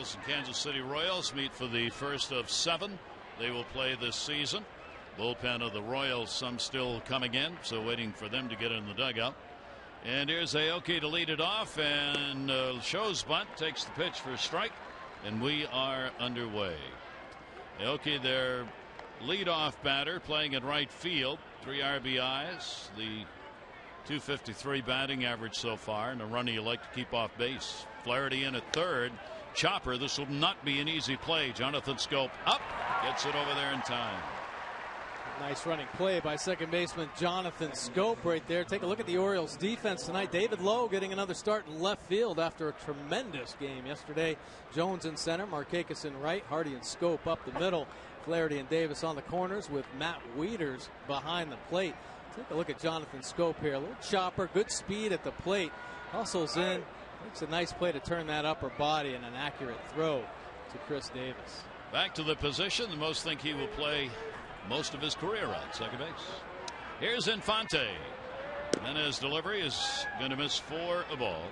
Orioles and Kansas City Royals meet for the first of 7 they will play this season. Bullpen of the Royals, some still coming in, so waiting for them to get in the dugout. And here's Aoki to lead it off, and shows bunt, takes the pitch for a strike, and we are underway. Aoki, their leadoff batter, playing in right field, 3 RBIs, the .253 batting average so far, and a runner you like to keep off base. Flaherty in at third. Chopper, this will not be an easy play. Jonathan Schoop up, gets it over there in time. Nice running play by second baseman Jonathan Schoop right there. Take a look at the Orioles defense tonight. David Lowe getting another start in left field after a tremendous game yesterday. Jones in center, Markakis in right, Hardy and Schoop up the middle. Flaherty and Davis on the corners with Matt Wieters behind the plate. Take a look at Jonathan Schoop here. A little chopper, good speed at the plate. Hustles in, makes a nice play to turn that upper body and an accurate throw to Chris Davis. Back to the position that most think he will play most of his career at second base. Here's Infante. Jimenez delivery is going to miss for a ball.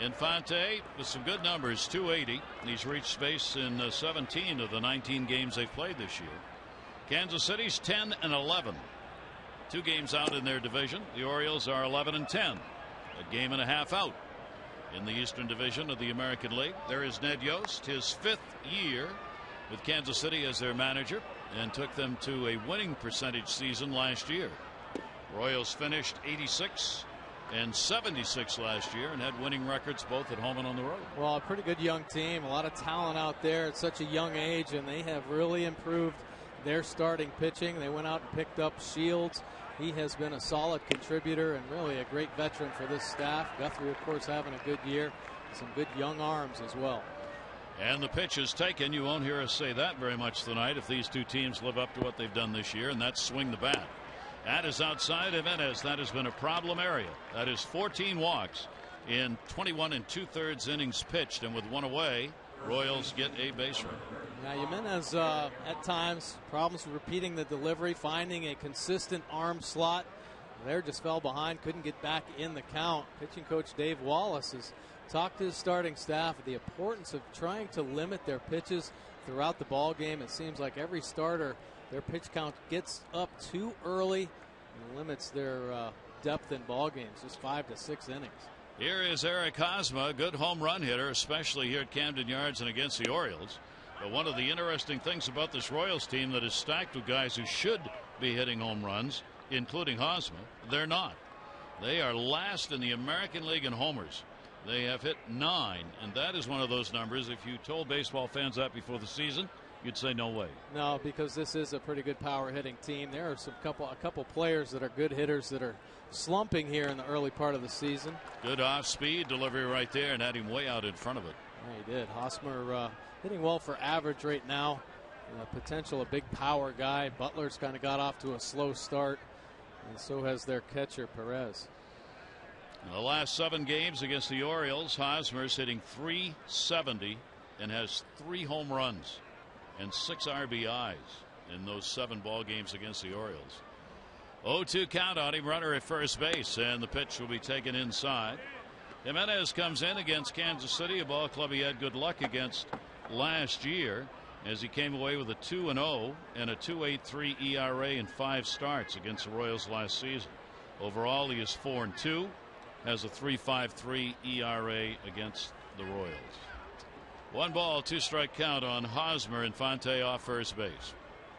Infante with some good numbers, 280. He's reached base in 17 of the 19 games they've played this year. Kansas City's 10-11. 2 games out in their division. The Orioles are 11-10. A game and a half out in the Eastern Division of the American League. There is Ned Yost, his 5th year with Kansas City as their manager, and took them to a winning percentage season last year. Royals finished 86 and 76 last year and had winning records both at home and on the road. Well, a pretty good young team, a lot of talent out there at such a young age, and they have really improved their starting pitching. They went out and picked up Shields. He has been a solid contributor and really a great veteran for this staff. Guthrie, of course, having a good year. Some good young arms as well. And the pitch is taken. You won't hear us say that very much tonight if these two teams live up to what they've done this year, and that's swing the bat. That is outside Jimenez. That has been a problem area. That is 14 walks in 21 2/3 innings pitched, and with 1 away, Royals get a base run. Now, Jimenez at times problems repeating the delivery, finding a consistent arm slot. There just fell behind, couldn't get back in the count. Pitching coach Dave Wallace has talked to his starting staff the importance of trying to limit their pitches throughout the ball game. It seems like every starter, their pitch count gets up too early and limits their depth in ball games, just 5 to 6 innings. Here is Eric Hosmer, a good home run hitter, especially here at Camden Yards and against the Orioles. But one of the interesting things about this Royals team that is stacked with guys who should be hitting home runs, including Hosmer, they're not. They are last in the American League in homers. They have hit 9, and that is one of those numbers. If you told baseball fans that before the season, you'd say no way. No, because this is a pretty good power hitting team. There are a couple players that are good hitters that are slumping here in the early part of the season. Good off speed delivery right there, and had him way out in front of it. Yeah, he did. Hosmer hitting well for average right now. Potential a big power guy. Butler's kind of got off to a slow start, and so has their catcher Perez. In the last 7 games against the Orioles, Hosmer's hitting .370 and has 3 home runs and 6 RBIs in those 7 ball games against the Orioles. 0-2 count on him, runner at first base, and the pitch will be taken inside. Jimenez comes in against Kansas City, a ball club he had good luck against last year, as he came away with a 2-0 and a .283 ERA in 5 starts against the Royals last season. Overall, he is 4-2. Has a .353 ERA against the Royals. 1 ball, 2 strike count on Hosmer. Infante off first base.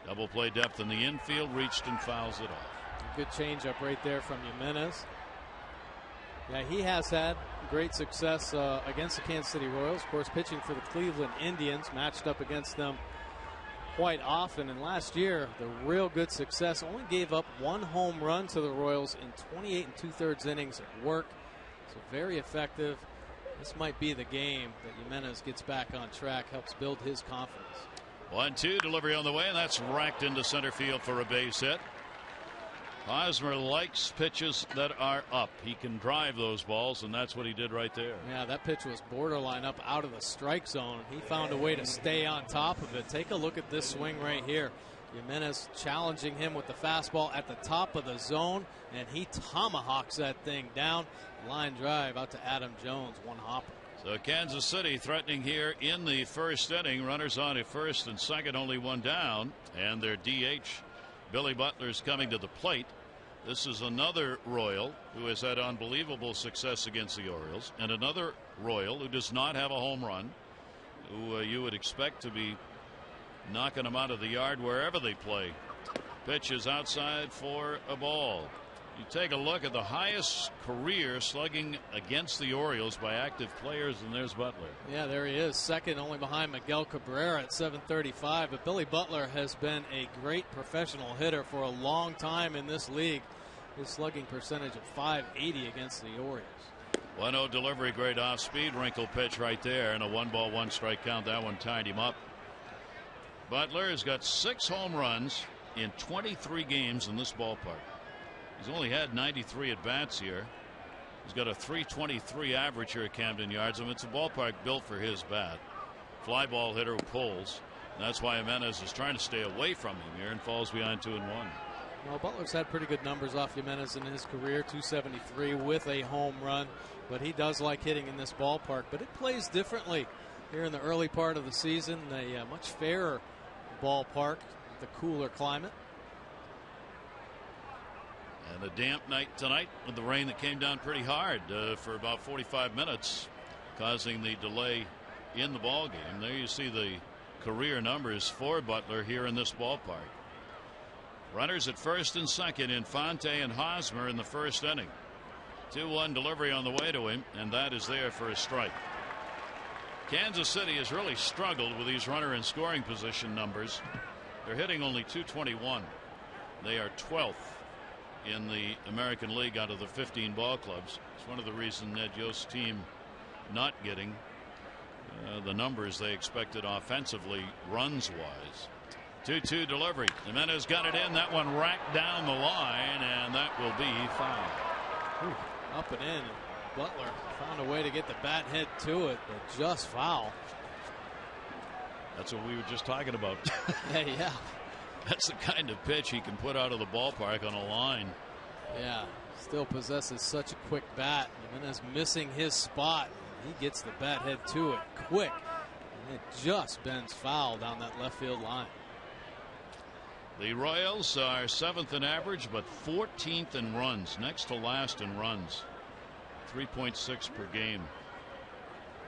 Double play depth in the infield, reached and fouls it off. Good changeup right there from Jimenez. Yeah, he has had great success against the Kansas City Royals. Of course, pitching for the Cleveland Indians, matched up against them quite often. And last year, the real good success, only gave up 1 home run to the Royals in 28 2/3 innings at work. So very effective. This might be the game that Jimenez gets back on track, helps build his confidence. 1-2 delivery on the way, and that's racked into center field for a base hit. Hosmer likes pitches that are up. He can drive those balls, and that's what he did right there. Yeah, that pitch was borderline up out of the strike zone. He found a way to stay on top of it. Take a look at this swing right here. Jimenez challenging him with the fastball at the top of the zone, and he tomahawks that thing down. Line drive out to Adam Jones, 1 hopper. So Kansas City threatening here in the first inning. Runners on at first and second, only one down, and their DH Billy Butler's coming to the plate. This is another Royal who has had unbelievable success against the Orioles, and another Royal who does not have a home run, who you would expect to be knocking them out of the yard wherever they play. Pitch is outside for a ball. You take a look at the highest career slugging against the Orioles by active players, and there's Butler. Yeah, there he is, second only behind Miguel Cabrera at 735. But Billy Butler has been a great professional hitter for a long time in this league. His slugging percentage of .580 against the Orioles. 1-0 delivery, great off-speed wrinkle pitch right there, and a 1-ball 1-strike count. That one tied him up. Butler has got 6 home runs in 23 games in this ballpark. He's only had 93 at-bats here. He's got a .323 average here at Camden Yards. I mean, it's a ballpark built for his bat. Fly ball hitter who pulls. That's why Jimenez is trying to stay away from him here and falls behind 2-1. Well, Butler's had pretty good numbers off Jimenez in his career, .273 with a home run. But he does like hitting in this ballpark. But it plays differently here in the early part of the season. A much fairer ballpark, the cooler climate. And a damp night tonight with the rain that came down pretty hard for about 45 minutes, causing the delay in the ball game. There you see the career numbers for Butler here in this ballpark. Runners at first and second, Infante and Hosmer in the first inning. 2-1 delivery on the way to him, and that is there for a strike. Kansas City has really struggled with these runner in scoring position numbers. They're hitting only .221. They are 12th in the American League out of the 15 ball clubs. It's one of the reasons Ned Yost's team not getting the numbers they expected offensively, runs wise. 2-2 delivery. Jimenez got it in. That one racked down the line, and that will be foul. Up and in. Butler found a way to get the bat head to it, but just foul. That's what we were just talking about. Yeah. That's the kind of pitch he can put out of the ballpark on a line. Yeah, still possesses such a quick bat. Jimenez missing his spot. He gets the bat head to it quick, and it just bends foul down that left field line. The Royals are 7th in average, but 14th in runs, next to last in runs. 3.6 per game.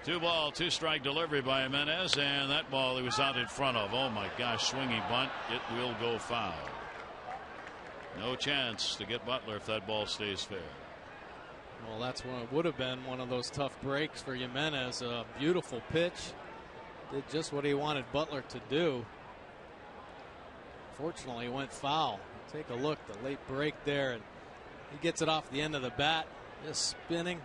2-ball, 2-strike delivery by Jimenez, and that ball he was out in front of. Oh my gosh, swinging bunt. It will go foul. No chance to get Butler if that ball stays fair. Well, that's what would have been one of those tough breaks for Jimenez. A beautiful pitch. Did just what he wanted Butler to do. Fortunately, it went foul. Take a look, the late break there, and he gets it off the end of the bat, just spinning.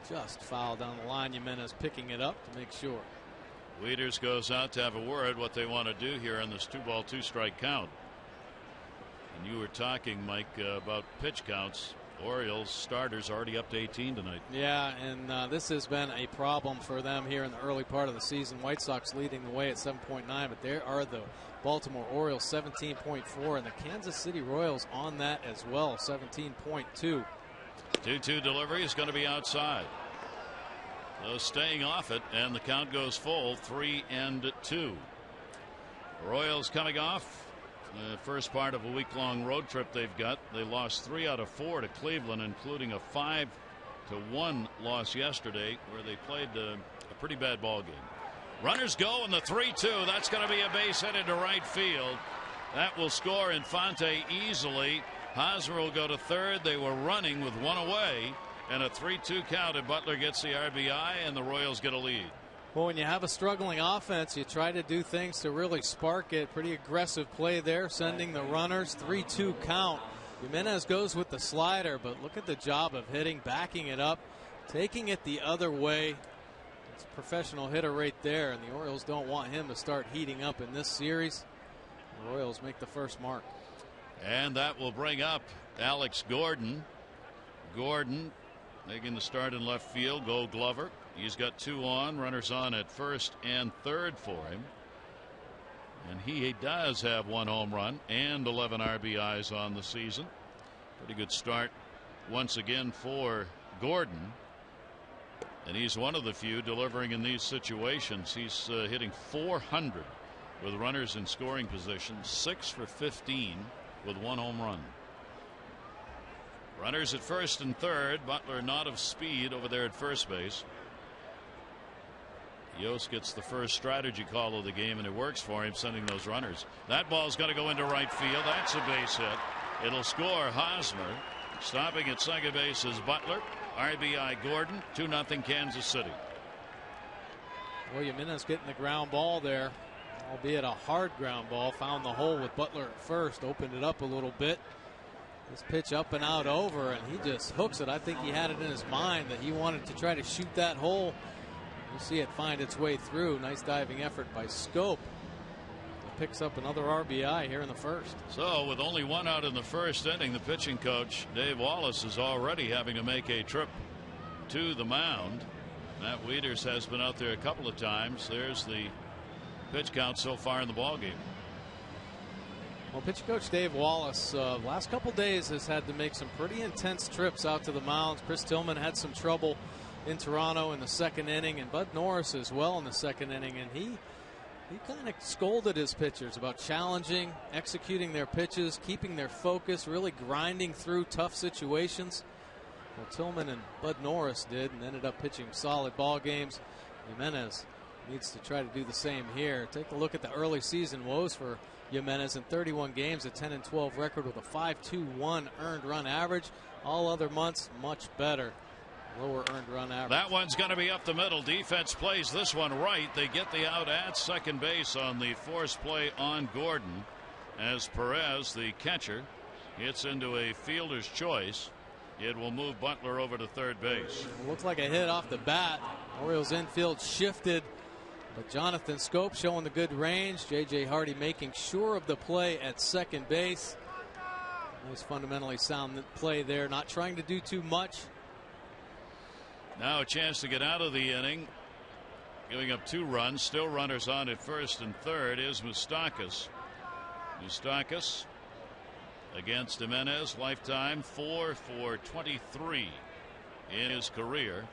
Just foul down the line. Jimenez picking it up to make sure. Wieters goes out to have a word what they want to do here on this 2-ball, 2-strike count. And you were talking, Mike, about pitch counts. Orioles starters already up to 18 tonight. Yeah, and this has been a problem for them here in the early part of the season. White Sox leading the way at 7.9, but there are the Baltimore Orioles 17.4, and the Kansas City Royals on that as well, 17.2. 2-2 delivery is going to be outside. So staying off it, and the count goes full, 3-2. Royals coming off the first part of a week-long road trip they've got. They lost 3 out of 4 to Cleveland, including a 5-1 loss yesterday, where they played a pretty bad ball game. Runners go, and the 3-2. That's going to be a base hit into right field. That will score Infante easily. Hosmer will go to third. They were running with one away, and a 3-2 count, and Butler gets the RBI, and the Royals get a lead. Well, when you have a struggling offense, you try to do things to really spark it. Pretty aggressive play there, sending the runners. 3-2 count. Jimenez goes with the slider, but look at the job of hitting, backing it up, taking it the other way. It's a professional hitter right there, and the Orioles don't want him to start heating up in this series. The Royals make the first mark. And that will bring up Alex Gordon. Gordon making the start in left field. Gold Glover. He's got 2 on. Runners on at first and third for him. And he does have 1 home run and 11 RBIs on the season. Pretty good start once again for Gordon. And he's one of the few delivering in these situations. He's hitting .400 with runners in scoring position, 6 for 15 with 1 home run. Runners at first and third. Butler not of speed over there at first base. Yost gets the first strategy call of the game, and it works for him, sending those runners. That ball's going to go into right field. That's a base hit. It'll score Hosmer. Stopping at second base is Butler. RBI Gordon. 2-0 Kansas City. Well, Jimenez getting the ground ball there, albeit a hard ground ball. Found the hole with Butler at first. Opened it up a little bit. This pitch up and out over, and he just hooks it. I think he had it in his mind that he wanted to try to shoot that hole. You see it find its way through. Nice diving effort by Scope. He picks up another RBI here in the first. So with only 1 out in the first inning, the pitching coach Dave Wallace is already having to make a trip to the mound. Matt Wieters has been out there a couple of times. There's the pitch count so far in the ball game. Well, pitching coach Dave Wallace last couple days has had to make some pretty intense trips out to the mounds. Chris Tillman had some trouble in Toronto in the second inning, and Bud Norris as well in the second inning, and he kind of scolded his pitchers about challenging, executing their pitches, keeping their focus, really grinding through tough situations. Well, Tillman and Bud Norris did, and ended up pitching solid ball games. Jimenez needs to try to do the same here. Take a look at the early season woes for Jimenez in 31 games, a 10-12 record with a 5.21 earned run average. All other months much better. Lower earned run average. That one's going to be up the middle. Defense plays this one right. They get the out at second base on the forced play on Gordon, as Perez, the catcher, hits into a fielder's choice. It will move Butler over to third base. It looks like a hit off the bat. Orioles infield shifted, but Jonathan Scope showing the good range. J.J. Hardy making sure of the play at second base. Nice fundamentally sound play there, not trying to do too much. Now a chance to get out of the inning, giving up 2 runs. Still runners on at first and third is Moustakas. Moustakas against Jimenez, lifetime 4 for 23 in his career.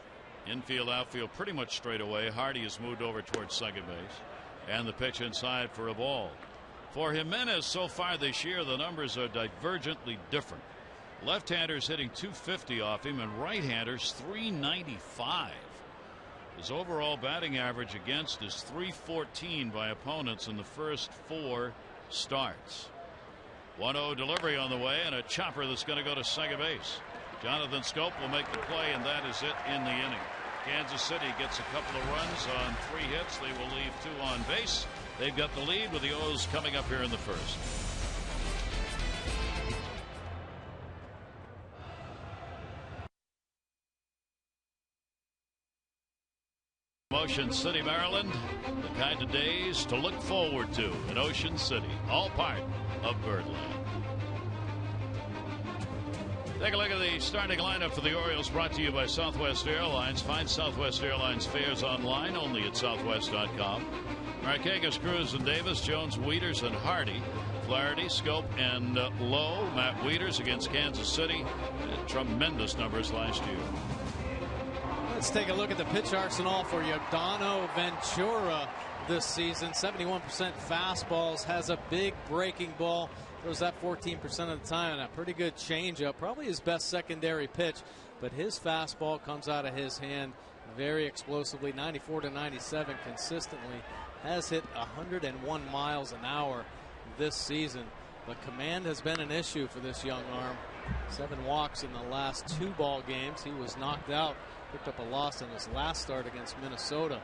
Infield, outfield pretty much straight away. Hardy has moved over towards second base, and the pitch inside for a ball. For Jimenez so far this year, the numbers are divergently different. Left-handers hitting .250 off him, and right-handers .395. His overall batting average against is .314 by opponents in the first 4 starts. 1-0 delivery on the way, and a chopper that's going to go to second base. Jonathan Scope will make the play, and that is it in the inning. Kansas City gets a couple of runs on 3 hits. They will leave 2 on base. They've got the lead with the O's coming up here in the first. Ocean City, Maryland, the kind of days to look forward to in Ocean City, all part of Birdland. Take a look at the starting lineup for the Orioles, brought to you by Southwest Airlines. Find Southwest Airlines fares online only at southwest.com. Marquez, Cruz, and Davis, Jones, Wieters, and Hardy. Flaherty, Scope, and Lowe. Matt Wieters against Kansas City. Tremendous numbers last year. Let's take a look at the pitch arsenal for Yordano Ventura this season. 71% fastballs, has a big breaking ball, throws that 14% of the time, and a pretty good changeup. Probably his best secondary pitch, but his fastball comes out of his hand very explosively. 94 to 97 consistently. Has hit 101 miles an hour this season. The command has been an issue for this young arm. 7 walks in the last 2 ball games. He was knocked out. Picked up a loss in his last start against Minnesota.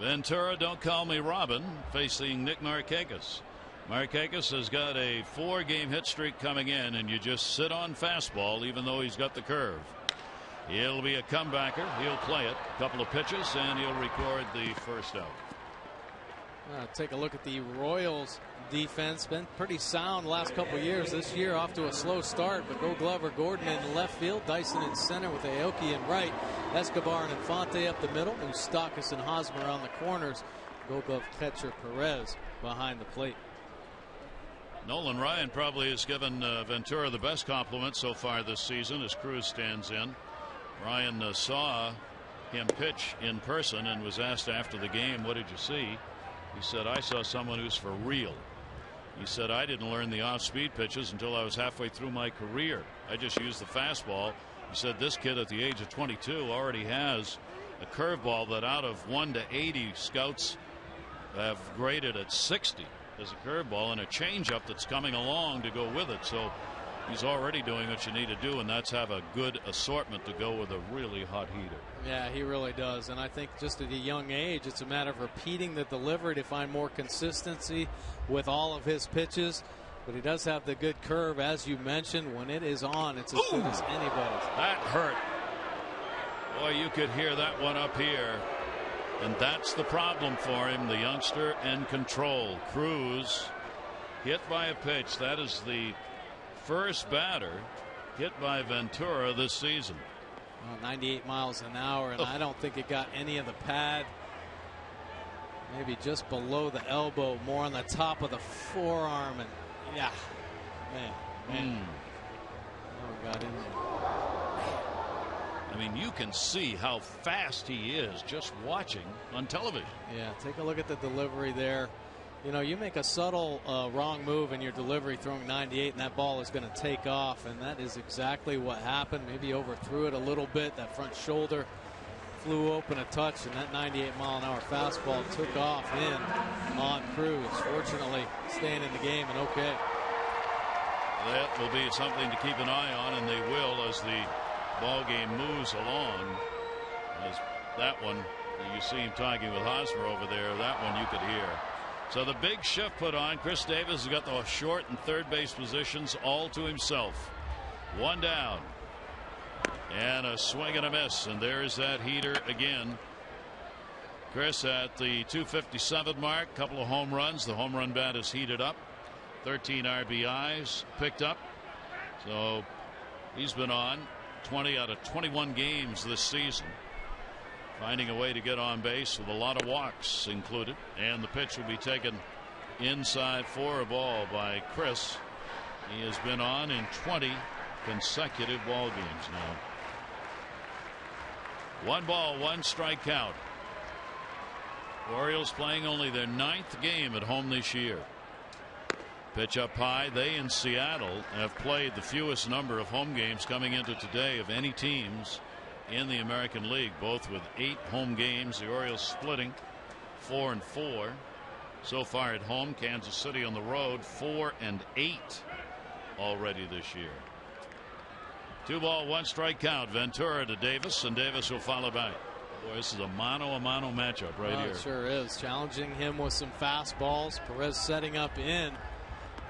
Ventura, don't call me Robin, facing Nick Markakis. Markakis has got a 4-game hit streak coming in, and you just sit on fastball even though he's got the curve. He'll be a comebacker. He'll play it. A couple of pitches, and he'll record the first out. Take a look at the Royals defense. Been pretty sound the last couple of years. This year off to a slow start, but Gold Glover Gordon in left field, Dyson in center with Aoki in right, Escobar and Infante up the middle, Moustakas and Hosmer on the corners, Gold Glove catcher Perez behind the plate. Nolan Ryan probably has given Ventura the best compliment so far this season as Cruz stands in. Ryan saw him pitch in person and was asked after the game, what did you see? He said, I saw someone who's for real. He said, I didn't learn the off-speed pitches until I was halfway through my career. I just used the fastball. He said this kid at the age of 22 already has a curveball that out of 1 to 80 scouts have graded at 60 as a curveball, and a changeup that's coming along to go with it. So he's already doing what you need to do, and that's have a good assortment to go with a really hot heater. Yeah, he really does. And I think just at a young age, it's a matter of repeating the delivery to find more consistency with all of his pitches. But he does have the good curve, as you mentioned. When it is on, it's as good as anybody's. That hurt. Boy, you could hear that one up here. And that's the problem for him, the youngster in control. Cruz hit by a pitch. That is the first batter hit by Ventura this season. Well, 98 miles an hour, and I don't think it got any of the pad. Maybe just below the elbow, more on the top of the forearm, and yeah, man. Oh, got in there. I mean, you can see how fast he is just watching on television. Yeah, take a look at the delivery there. You know, you make a subtle wrong move in your delivery throwing 98, and that ball is going to take off, and that is exactly what happened. Maybe overthrew it a little bit. That front shoulder flew open a touch, and that 98-mile-an-hour fastball took off in on Cruz. Fortunately, staying in the game and okay. That will be something to keep an eye on, and they will as the ball game moves along. As that one, you see him talking with Hosmer over there. That one you could hear. So the big shift put on. Chris Davis has got the short and third base positions all to himself. One down. And a swing and a miss. And there's that heater again. Chris at the 257 mark. Couple of home runs. The home run bat is heated up. 13 RBIs picked up. So he's been on 20 out of 21 games this season. Finding a way to get on base with a lot of walks included. And the pitch will be taken inside for a ball by Chris. He has been on in 20 consecutive ball games now. 1 ball, 1 strike count. Orioles playing only their 9th game at home this year. Pitch up high. They in Seattle have played the fewest number of home games coming into today of any teams in the American League, both with 8 home games. The Orioles splitting 4 and 4 so far at home. Kansas City on the road 4 and 8 already this year. 2 ball, 1 strike count. Ventura to Davis, and Davis will follow back. Boy, this is a mano-a-mano matchup right here. It sure is. Challenging him with some fastballs. Perez setting up in.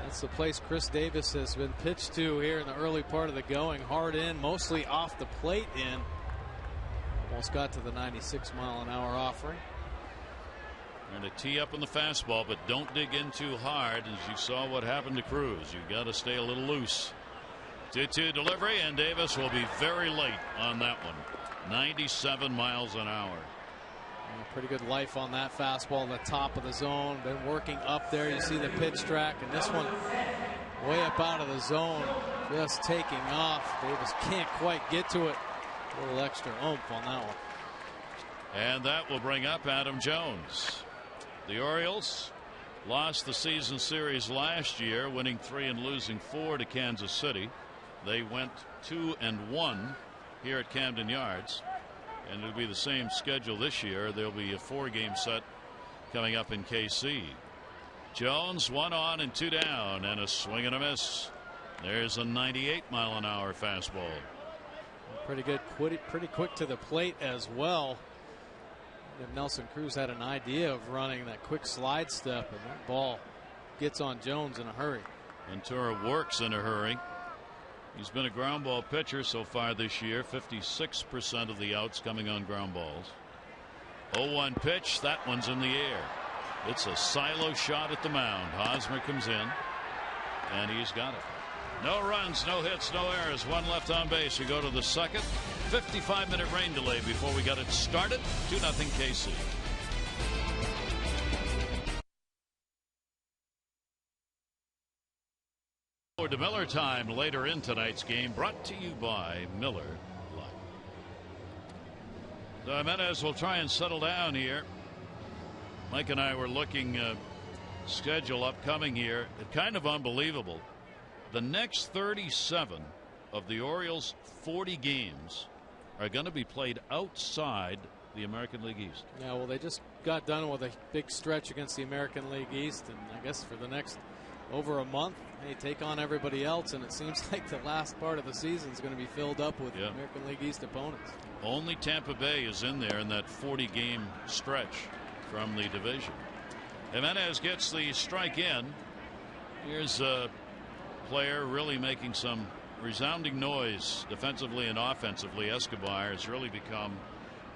That's the place Chris Davis has been pitched to here in the early part of the going. Hard in, mostly off the plate in. Almost got to the 96-mile-an-hour offering. And a tee up on the fastball, but don't dig in too hard, as you saw what happened to Cruz. You've got to stay a little loose. 2-2 delivery, and Davis will be very late on that one. 97 miles an hour. Pretty good life on that fastball, the top of the zone. Been working up there. You see the pitch track, and this one way up out of the zone, just taking off. Davis can't quite get to it. A little extra oomph on that one. And that will bring up Adam Jones. The Orioles lost the season series last year, winning 3 and losing 4 to Kansas City. They went 2-1 here at Camden Yards. And it'll be the same schedule this year. There'll be a 4-game set coming up in KC. Jones 1 on and 2 down, and a swing and a miss. There's a 98-mile-an-hour fastball. Pretty good, pretty quick to the plate as well. If Nelson Cruz had an idea of running that quick slide step, and that ball gets on Jones in a hurry. Ventura works in a hurry. He's been a ground ball pitcher so far this year. 56% of the outs coming on ground balls. 0-1 pitch. That one's in the air. It's a silo shot at the mound. Hosmer comes in, and he's got it. No runs, no hits, no errors. 1 left on base. We go to the second. 55-minute rain delay before we got it started. 2-0 KC. To Miller time later in tonight's game, brought to you by Miller Lite. So Jimenez will try and settle down here. Mike and I were looking schedule upcoming here. It's kind of unbelievable. The next 37 of the Orioles' 40 games are going to be played outside the American League East. Yeah, well, they just got done with a big stretch against the American League East, and I guess for the next over a month, they take on everybody else, and it seems like the last part of the season is going to be filled up with American League East opponents. Only Tampa Bay is in there in that 40-game stretch from the division. Jimenez gets the strike in. Here's a player really making some resounding noise defensively and offensively. Escobar has really become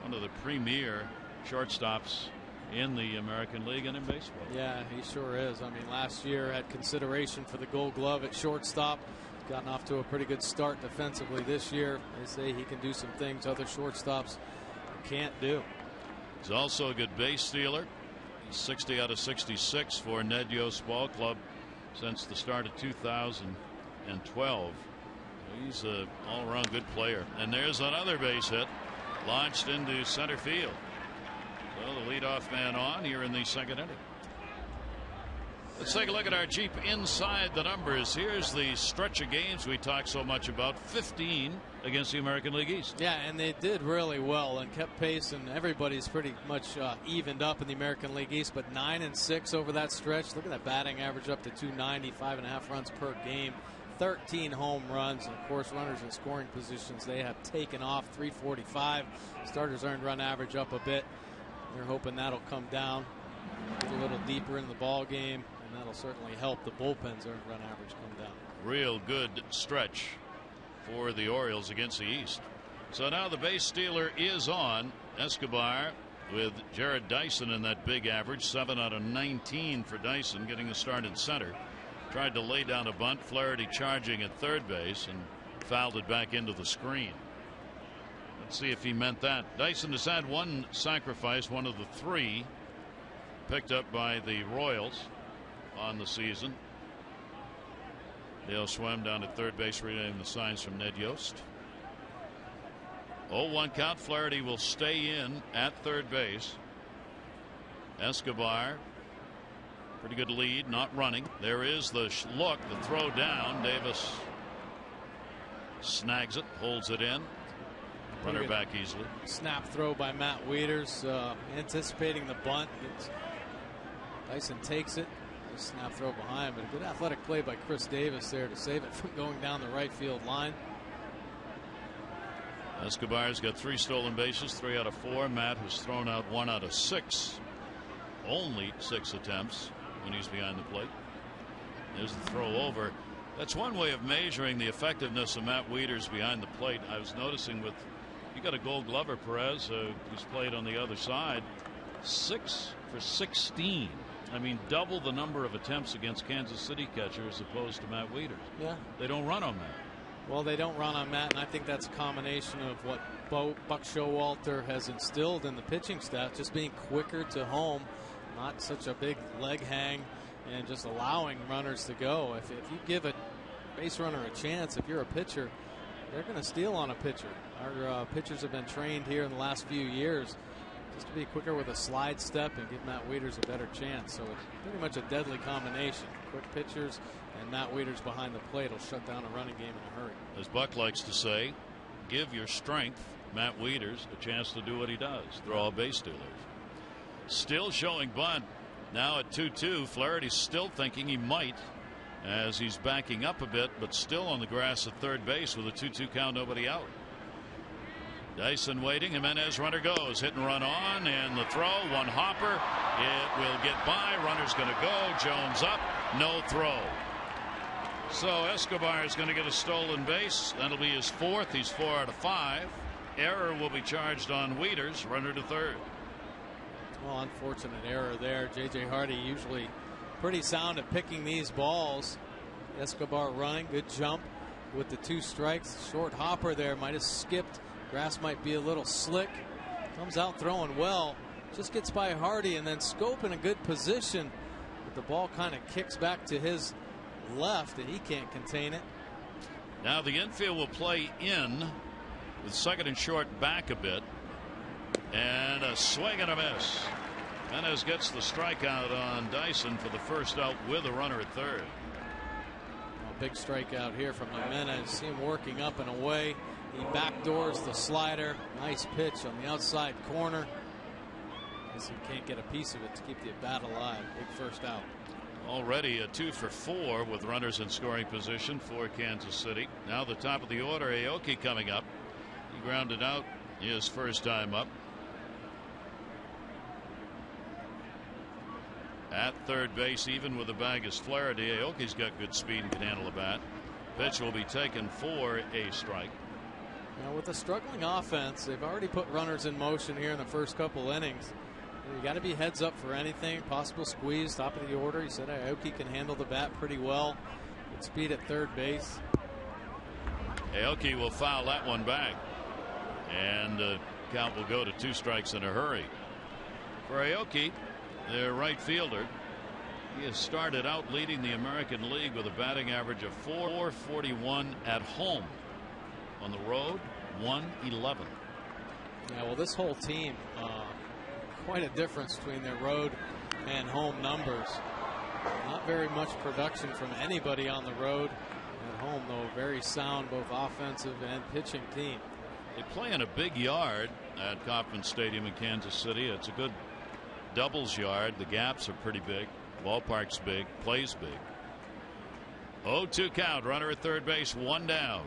one of the premier shortstops in the American League and in baseball. Yeah, he sure is. I mean, last year had consideration for the Gold Glove at shortstop. Gotten off to a pretty good start defensively this year. They say he can do some things other shortstops can't do. He's also a good base stealer. He's 60 out of 66 for Ned Yost Ball Club since the start of 2012. He's an all-around good player. And there's another base hit launched into center field. So the leadoff man on here in the second inning. Let's take a look at our Jeep inside the numbers. Here's the stretch of games we talk so much about. 15 against the American League East. Yeah, and they did really well and kept pace, and everybody's pretty much evened up in the American League East, but 9 and 6 over that stretch. Look at that batting average up to 290, 5.5 runs per game, 13 home runs, and of course runners in scoring positions they have taken off, 345. Starters earned run average up a bit. They're hoping that'll come down, get a little deeper in the ball game, and that'll certainly help the bullpen's earned run average come down. Real good stretch for the Orioles against the East. So now the base stealer is on. Escobar with Jared Dyson in that big average, 7 out of 19 for Dyson, getting the start in center. Tried to lay down a bunt. Flaherty charging at third base and fouled it back into the screen. Let's see if he meant that. Dyson has had one sacrifice, one of the 3 picked up by the Royals on the season. Dale Schwem down at third base reading the signs from Ned Yost. 0-1 count. Flaherty will stay in at third base. Escobar, pretty good lead, not running. There is the look, the throw down. Davis snags it, holds it in. Runner back easily. Snap throw by Matt Wieters, anticipating the bunt. Dyson takes it. Snap throw behind, but a good athletic play by Chris Davis there to save it from going down the right field line. Escobar's got 3 stolen bases, 3 out of 4. Matt has thrown out 1 out of 6. Only 6 attempts when he's behind the plate. There's the throw over. That's one way of measuring the effectiveness of Matt Wieters behind the plate. I was noticing with, you got a Gold Glover, Perez, who's played on the other side, 6 for 16. I mean, double the number of attempts against Kansas City catchers as opposed to Matt Wieters. Yeah. They don't run on Matt. Well, they don't run on Matt, and I think that's a combination of what Buck Showalter has instilled in the pitching staff, just being quicker to home, not such a big leg hang, and just allowing runners to go. If you give a base runner a chance, if you're a pitcher, they're going to steal on a pitcher. Our pitchers have been trained here in the last few years just to be quicker with a slide step and give Matt Wieters a better chance. So it's pretty much a deadly combination. Quick pitchers and Matt Wieters behind the plate will shut down a running game in a hurry. As Buck likes to say, give your strength, Matt Wieters, a chance to do what he does, throw all base stealers. Still showing bunt. Now at 2-2, Flaherty's still thinking he might as he's backing up a bit, but still on the grass at third base with a 2-2 count, nobody out. Dyson waiting. Jimenez, runner goes. Hit and run on, and the throw. One hopper. It will get by. Runner's going to go. Jones up. No throw. So Escobar is going to get a stolen base. That'll be his 4th. He's 4 out of 5. Error will be charged on Wieters. Runner to third. Well, unfortunate error there. J.J. Hardy usually pretty sound at picking these balls. Escobar running. Good jump with the 2 strikes. Short hopper there. Might have skipped. Grass might be a little slick. Comes out throwing well. Just gets by Hardy, and then Scope in a good position. But the ball kind of kicks back to his left, and he can't contain it. Now the infield will play in with second and short back a bit. And a swing and a miss. Jimenez gets the strikeout on Dyson for the first out with a runner at third. A big strikeout here from Jimenez. See him working up and away. He backdoors the slider. Nice pitch on the outside corner. Guess he can't get a piece of it to keep the bat alive. Big first out. Already a 2 for 4 with runners in scoring position for Kansas City. Now the top of the order, Aoki coming up. He grounded out his first time up. At third base, even with a bag of Flaherty, Aoki's got good speed and can handle the bat. Pitch will be taken for a strike. Now with a struggling offense, they've already put runners in motion here in the first couple innings. You got to be heads up for anything. Possible squeeze, top of the order. He said Aoki can handle the bat pretty well. Good speed at third base. Aoki will foul that one back. And the count will go to 2 strikes in a hurry. For Aoki, their right fielder, he has started out leading the American League with a batting average of .441 at home. On the road, .111. Yeah, well, this whole team, quite a difference between their road and home numbers. Not very much production from anybody on the road. At home, though, very sound, both offensive and pitching team. They play in a big yard at Kauffman Stadium in Kansas City. It's a good doubles yard. The gaps are pretty big. Ballpark's big. Plays big. 0-2 count. Runner at third base. 1 down.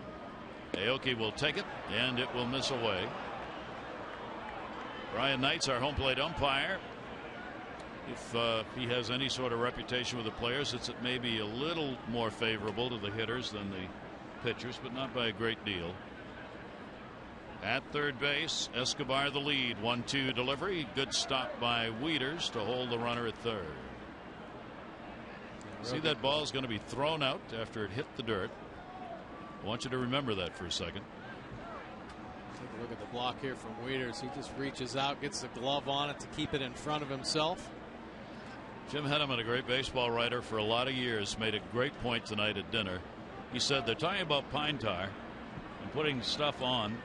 Aoki will take it, and it will miss away. Brian Knight's our home plate umpire. If he has any sort of reputation with the players, it's maybe a little more favorable to the hitters than the pitchers, but not by a great deal. At third base, Escobar the lead. 1-2 delivery. Good stop by Wieters to hold the runner at third. See, that ball is going to be thrown out after it hit the dirt. I want you to remember that for a second. Take a look at the block here from Wieters. He just reaches out, gets the glove on it to keep it in front of himself. Jim Henneman, a great baseball writer for a lot of years, made a great point tonight at dinner. He said they're talking about pine tar and putting stuff on.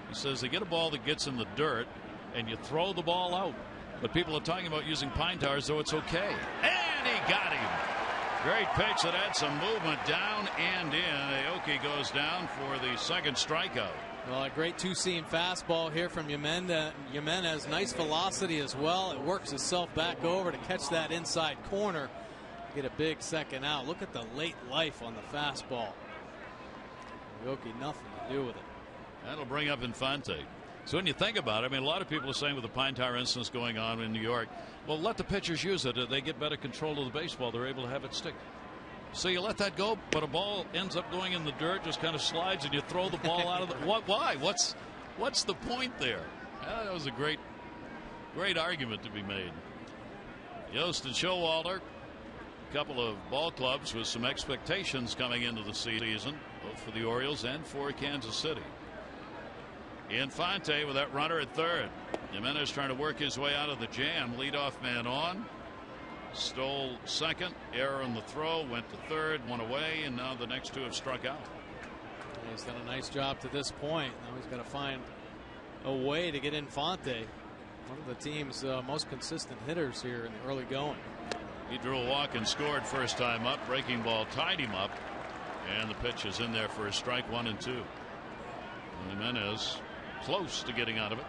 He says they get a ball that gets in the dirt and you throw the ball out. But people are talking about using pine tar as though it's okay. And he got him. Great pitch that had some movement down and in. Aoki goes down for the second strikeout. Well, a great two-seam fastball here from Jimenez. Nice velocity as well. It works itself back over to catch that inside corner. Get a big second out. Look at the late life on the fastball. Aoki, nothing to do with it. That'll bring up Infante. So when you think about it, I mean, a lot of people are saying with the pine tar instance going on in New York, well, let the pitchers use it. They get better control of the baseball. They're able to have it stick. So you let that go, but a ball ends up going in the dirt, just kind of slides, and you throw the ball out of the. Why? What's the point there? That was a great argument to be made. Yost and Showalter, a couple of ball clubs with some expectations coming into the season, both for the Orioles and for Kansas City. Infante with that runner at third. Jimenez trying to work his way out of the jam. Leadoff man on. Stole second. Error in the throw. Went to third. One away. And now the next 2 have struck out. He's done a nice job to this point. Now he's got to find a way to get Infante, one of the team's most consistent hitters here in the early going. He drew a walk and scored first time up. Breaking ball tied him up. And the pitch is in there for a strike. 1-2. Jimenez close to getting out of it.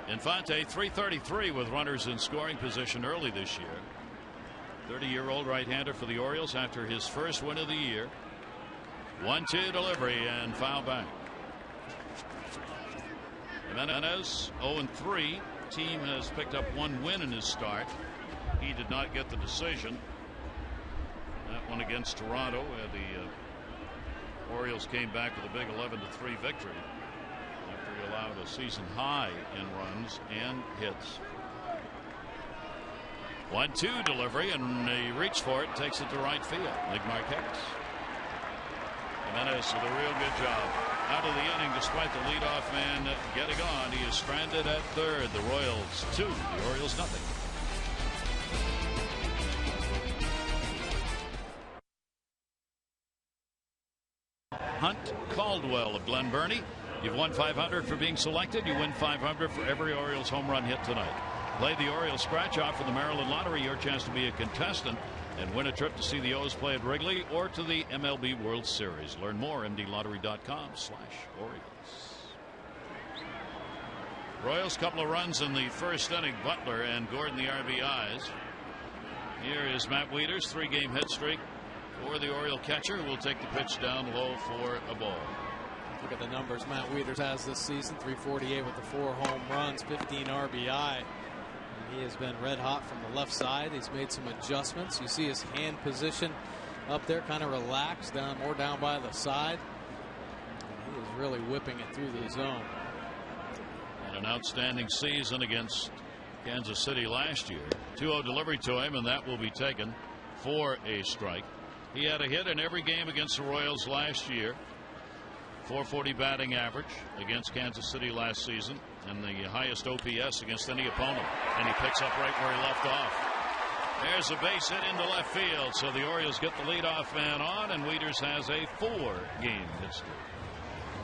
Infante .333 with runners in scoring position early this year. 30-year-old right-hander for the Orioles after his first win of the year. 1-2 delivery and foul back. Jimenez 0-3. Team has picked up 1 win in his start. He did not get the decision. That one against Toronto. The Orioles came back with a big 11-3 victory after he allowed a season high in runs and hits. 1-2 delivery, and he reached for it, takes it to right field. Nick Marquez. Jimenez with a real good job out of the inning despite the leadoff man getting on. He is stranded at third. The Royals 2, the Orioles nothing. Hunt Caldwell of Glen Burnie You've won $500 for being selected. You win $500 for every Orioles home run hit tonight. Play the Orioles scratch off for the Maryland Lottery. Your chance to be a contestant and win a trip to see the O's play at Wrigley or to the MLB World Series. Learn more mdlottery.com/Orioles. Royals couple of runs in the first inning. Butler and Gordon the RBIs. Here is Matt Wieters, 3-game hit streak for the Oriole catcher, who will take the pitch down low for a ball. Look at the numbers Matt Wieters has this season. 348 with the 4 home runs, 15 RBI. And he has been red hot from the left side. He's made some adjustments. You see his hand position up there, kind of relaxed, more down by the side. And he is really whipping it through the zone. And an outstanding season against Kansas City last year. 2-0 delivery to him, and that will be taken for a strike. He had a hit in every game against the Royals last year. 440 batting average against Kansas City last season, and the highest OPS against any opponent. And he picks up right where he left off. There's a base hit into left field, so the Orioles get the leadoff man on, and Wieters has a 4-game hit streak.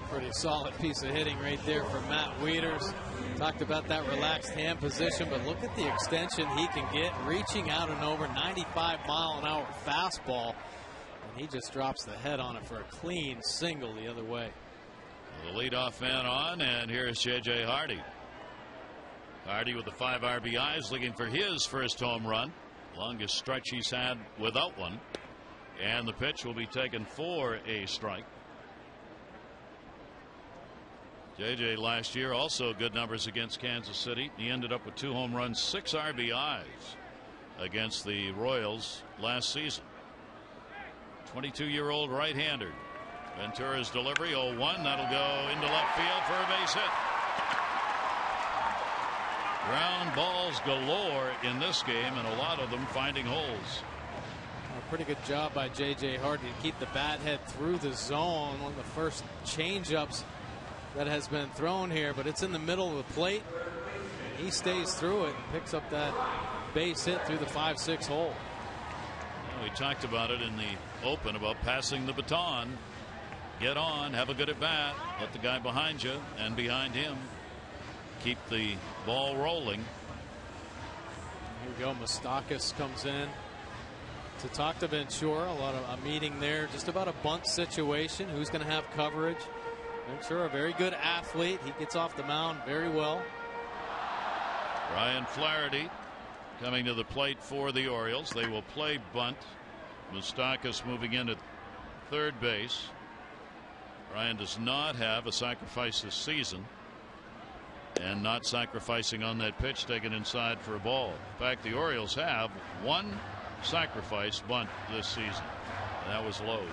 Pretty solid piece of hitting right there from Matt Wieters. Talked about that relaxed hand position, but look at the extension he can get, reaching out and over 95-mile-an-hour fastball. And he just drops the head on it for a clean single the other way. The leadoff man on, and here's J.J. Hardy. Hardy with the 5 RBIs, looking for his first home run. Longest stretch he's had without one. And the pitch will be taken for a strike. J.J. last year also good numbers against Kansas City. He ended up with 2 home runs, 6 RBIs against the Royals last season. 22-year-old right-hander. Ventura's delivery, 0-1. That'll go into left field for a base hit. Ground balls galore in this game, and a lot of them finding holes. A pretty good job by J.J. Hardy to keep the bat head through the zone. One of the first change-ups that has been thrown here, but it's in the middle of the plate. He stays through it and picks up that base hit through the 5-6 hole. We talked about it in the open about passing the baton. Get on, have a good at bat, let the guy behind you and behind him keep the ball rolling. Here we go. Moustakas comes in to talk to Ventura. A meeting there just about a bunt situation. Who's going to have coverage? Ventura, a very good athlete. He gets off the mound very well. Ryan Flaherty coming to the plate for the Orioles. They will play bunt. Moustakas moving in at third base. Ryan does not have a sacrifice this season, and not sacrificing on that pitch taken inside for a ball. In fact, the Orioles have 1 sacrifice bunt this season, and that was Lowe's.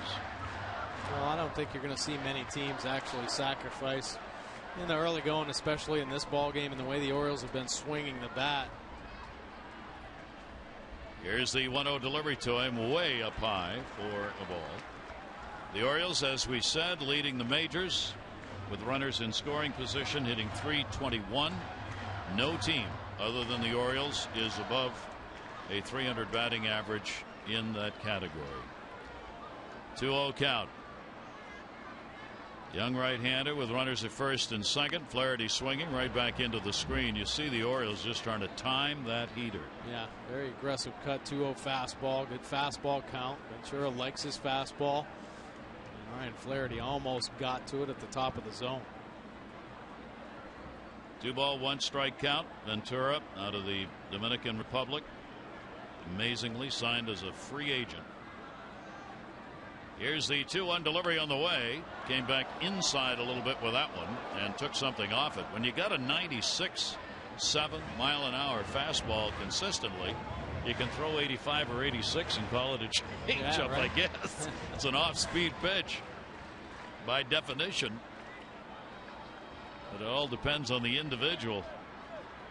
Well, I don't think you're going to see many teams actually sacrifice in the early going, especially in this ball game and the way the Orioles have been swinging the bat. Here's the 1-0 delivery to him, way up high for a ball. The Orioles, as we said, leading the majors with runners in scoring position, hitting .321. No team other than the Orioles is above a .300 batting average in that category. 2-0 count. Young right-hander with runners at first and second. Flaherty swinging right back into the screen. You see the Orioles just trying to time that heater. Yeah, very aggressive cut. 2-0 fastball. Good fastball count. Ventura likes his fastball. And Ryan Flaherty almost got to it at the top of the zone. 2-ball, 1-strike count. Ventura out of the Dominican Republic. Amazingly signed as a free agent. Here's the 2-1 delivery on the way. Came back inside a little bit with that one and took something off it. When you got a 96.7 mile-an-hour fastball consistently, you can throw 85 or 86 and call it a changeup, right. I guess. It's an off-speed pitch by definition. But it all depends on the individual.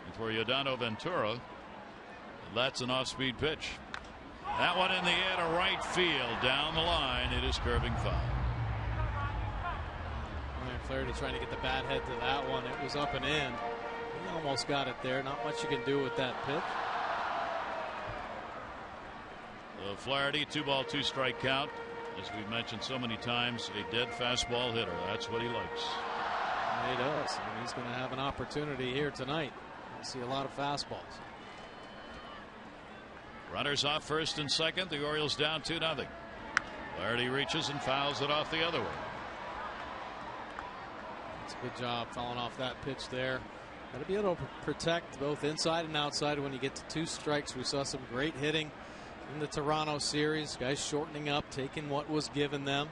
And for Yordano Ventura, that's an off-speed pitch. That one in the air to right field. Down the line, it is curving foul. Ryan Flaherty trying to get the bat head to that one. It was up and in. He almost got it there. Not much you can do with that pitch. Flaherty, 2-ball, 2-strike count. As we've mentioned so many times, a dead fastball hitter. That's what he likes. He does. And he's going to have an opportunity here tonight. We'll see a lot of fastballs. Runners off first and second. The Orioles down 2-0. Flaherty reaches and fouls it off the other way. It's a good job fouling off that pitch there. Got to be able to protect both inside and outside when you get to 2 strikes. We saw some great hitting in the Toronto series. Guys shortening up, taking what was given them.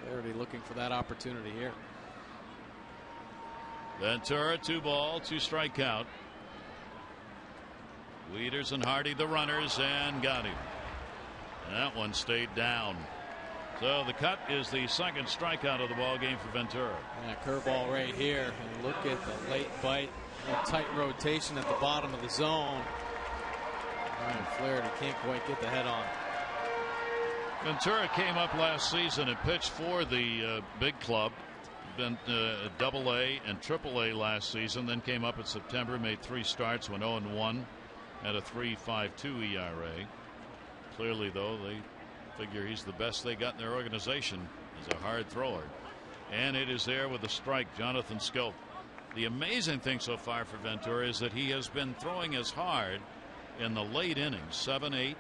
Flaherty looking for that opportunity here. Ventura, 2-ball, 2-strike count. Wieters and Hardy the runners, and got him. And that one stayed down. So the cut is the second strikeout of the ball game for Ventura. Yeah, curveball right here. And look at the late bite. Tight rotation at the bottom of the zone. Ryan Flaherty can't quite get the head on. Ventura came up last season and pitched for the big club. Been AA and AAA last season. Then came up in September, made 3 starts, went 0-1 at a 3.52 ERA. Clearly, though, they figure he's the best they got in their organization as a hard thrower. And it is there with a strike, Jonathan Schoop. The amazing thing so far for Ventura is that he has been throwing as hard in the late innings, 7-8,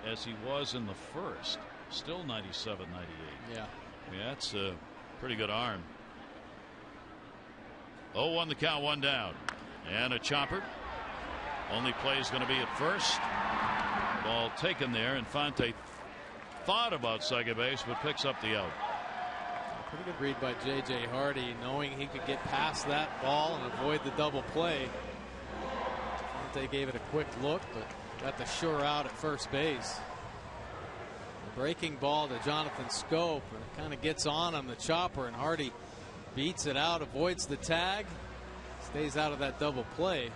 as he was in the first. Still 97, 98. Yeah. That's a pretty good arm. 0-1 the count, 1 down. And a chopper. Only play is going to be at first. Ball taken there. Infante thought about second base, but picks up the out. Pretty good read by J.J. Hardy, knowing he could get past that ball and avoid the double play. Infante gave it a quick look, but got the sure out at first base. The breaking ball to Jonathan Schoop, and it kind of gets on the chopper, and Hardy beats it out, avoids the tag, stays out of that double play.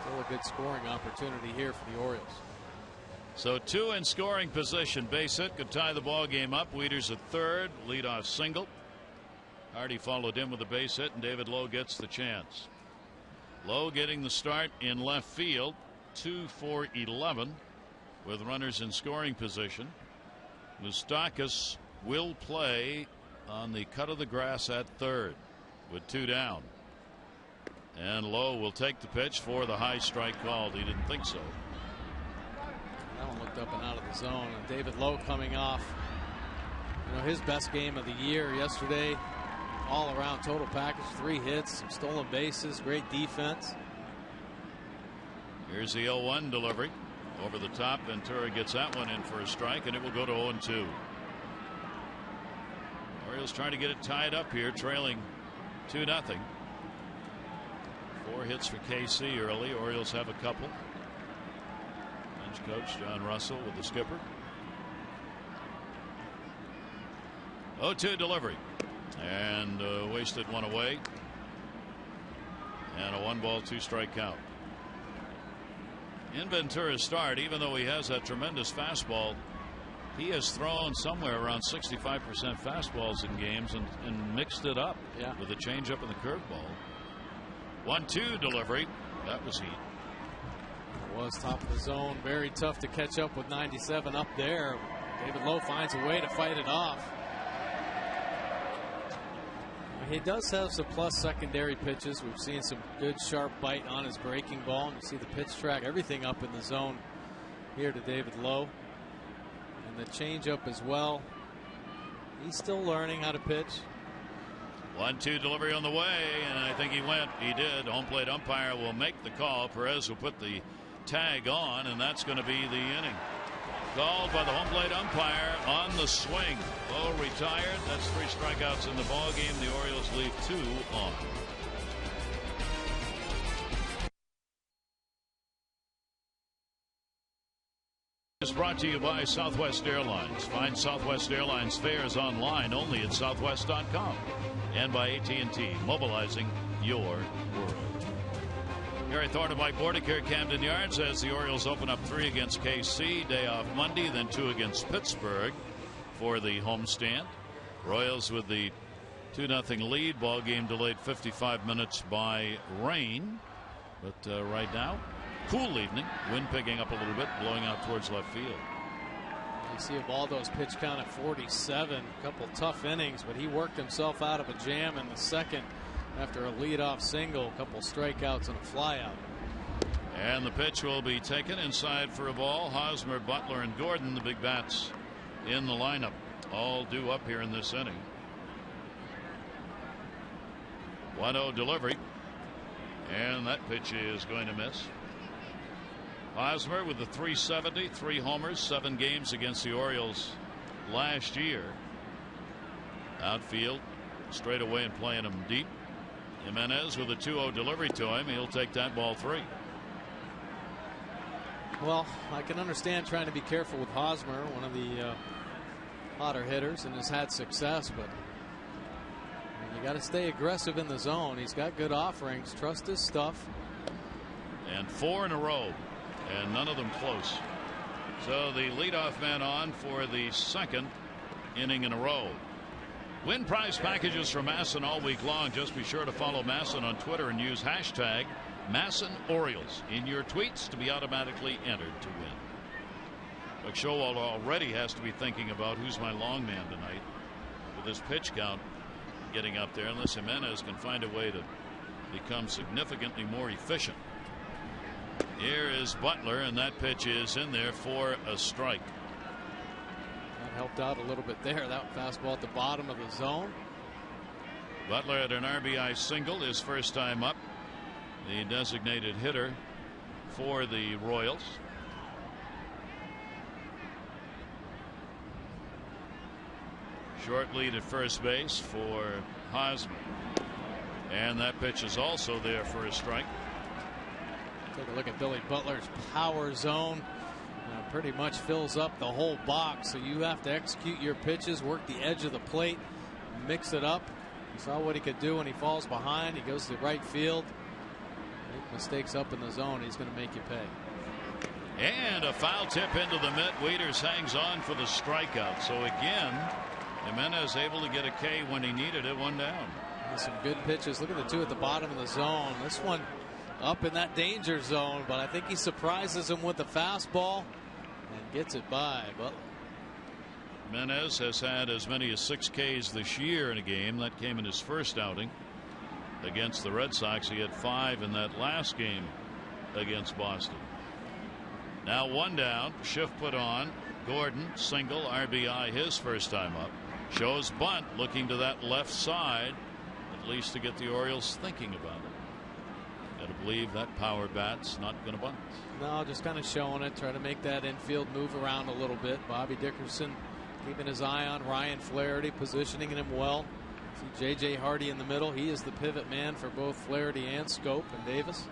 Still a good scoring opportunity here for the Orioles. So 2 in scoring position. Base hit could tie the ball game up. Wieters at third, leadoff single. Hardy followed in with a base hit, and David Lowe gets the chance. Lowe getting the start in left field, 2 for 11 with runners in scoring position. Moustakas will play on the cut of the grass at third with 2 down. And Lowe will take the pitch for the high strike called. He didn't think so. That one looked up and out of the zone. And David Lowe coming off, his best game of the year yesterday. All around total package, 3 hits, some stolen bases, great defense. Here's the 0-1 delivery. Over the top, Ventura gets that one in for a strike, and it will go to 0-2. Orioles trying to get it tied up here, trailing 2-0. 4 hits for KC early. Orioles have a couple. Bench coach John Russell with the skipper. 0-2 delivery, and wasted one away, and a 1-ball 2-strike count. In Ventura's start, even though he has that tremendous fastball, he has thrown somewhere around 65% fastballs in games and mixed it up with a changeup and the curveball. 1-2 delivery. That was heat. It was top of the zone. Very tough to catch up with 97 up there. David Lowe finds a way to fight it off. He does have some plus secondary pitches. We've seen some good sharp bite on his breaking ball. And you see the pitch track, everything up in the zone here to David Lowe. And the changeup as well. He's still learning how to pitch. 1-2 delivery on the way, and I think he went. He did. Home plate umpire will make the call. Perez will put the tag on, and that's going to be the inning. Called by the home plate umpire on the swing. Lowe retired. That's 3 strikeouts in the ball game. The Orioles leave 2 on. Is brought to you by Southwest Airlines. Find Southwest Airlines fares online only at southwest.com, and by AT&T, mobilizing your world. Gary Thorne of Mike Bordick here at Camden Yards as the Orioles open up 3 against KC. Day off Monday, then 2 against Pittsburgh for the homestand. Royals with the 2-0 lead. Ball game delayed 55 minutes by rain. But right now, cool evening. Wind picking up a little bit, blowing out towards left field. You see Ubaldo's pitch count at 47. A couple tough innings, but he worked himself out of a jam in the second after a leadoff single, a couple strikeouts and a flyout. And the pitch will be taken inside for a ball. Hosmer, Butler, and Gordon, the big bats in the lineup, all due up here in this inning. 1-0 delivery, and that pitch is going to miss. Hosmer with the .370, 3 homers, 7 games against the Orioles last year. Outfield straight away and playing him deep. Jimenez with a 2-0 delivery to him. He'll take that ball 3. Well, I can understand trying to be careful with Hosmer, one of the hotter hitters, and has had success, but you got to stay aggressive in the zone. He's got good offerings. Trust his stuff. And 4 in a row, and none of them close. So the leadoff man on for the second inning in a row. Win prize packages from Masson all week long. Just be sure to follow Masson on Twitter and use hashtag MassonOrioles in your tweets to be automatically entered to win. But Showalter already has to be thinking about who's my long man tonight with this pitch count getting up there, unless Jimenez can find a way to become significantly more efficient. Here is Butler, and that pitch is in there for a strike. That helped out a little bit there. That fastball at the bottom of the zone. Butler had an RBI single his first time up, the designated hitter for the Royals. Short lead at first base for Hosmer, and that pitch is also there for a strike. Take a look at Billy Butler's power zone. Pretty much fills up the whole box, so you have to execute your pitches, work the edge of the plate, mix it up. You saw what he could do when he falls behind. He goes to right field. Make mistakes up in the zone, he's going to make you pay. And a foul tip into the mitt. Wieters hangs on for the strikeout. So again, Jimenez able to get a K when he needed it. 1 down. Some good pitches. Look at the 2 at the bottom of the zone. This one up in that danger zone, but I think he surprises him with the fastball and gets it by Butler. Jimenez has had as many as 6 Ks this year in a game. That came in his first outing against the Red Sox. He had 5 in that last game against Boston. Now 1 down. Shift put on. Gordon single, RBI his first time up. Shows bunt, looking to that left side, at least to get the Orioles thinking about it. Got to believe that power bat's not going to bunt. No, just kind of showing it, trying to make that infield move around a little bit. Bobby Dickerson keeping his eye on Ryan Flaherty, positioning him well. See J.J. Hardy in the middle. He is the pivot man for both Flaherty and Scope and Davis.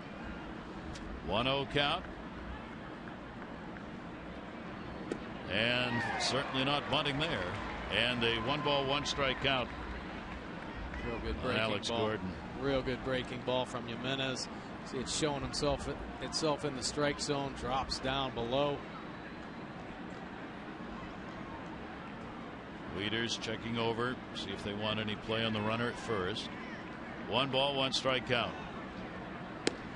1-0 count. And certainly not bunting there. And a 1-ball, 1-strike count. Real good breaking Alex ball. Gordon. Real good breaking ball from Jimenez. See it showing itself in the strike zone. Drops down below. Wieters checking over, see if they want any play on the runner at first. 1-ball, 1-strike count.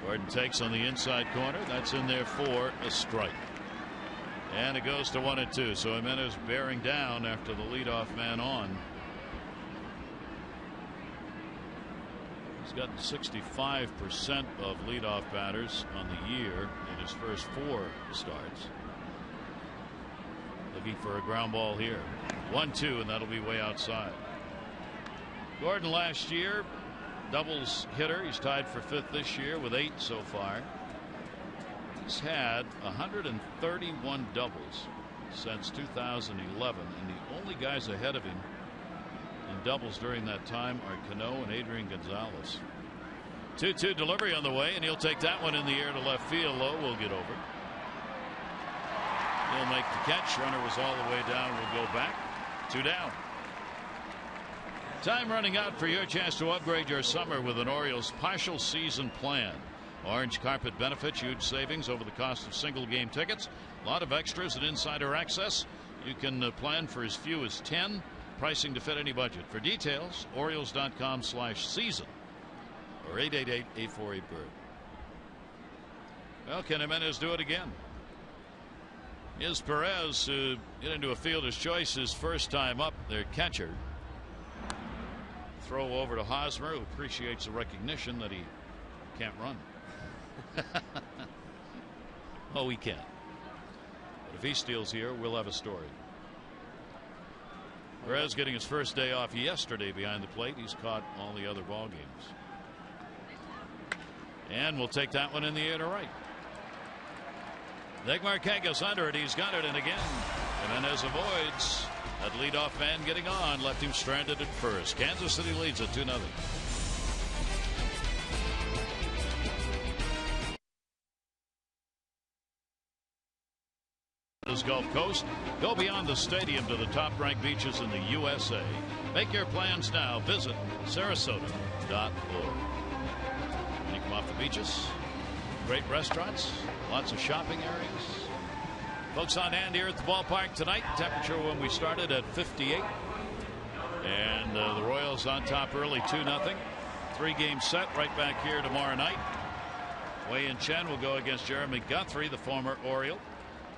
Gordon takes on the inside corner. That's in there for a strike. And it goes to 1-2. So Jimenez bearing down after the leadoff man on. He's gotten 65% of leadoff batters on the year in his first 4 starts. Looking for a ground ball here. 1-2, and that'll be way outside. Gordon last year, doubles hitter. He's tied for 5th this year with 8 so far. He's had 131 doubles since 2011, and the only guys ahead of him in doubles during that time are Cano and Adrian Gonzalez. 2-2 delivery on the way, and he'll take that one in the air to left field. Lowe will get over. He'll make the catch. Runner was all the way down. Will go back. 2 down. Time running out for your chance to upgrade your summer with an Orioles partial season plan. Orange carpet benefits, huge savings over the cost of single game tickets. A lot of extras and insider access. You can plan for as few as 10. Pricing to fit any budget. For details, Orioles.com/season or 888-848-BIRD. Well, can Jimenez do it again? Is Perez to get into a fielder's choice his first time up, their catcher. Throw over to Hosmer, who appreciates the recognition that he can't run. Oh, he can. But if he steals here, we'll have a story. Perez getting his first day off yesterday behind the plate. He's caught all the other ball games. And we'll take that one in the air to right. Nick Markakis under it. He's got it, and again Jimenez avoids. That leadoff man getting on left him stranded at first. Kansas City leads it 2-0. Gulf Coast. Go beyond the stadium to the top-ranked beaches in the USA. Make your plans now. Visit Sarasota.org. When you come off the beaches, great restaurants, lots of shopping areas. Folks on hand here at the ballpark tonight. Temperature when we started at 58. And the Royals on top early 2-0. 3-game set right back here tomorrow night. Wei-Yin Chen will go against Jeremy Guthrie, the former Oriole.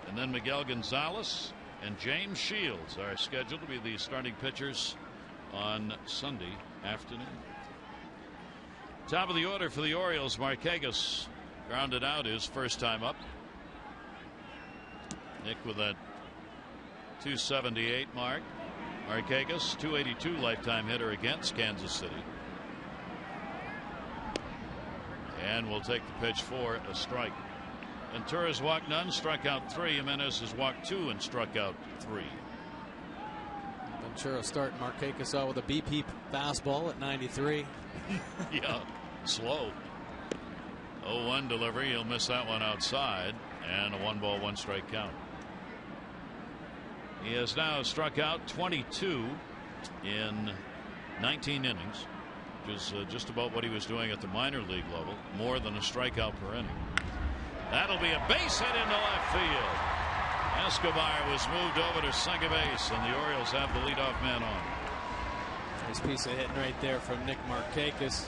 And then Miguel Gonzalez and James Shields are scheduled to be the starting pitchers on Sunday afternoon. Top of the order for the Orioles. Markakis grounded out his first time up. Nick with that 278 mark. Markakis 282 lifetime hitter against Kansas City. And we'll take the pitch for a strike. Ventura's walked none, struck out 3. Jimenez has walked 2 and struck out 3. Ventura starting Markakis out with a BP fastball at 93. Yeah, slow. 0-1 delivery. He'll miss that one outside, and a 1-ball 1-strike count. He has now struck out 22 in 19 innings, which is just about what he was doing at the minor league level. More than a strikeout per inning. That'll be a base hit into left field. Escobar was moved over to second base, and the Orioles have the leadoff man on. Nice piece of hitting right there from Nick Markakis.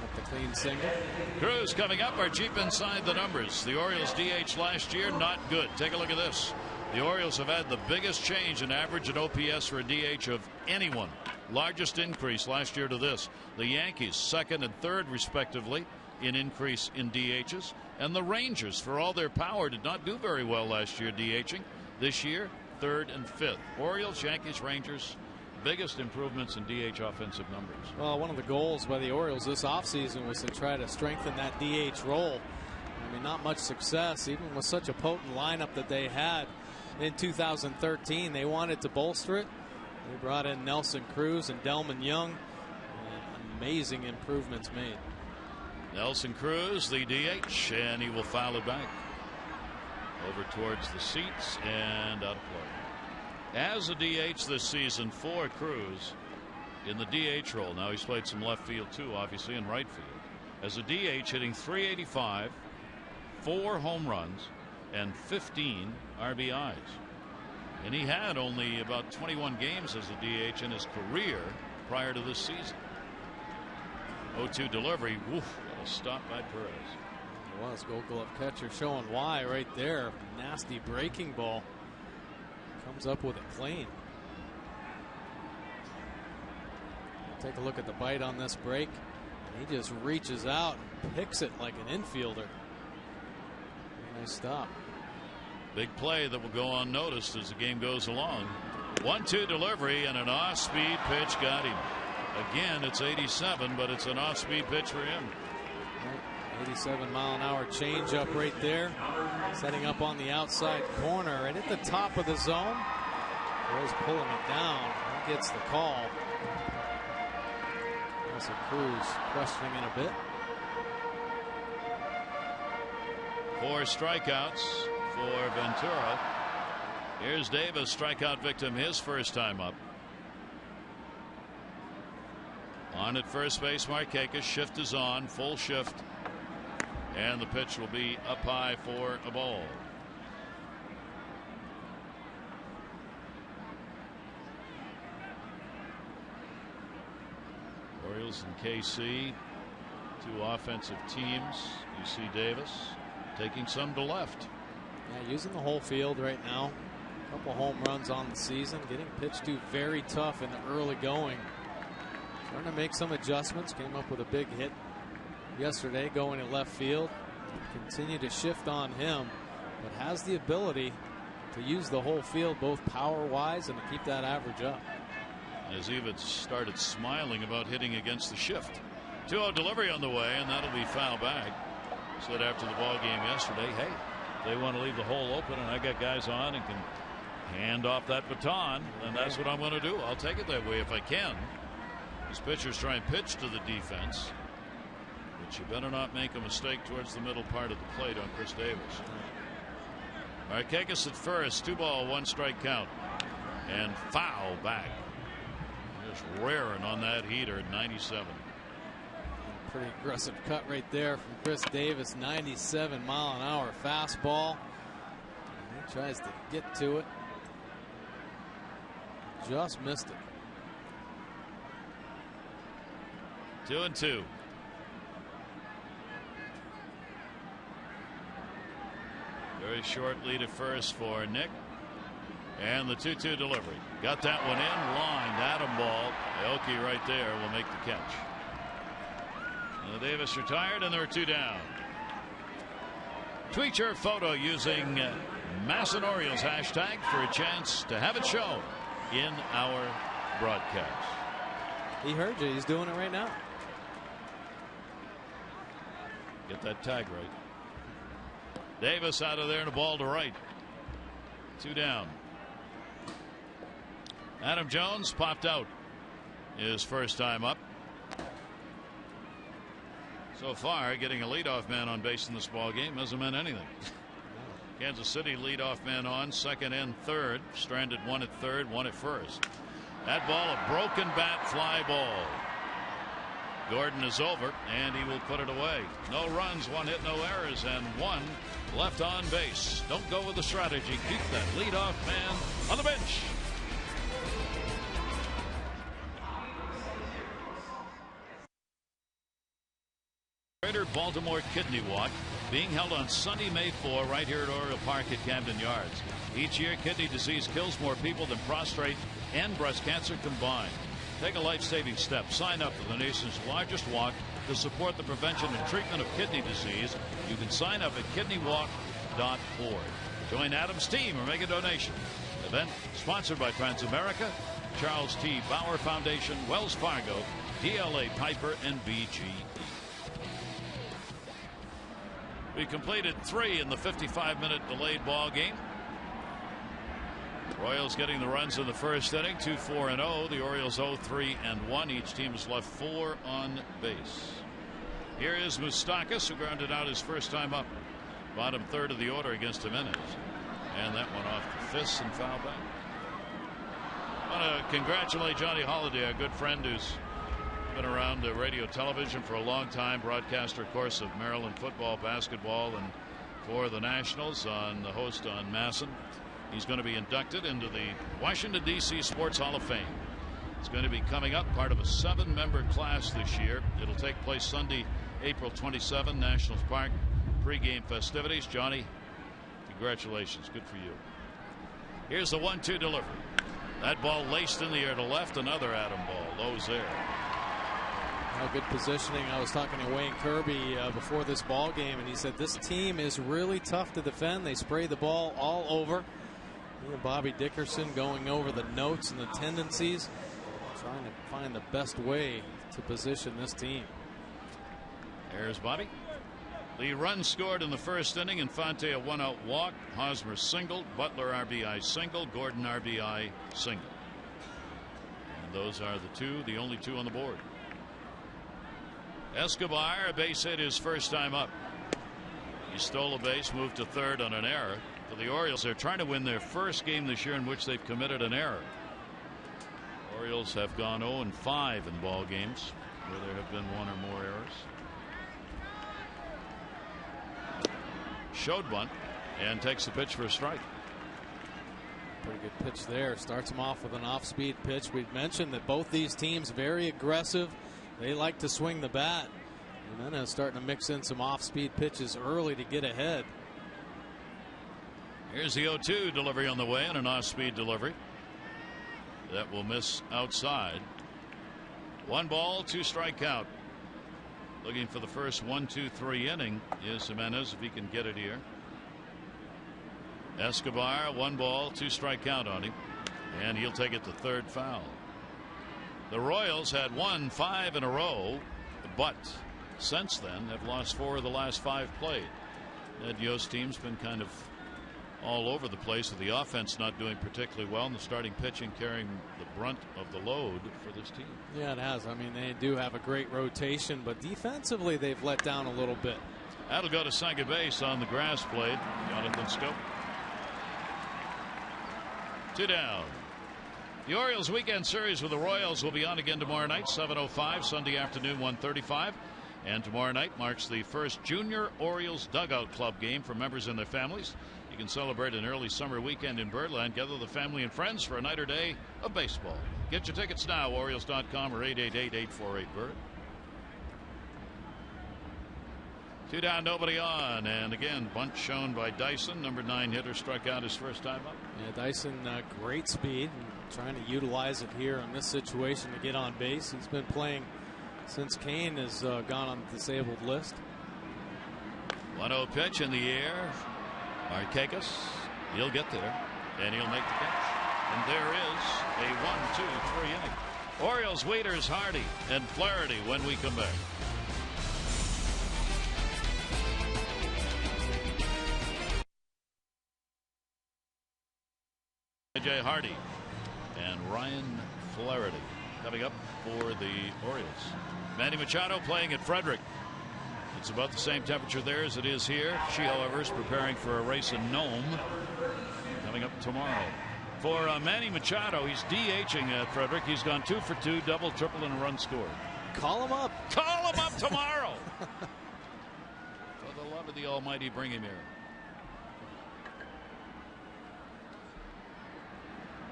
Up the clean single. Cruz coming up are cheap inside the numbers. The Orioles DH last year, not good. Take a look at this. The Orioles have had the biggest change in average and OPS for a DH of anyone. Largest increase last year to this. The Yankees second and third respectively in increase in DHs. And the Rangers, for all their power, did not do very well last year DHing. This year, third and fifth. Orioles, Yankees, Rangers, biggest improvements in DH offensive numbers. Well, one of the goals by the Orioles this offseason was to try to strengthen that DH role. I mean, not much success, even with such a potent lineup that they had in 2013. They wanted to bolster it. They brought in Nelson Cruz and Delman Young. And amazing improvements made. Nelson Cruz, the DH, and he will foul it back over towards the seats and out of play. As a DH this season for Cruz in the DH role. Now he's played some left field too, obviously, in right field. As a DH, hitting .385, 4 home runs, and 15 RBIs. And he had only about 21 games as a DH in his career prior to this season. 0-2 delivery. Woof. Stop by Perez. It was Gold Glove catcher showing why right there. Nasty breaking ball. Comes up with it clean. Take a look at the bite on this break. He just reaches out and picks it like an infielder. Nice stop. Big play that will go unnoticed as the game goes along. 1-2 delivery and an off-speed pitch got him. Again, it's 87, but it's an off-speed pitch for him. 87-mile-an-hour changeup right there, setting up on the outside corner and at the top of the zone. Rose pulling it down. He gets the call. Also Cruz questioning it a bit. 4 strikeouts for Ventura. Here's Davis, strikeout victim, his first time up. On at first base, Markakis. Shift is on, full shift. And the pitch will be up high for a ball. Orioles and KC, 2 offensive teams. You see Davis taking some to left. Yeah, using the whole field right now. A couple home runs on the season. Getting pitched to very tough in the early going. Trying to make some adjustments. Came up with a big hit yesterday going to left field. Continue to shift on him, but has the ability to use the whole field both power-wise and to keep that average up. As even started smiling about hitting against the shift. 2-0 delivery on the way, and that'll be foul back. Said after the ball game yesterday, hey, they want to leave the hole open, and I got guys on and can hand off that baton, and that's what I'm going to do. I'll take it that way if I can. These pitchers try and pitch to the defense, but you better not make a mistake towards the middle part of the plate on Chris Davis. Markakis at first, 2-ball, 1-strike count, and foul back. Just raring on that heater at 97. Pretty aggressive cut right there from Chris Davis. 97-mile-an-hour fastball. And he tries to get to it. Just missed it. 2-2. Very short lead at first for Nick. And the 2-2 delivery. Got that one in. Lined. Atom ball. Aoki right there will make the catch. Davis retired, and there are 2 down. Tweet your photo using Masson Orioles hashtag for a chance to have it shown in our broadcast. He heard you. He's doing it right now. Get that tag right. Davis out of there and a ball to right. 2 down. Adam Jones popped out his first time up. So far, getting a leadoff man on base in this ball game hasn't meant anything. Kansas City leadoff man on, second and third. Stranded one at third, one at first. That ball, a broken bat fly ball. Gordon is over, and he will put it away. No runs, 1 hit, no errors, and 1 left on base. Don't go with the strategy. Keep that leadoff man on the bench. Greater Baltimore Kidney Walk being held on Sunday, May 4, right here at Oriole Park at Camden Yards. Each year, kidney disease kills more people than prostate and breast cancer combined. Take a life-saving step. Sign up for the nation's largest walk to support the prevention and treatment of kidney disease. You can sign up at kidneywalk.org. Join Adam's team or make a donation. Event sponsored by Transamerica, Charles T. Bauer Foundation, Wells Fargo, DLA Piper, and BGE. We completed 3 in the 55-minute delayed ball game. Royals getting the runs in the first inning, 2-4-0. The Orioles 0-3-1. Each team has left 4 on base. Here is Moustakas, who grounded out his first time up. Bottom third of the order against Jimenez. And that one off the fists and foul back. I want to congratulate Johnny Holliday, a good friend who's been around radio television for a long time. Broadcaster, of course, of Maryland football, basketball, and for the Nationals, on the host on Masson. He's going to be inducted into the Washington, D.C. Sports Hall of Fame. It's going to be coming up, part of a 7-member class this year. It'll take place Sunday, April 27, Nationals Park. Pre-game festivities. Johnny, congratulations. Good for you. Here's the 1-2 delivery. That ball laced in the air to left. Another Adam ball. Lows there. Good positioning. I was talking to Wayne Kirby before this ball game, and he said this team is really tough to defend. They spray the ball all over. Bobby Dickerson going over the notes and the tendencies, trying to find the best way to position this team. There's Bobby. The run scored in the first inning. Infante a 1-out walk. Hosmer singled. Butler RBI single. Gordon RBI single. And those are the only 2 on the board. Escobar, a base hit his first time up. He stole a base, moved to third on an error. For the Orioles, they're trying to win their first game this year in which they've committed an error. Orioles have gone 0-5 in ball games where there have been 1 or more errors. Showed bunt and takes the pitch for a strike. Pretty good pitch there. Starts him off with an off-speed pitch. We've mentioned that both these teams very aggressive. They like to swing the bat. Jimenez starting to mix in some off-speed pitches early to get ahead. Here's the 0-2 delivery on the way, and an off-speed delivery that will miss outside. 1 ball, 2 strike count. Looking for the first 1-2-3 inning is Jimenez, if he can get it here. Escobar, 1 ball, 2 strike count on him, and he'll take it to third foul. The Royals had won 5 in a row, but since then have lost 4 of the last 5 played. Ed Yost's team's been kind of all over the place, with the offense not doing particularly well and the starting pitching carrying the brunt of the load for this team. Yeah, it has. I mean, they do have a great rotation, but defensively they've let down a little bit. That'll go to second base on the grass blade. Jonathan Scope. 2 down. The Orioles weekend series with the Royals will be on again tomorrow night, 7:05, Sunday afternoon, 1:35. And tomorrow night marks the first Junior Orioles Dugout Club game for members and their families. You can celebrate an early summer weekend in Birdland. Gather the family and friends for a night or day of baseball. Get your tickets now, Orioles.com or 888-848-BIRD. 2 down, nobody on. And again, bunt shown by Dyson. Number 9 hitter struck out his first time up. Yeah, Dyson, great speed. Trying to utilize it here in this situation to get on base. He's been playing since Kane has gone on the disabled list. 1-0 pitch in the air. Markakis, he'll get there, and he'll make the catch. And there is a 1-2-3 inning. Orioles, Waiters, Hardy, and Flaherty when we come back. A.J. Hardy and Ryan Flaherty coming up for the Orioles. Manny Machado playing at Frederick. It's about the same temperature there as it is here. She, however, is preparing for a race in Nome coming up tomorrow. For Manny Machado, he's DHing at Frederick. He's gone 2 for 2, double, triple, and a run scored. Call him up. Call him up tomorrow. For the love of the Almighty, bring him here.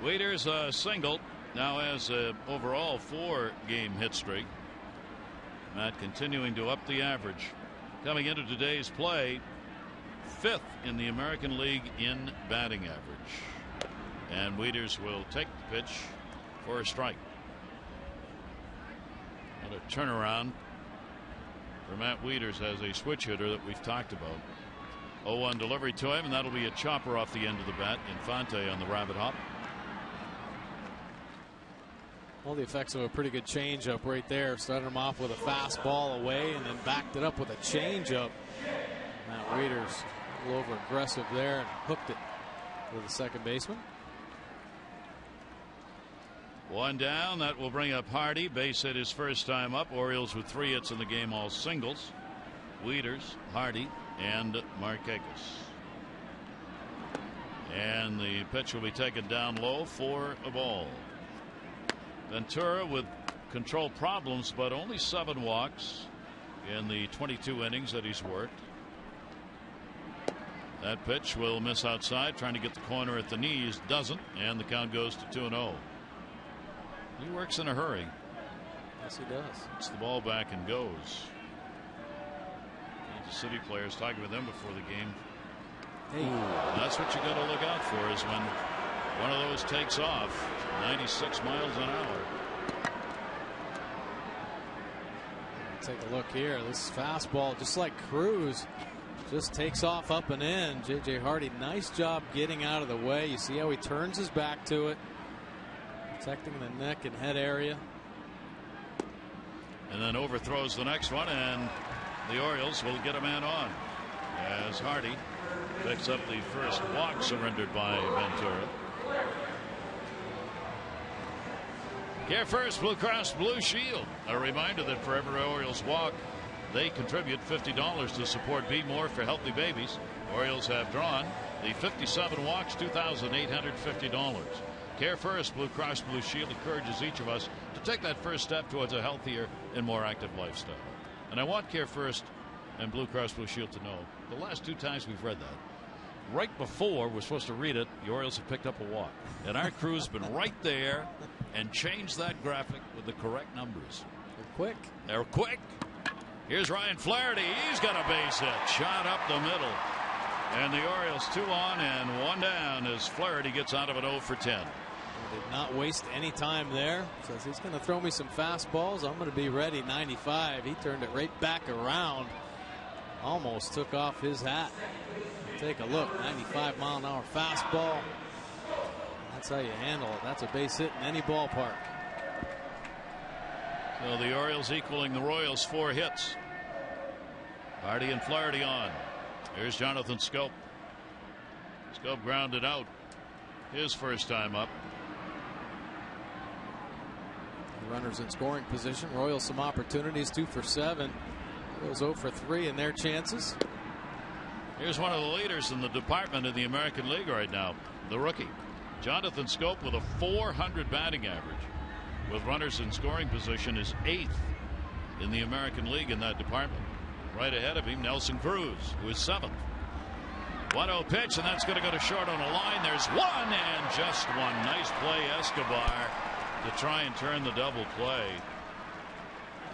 Waiters single, now has an overall 4-game hit streak. Matt continuing to up the average. Coming into today's play, 5th in the American League in batting average. And Waiters will take the pitch for a strike. What a turnaround for Matt Waiters as a switch hitter that we've talked about. 0-1 delivery to him, and that'll be a chopper off the end of the bat. Infante on the rabbit hop. All the effects of a pretty good changeup right there. Started him off with a fastball away and then backed it up with a changeup. Matt Waiters a little over aggressive there and hooked it to the second baseman. 1 down. That will bring up Hardy. Base hit his first time up. Orioles with 3 hits in the game, all singles. Waiters, Hardy, and Markakis. And the pitch will be taken down low for a ball. Ventura with control problems, but only 7 walks in the 22 innings that he's worked. That pitch will miss outside, trying to get the corner at the knees, doesn't, and the count goes to 2-0. He works in a hurry. Yes, he does. Gets the ball back and goes. Kansas City players talking with them before the game. Hey. That's what you got to look out for, is when one of those takes off 96 miles an hour. Take a look here. This fastball, just like Cruz, just takes off up and in. J.J. Hardy, nice job getting out of the way. You see how he turns his back to it, protecting the neck and head area. And then overthrows the next one, and the Orioles will get a man on as Hardy picks up the first walk surrendered by Ventura. Care First Blue Cross Blue Shield. A reminder that for every Orioles walk, they contribute $50 to support Be More for Healthy Babies. Orioles have drawn the 57 walks, $2,850. Care First Blue Cross Blue Shield encourages each of us to take that first step towards a healthier and more active lifestyle. And I want Care First and Blue Cross Blue Shield to know the last 2 times we've read that, right before we're supposed to read it, the Orioles have picked up a walk. And our crew's been right there and changed that graphic with the correct numbers. They're quick. They're quick. Here's Ryan Flaherty. He's got a base hit. Shot up the middle. And the Orioles 2 on and 1 down as Flaherty gets out of it 0 for 10. He did not waste any time there. Says he's going to throw me some fastballs. I'm going to be ready. 95. He turned it right back around. Almost took off his hat. Take a look. 95-mile-an-hour fastball. That's how you handle it. That's a base hit in any ballpark. So the Orioles equaling the Royals 4 hits. Hardy and Flaherty on. Here's Jonathan Schoop. Schoop grounded out. His first time up. Runners in scoring position. Royals some opportunities. 2 for 7. Royals 0 for 3 in their chances. Here's one of the leaders in the department in the American League right now. The rookie. Jonathan Schoop with a .400 batting average. With runners in scoring position is 8th in the American League in that department. Right ahead of him, Nelson Cruz, who is 7th. 1-0 pitch, and that's going to go to short on a line. There's one, and just one. Nice play, Escobar, to try and turn the double play.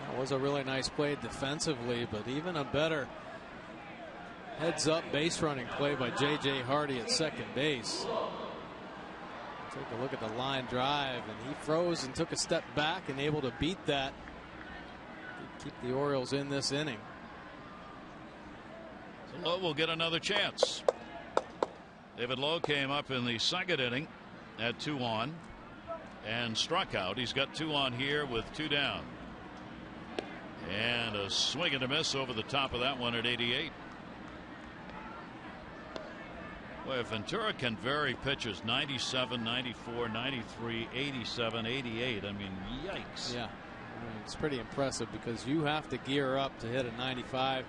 That was a really nice play defensively, but even a better heads-up base running play by J.J. Hardy at second base. Take a look at the line drive, and he froze and took a step back and able to beat that. Keep the Orioles in this inning. So Lowe will get another chance. David Lowe came up in the second inning at 2 on and struck out. He's got 2 on here with 2 down. And a swing and a miss over the top of that one at 88. Well, Ventura can vary pitches 97, 94, 93, 87, 88. I mean, yikes. Yeah, it's pretty impressive because you have to gear up to hit a 95,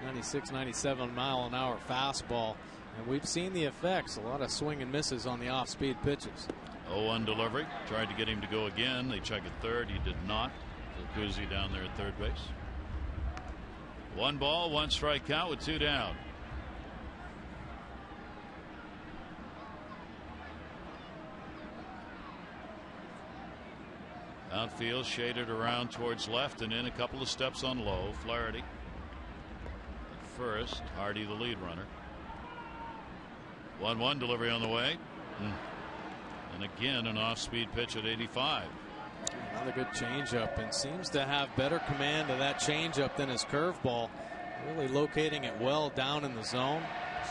96, 97 mile an hour fastball. And we've seen the effects. A lot of swing and misses on the off speed pitches. 0-1 delivery. Tried to get him to go again. They check at third. He did not. So Kuzi down there at third base. 1 ball, 1 strike count with 2 down. Outfield shaded around towards left and in a couple of steps on Lowe. Flaherty at first. Hardy the lead runner. 1-1 delivery on the way. And again an off-speed pitch at 85. Another good changeup, and seems to have better command of that changeup than his curveball. Really locating it well down in the zone.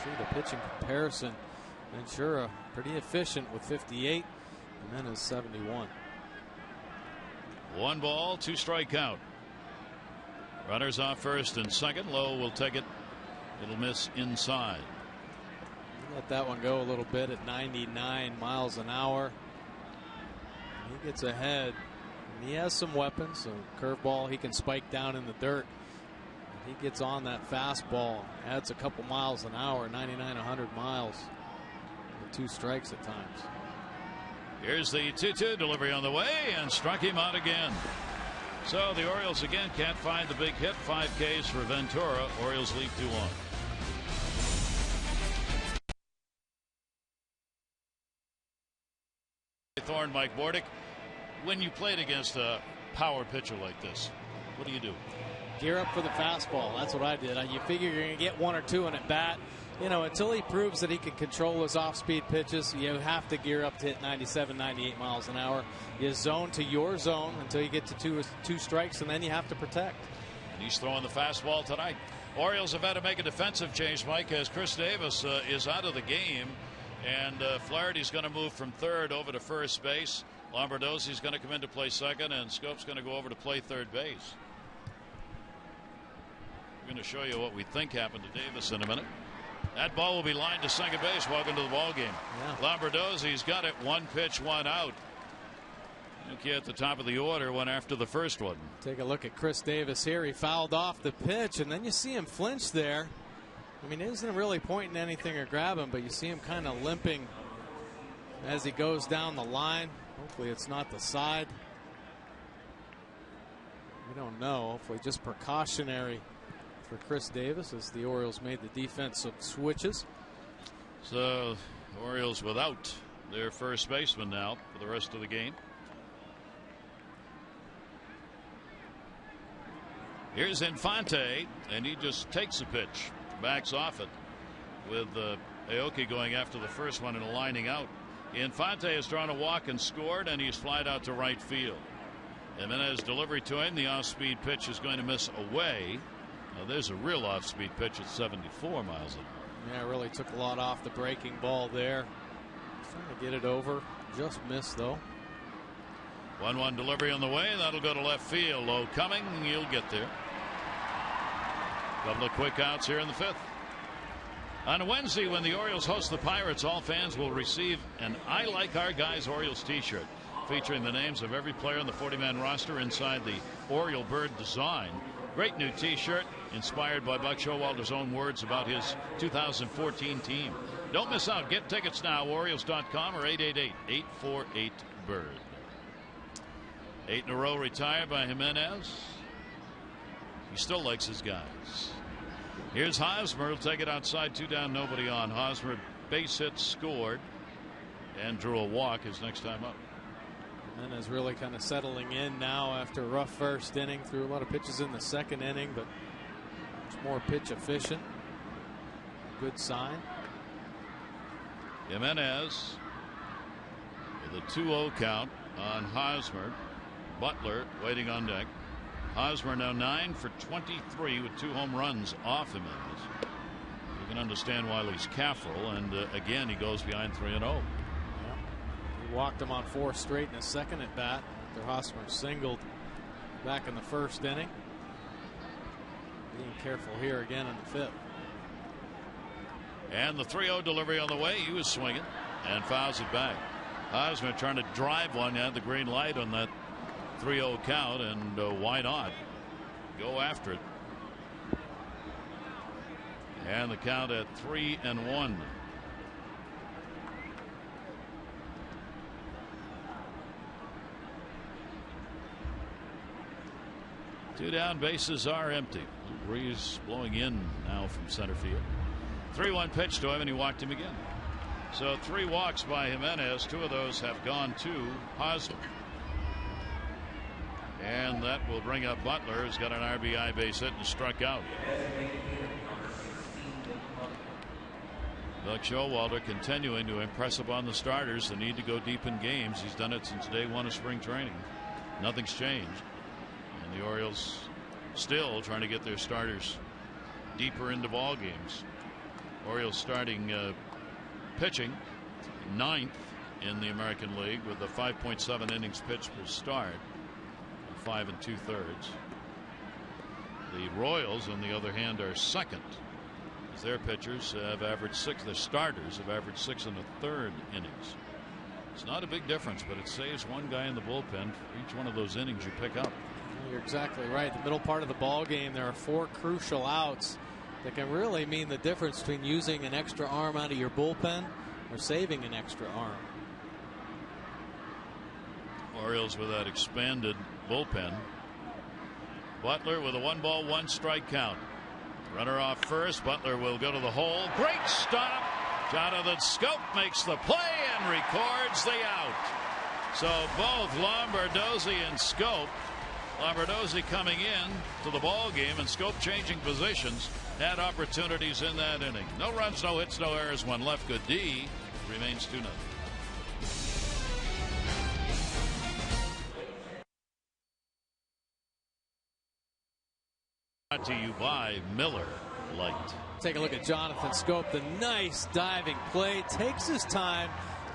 See the pitching comparison. Ventura pretty efficient with 58, and then his 71. 1 ball, 2 strike count. Runners off first and second. Lowe will take it. It'll miss inside. Let that one go a little bit at 99 miles an hour. He gets ahead. And he has some weapons. So curveball, he can spike down in the dirt. He gets on that fastball, adds a couple miles an hour, 99, 100 miles. With 2 strikes at times. Here's the 2-2 delivery on the way, and struck him out again. So the Orioles again can't find the big hit. 5 Ks for Ventura. Orioles lead 2-1. Thorne, Mike Bordick, when you played against a power pitcher like this, what do you do? Gear up for the fastball. That's what I did. You figure you're going to get 1 or 2 in at bat. You know, until he proves that he can control his off-speed pitches, you have to gear up to hit 97, 98 miles an hour. You zone to your zone until you get to two strikes, and then you have to protect. And he's throwing the fastball tonight. Orioles have had to make a defensive change, Mike, as Chris Davis is out of the game. And Flaherty's going to move from third over to first base. Lombardozzi's going to come in to play second, and Scope's going to go over to play third base. We're going to show you what we think happened to Davis in a minute. That ball will be lined to second base. Welcome to the ball game. Yeah. Lombardozzi's got it. 1 pitch, 1 out. Yuki at the top of the order, went after the first one. Take a look at Chris Davis here. He fouled off the pitch, and then you see him flinch there. I mean, he isn't really pointing anything or grabbing, but you see him kind of limping as he goes down the line. Hopefully it's not the side. We don't know. Hopefully just precautionary for Chris Davis as the Orioles made the defensive switches. So Orioles without their first baseman now for the rest of the game. Here's Infante, and he just takes a pitch, backs off it. with Aoki going after the first one and lining out. Infante has drawn a walk and scored, and he's flied out to right field. Jimenez delivery to him. The off-speed pitch is going to miss away. Now there's a real off-speed pitch at 74 miles an hour. Yeah, really took a lot off the breaking ball there. Trying to get it over. Just missed, though. 1-1 delivery on the way. That'll go to left field. Low coming. You'll get there. Couple of quick outs here in the fifth. On Wednesday, when the Orioles host the Pirates, all fans will receive an I Like Our Guys Orioles t-shirt featuring the names of every player on the 40-man roster inside the Oriole bird design. Great new t-shirt inspired by Buck Showalter's own words about his 2014 team. Don't miss out. Get tickets now, Orioles.com or 888-848-BIRD. 8 in a row retired by Jimenez. He still likes his guys. Here's Hosmer. He'll take it outside. 2 down, nobody on. Hosmer base hit, scored, and drew a walk his next time up. Jimenez really kind of settling in now after a rough first inning. Threw a lot of pitches in the second inning, but much more pitch efficient. Good sign. Jimenez with a 2-0 count on Hosmer. Butler waiting on deck. Hosmer now 9 for 23 with 2 home runs off Jimenez. You can understand why he's careful, and again he goes behind 3-0. Yeah. He walked him on 4 straight in his second at bat after Hosmer singled back in the first inning. Being careful here again in the fifth. And the 3-0 delivery on the way. He was swinging and fouls it back. Hosmer trying to drive one. Had the green light on that 3-0 count, and why not go after it? And the count at 3-1. Two down, bases are empty. Breeze blowing in now from center field. 3-1 pitch to him, and he walked him again. So 3 walks by Jimenez. 2 of those have gone to Hosmer. And that will bring up Butler, who's got an RBI base hit and struck out. Buck Showalter continuing to impress upon the starters the need to go deep in games. He's done it since day 1 of spring training. Nothing's changed. And the Orioles still trying to get their starters deeper into ball games. Orioles starting pitching 9th in the American League with a 5.7 innings pitched per start. 5 2/3. The Royals, on the other hand, are 2nd, as their pitchers have averaged 6. Their starters have averaged 6 1/3 innings. It's not a big difference, but it saves one guy in the bullpen for each one of those innings you pick up. You're exactly right. The middle part of the ball game, there are 4 crucial outs that can really mean the difference between using an extra arm out of your bullpen or saving an extra arm. Orioles with that expanded bullpen. Butler with a 1-ball 1-strike count. Runner off first. Butler will go to the hole. Great stop. Jonathan Schoop makes the play and records the out. So both Lombardozzi and Schoop, Lombardozzi coming in to the ball game and Schoop changing positions, had opportunities in that inning. No runs, no hits, no errors. 1 left. Good D. Remains 2-0. Brought to you by Miller Lite. Take a look at Jonathan Schoop. The nice diving play. Takes his time.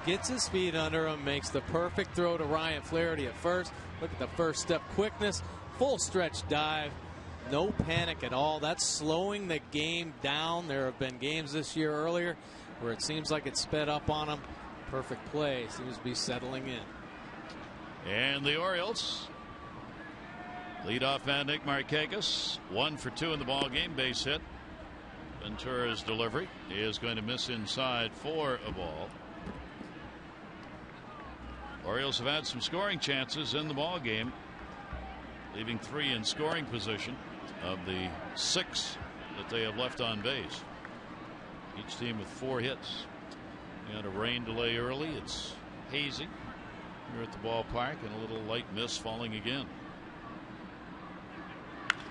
Gets his feet under him. Makes the perfect throw to Ryan Flaherty at first. Look at the first step quickness. Full stretch dive. No panic at all. That's slowing the game down. There have been games this year earlier where it seems like it sped up on him. Perfect play. Seems to be settling in. And the Orioles. Leadoff man Nick Markakis, 1 for 2 in the ball game, base hit. Ventura's delivery is going to miss inside for a ball. Orioles have had some scoring chances in the ball game, leaving 3 in scoring position of the 6 that they have left on base. Each team with 4 hits. We had a rain delay early. It's hazy here at the ballpark, and a little light mist falling again.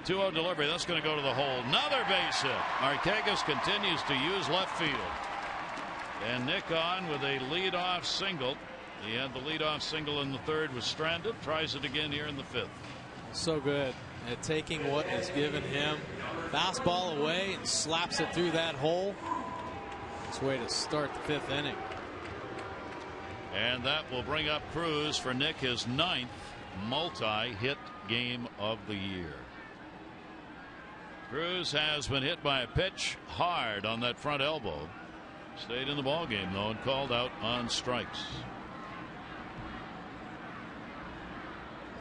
2-0 delivery. That's going to go to the hole. Another base hit. Markakis continues to use left field. And Nick on with a leadoff single. He had the leadoff single in the third, was stranded. Tries it again here in the fifth. So good at taking what is given him. Fastball away and slaps it through that hole. It's a way to start the fifth inning. And that will bring up Cruz for Nick, his 9th multi-hit game of the year. Cruz has been hit by a pitch hard on that front elbow. Stayed in the ball game though and called out on strikes.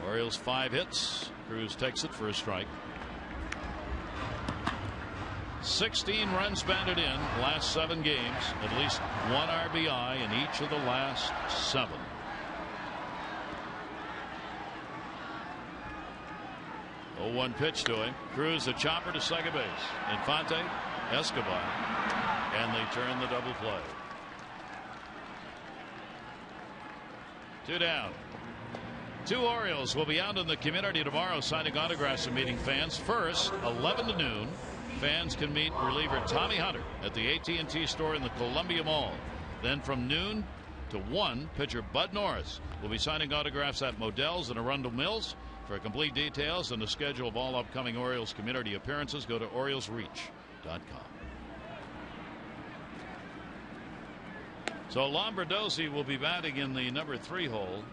Orioles 5 hits. Cruz takes it for a strike. 16 runs batted in last 7 games. At least 1 RBI in each of the last 7. Oh, 1 pitch to him. Cruz a chopper to second base. Infante, Escobar, and they turn the double play. 2 down. 2 Orioles will be out in the community tomorrow signing autographs and meeting fans. First, 11 to noon, fans can meet reliever Tommy Hunter at the AT&T store in the Columbia Mall. Then from noon to 1, pitcher Bud Norris will be signing autographs at Modell's and Arundel Mills. For complete details and the schedule of all upcoming Orioles community appearances, go to OriolesReach.com. So Lombardozzi will be batting in the number 3 hole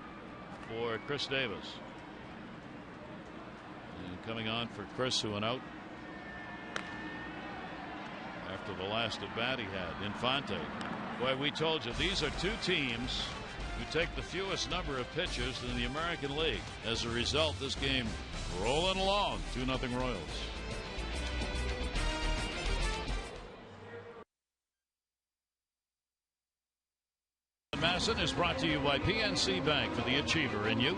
for Chris Davis. And coming on for Chris, who went out after the last at bat he had. Infante. Boy, we told you these are 2 teams who take the fewest number of pitchers in the American League. As a result, this game rolling along. 2-0 Royals. Masson is brought to you by PNC Bank for the achiever in you,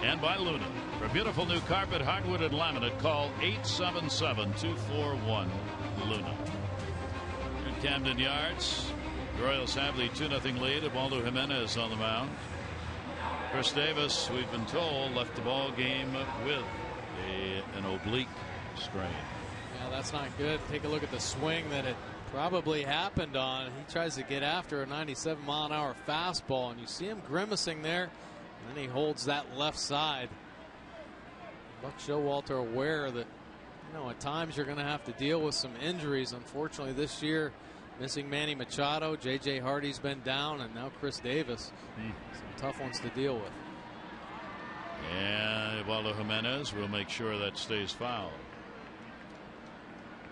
and by Luna. For beautiful new carpet, hardwood, and laminate, call 877-241-LUNA. In Camden Yards, the Royals have the 2-0 lead. Ubaldo Jimenez on the mound. Chris Davis, we've been told, left the ball game with an oblique strain. Yeah, that's not good. Take a look at the swing that it probably happened on. He tries to get after a 97-mile-an-hour fastball, and you see him grimacing there, and then he holds that left side. Buck Showalter aware that, you know, at times you're going to have to deal with some injuries. Unfortunately, this year, missing Manny Machado, J.J. Hardy's been down, and now Chris Davis. Some tough ones to deal with. And Ubaldo Jimenez will make sure that stays foul.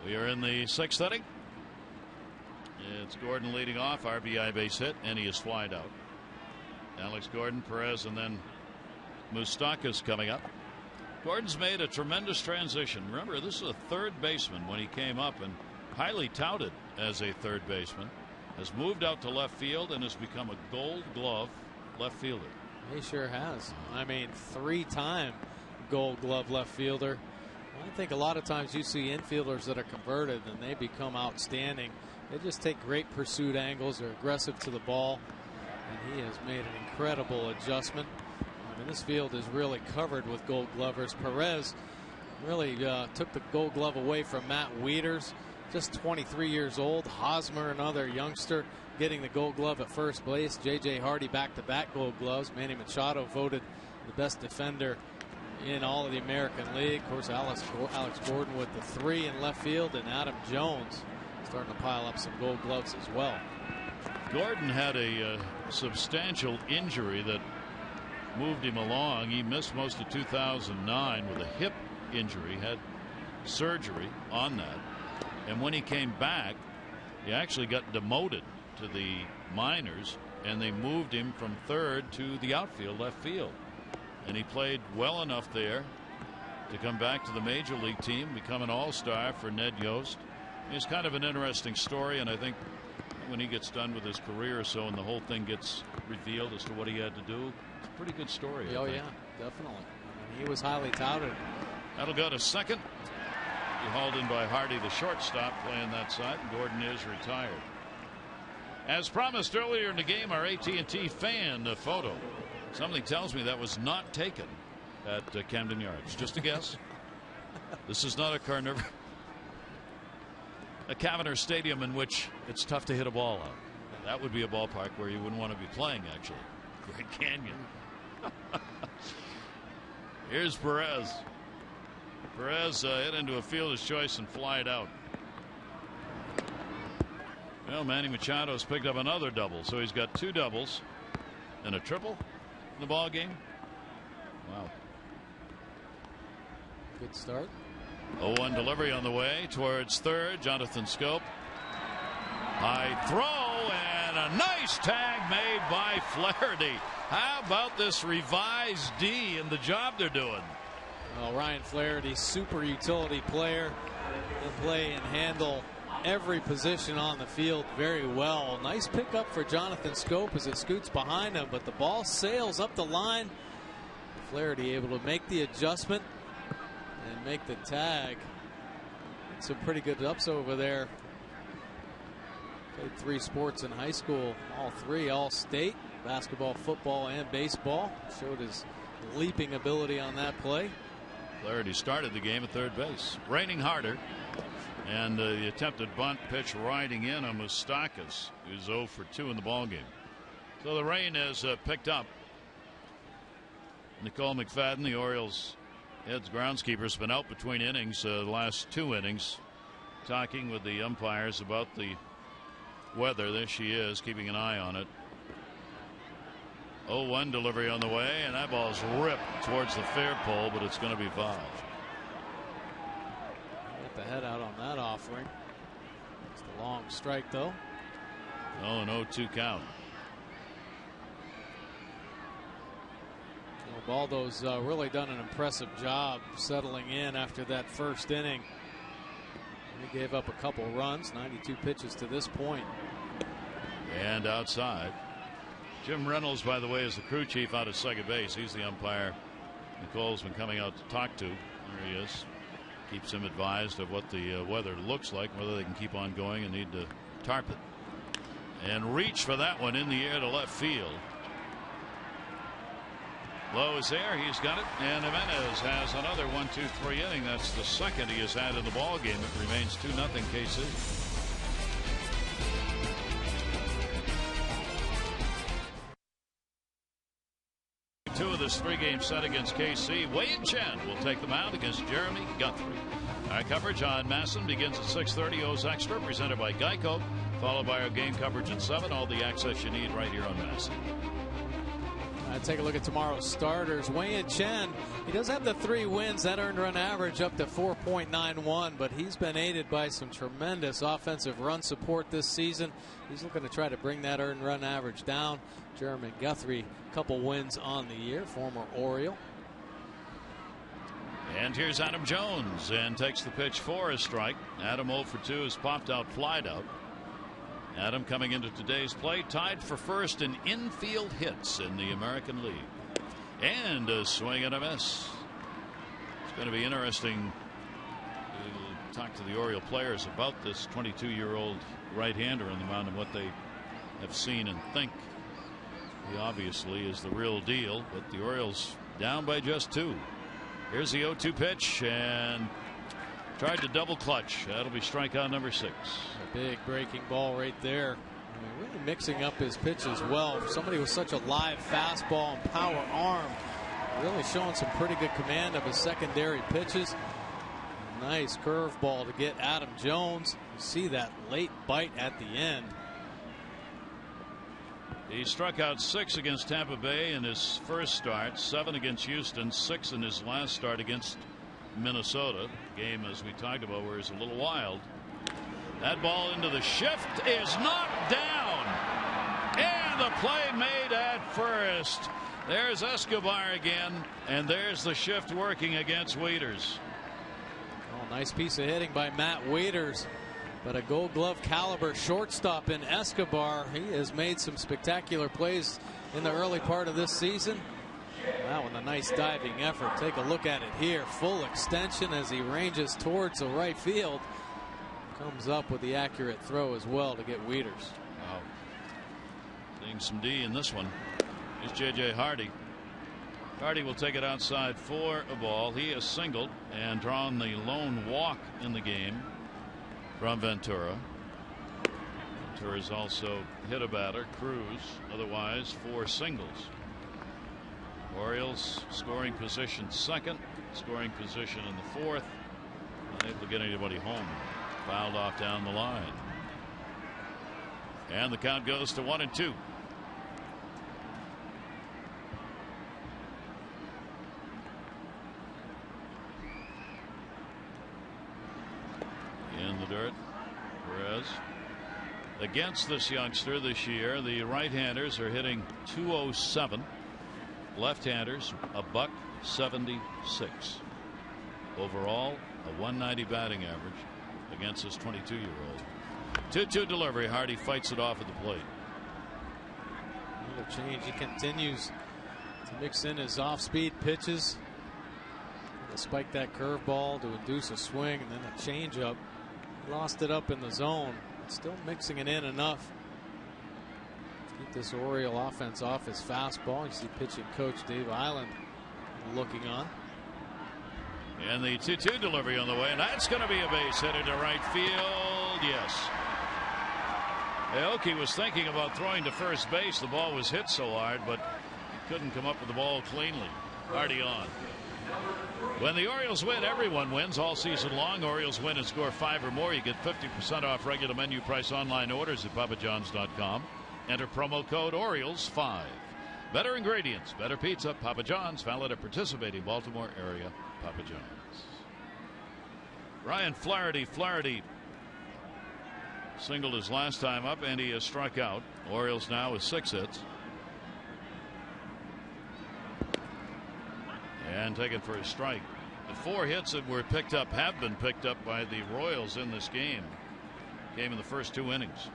We are in the 6th inning. It's Gordon leading off, RBI base hit, and he is flied out. Alex Gordon, Perez, and then Moustakas coming up. Gordon's made a tremendous transition. Remember, this is a third baseman when he came up, and highly touted as a third baseman. Has moved out to left field and has become a Gold Glove left fielder. He sure has. I mean, 3-time Gold Glove left fielder. I think a lot of times you see infielders that are converted and they become outstanding. They just take great pursuit angles. They're aggressive to the ball. And he has made an incredible adjustment. I mean, this field is really covered with Gold Glovers. Perez really took the Gold Glove away from Matt Wieters, just 23 years old. Hosmer, another youngster, getting the Gold Glove at first base. J.J. Hardy back-to-back Gold Gloves. Manny Machado voted the best defender in all of the American League. Of course, Alex Gordon with the 3 in left field, and Adam Jones starting to pile up some Gold Gloves as well. Gordon had a substantial injury that moved him along. He missed most of 2009 with a hip injury, had surgery on that, and when he came back, he actually got demoted to the minors, and they moved him from third to the outfield, left field, and he played well enough there to come back to the major league team, become an all-star for Ned Yost. It's kind of an interesting story, and I think when he gets done with his career or so and the whole thing gets revealed as to what he had to do, it's a pretty good story. Oh yeah, definitely. I mean, he was highly touted. That'll go to second. He hauled in by Hardy, the shortstop, playing that side, and Gordon is retired. As promised earlier in the game, our AT&T fan photo. Something tells me that was not taken at Camden Yards. Just a guess. This is not a Cavender Stadium in which it's tough to hit a ball out. That would be a ballpark where you wouldn't want to be playing, actually. Great Canyon. Here's Perez. Perez hit into a fielder's choice and fly it out. Well, Manny Machado's picked up another double, so he's got 2 doubles and a triple in the ball game. Wow. Good start. 0-1 delivery on the way towards third. Jonathan Scope. High throw and a nice tag made by Flaherty. How about this revised D and the job they're doing? Well, Ryan Flaherty, super utility player. He'll play and handle every position on the field very well. Nice pickup for Jonathan Scope as it scoots behind him, but the ball sails up the line. Flaherty able to make the adjustment and make the tag. Some pretty good ups over there. Played 3 sports in high school, all 3 all-state, basketball, football, and baseball. Showed his leaping ability on that play. Flaherty started the game at third base. Raining harder. And the attempted bunt pitch riding in on Moustakas, who's 0 for 2 in the ball game. So the rain has picked up. Nicole McFadden, the Orioles heads groundskeeper, has been out between innings, the last 2 innings, talking with the umpires about the weather. There she is, keeping an eye on it. 0-1 delivery on the way, and that ball's ripped towards the fair pole, but it's going to be fouled. Get the head out on that offering. It's the long strike, though. Oh, an 0-2 count. Ubaldo's really done an impressive job settling in after that first inning. He gave up a couple runs, 92 pitches to this point. And outside. Jim Reynolds, by the way, is the crew chief out at second base. He's the umpire Nicole's been coming out to talk to. There he is. Keeps him advised of what the weather looks like, whether they can keep on going and need to tarp it. And reach for that one in the air to left field. Lowe is there. He's got it. And Jimenez has another 1-2-3 inning. That's the second he has had in the ball game. It remains 2-0 KC. Two of this 3-game set against KC. Wade Chen will take the mound against Jeremy Guthrie. Our coverage on Masson begins at 6:30. O's Extra, presented by Geico, followed by our game coverage at 7. All the access you need right here on Masson. Take a look at tomorrow's starters. Wei Chen, he does have the 3 wins. That earned run average up to 4.91, but he's been aided by some tremendous offensive run support this season. He's looking to try to bring that earned run average down. Jeremy Guthrie, couple wins on the year, former Oriole. And here's Adam Jones, and takes the pitch for a strike. Adam 0 for 2 is popped out, flied out. Adam coming into today's play tied for first in infield hits in the American League. And a swing and a miss. It's going to be interesting to talk to the Oriole players about this 22-year-old right-hander on the mound and what they have seen and think. He obviously is the real deal, but the Orioles down by just 2. Here's the 0-2 pitch, and tried to double clutch. That'll be strikeout number 6. A big breaking ball right there. I mean, really mixing up his pitch as well. Somebody with such a live fastball and power arm, really showing some pretty good command of his secondary pitches. Nice curveball to get Adam Jones. You see that late bite at the end. He struck out 6 against Tampa Bay in his first start, 7 against Houston, 6 in his last start against Minnesota. Game, as we talked about, where he's a little wild. That ball into the shift is knocked down, and the play made at first. There's Escobar again, and there's the shift working against Waiters. Oh, nice piece of hitting by Matt Waiters, but a Gold Glove caliber shortstop in Escobar. He has made some spectacular plays in the early part of this season. That one, a nice diving effort. Take a look at it here. Full extension as he ranges towards the right field. Comes up with the accurate throw as well to get Wieters. Wow. Seeing some D in this one. Here's J.J. Hardy. Hardy will take it outside for a ball. He has singled and drawn the lone walk in the game from Ventura. Ventura's also hit a batter, Cruz, otherwise 4 singles. Orioles scoring position second, scoring position in the 4th. Unable to get anybody home. Fouled off down the line. And the count goes to 1-2. In the dirt. Perez. Against this youngster this year, the right-handers are hitting .207. Left-handers a .176. Overall, a .190 batting average against this 22-year-old. 2-2 delivery. Hardy fights it off at the plate. Another change. He continues to mix in his off-speed pitches. He'll spike that curveball to induce a swing, and then a changeup. He lost it up in the zone. Still mixing it in enough to keep this Oriole offense off his fastball. You see pitching coach Dave Island looking on. And the 2-2 delivery on the way, and that's going to be a base hit into right field. Yes. Aoki was thinking about throwing to first base. The ball was hit so hard, but he couldn't come up with the ball cleanly. Hardy on. When the Orioles win, everyone wins all season long. Orioles win and score 5 or more. You get 50% off regular menu price online orders at papajohns.com. Enter promo code Orioles5. Better ingredients, better pizza. Papa John's, valid at participating Baltimore area Papa John's. Ryan Flaherty singled his last time up, and he has struck out. Orioles now with 6 hits. And taken for a strike. The 4 hits that were picked up have been picked up by the Royals in this game. Came in the first 2 innings.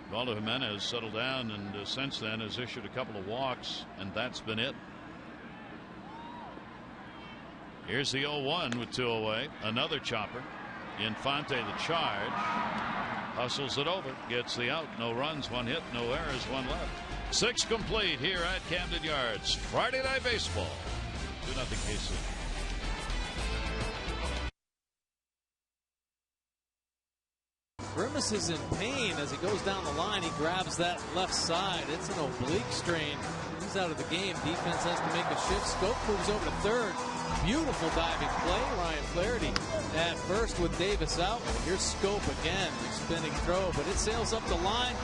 Ubaldo Jimenez settled down and since then has issued a couple of walks, and that's been it. Here's the 0-1 with 2 away. Another chopper. Infante the charge. Hustles it over. Gets the out. No runs, 1 hit, no errors, 1 left. 6 complete here at Camden Yards. Friday Night Baseball. 2-0 KC. Grimaces in pain as he goes down the line. He grabs that left side. It's an oblique strain. He's out of the game. Defense has to make a shift. Scope moves over to third. Beautiful diving play. Ryan Flaherty at first with Davis out. Here's Scope again. Spinning throw, but it sails up the line.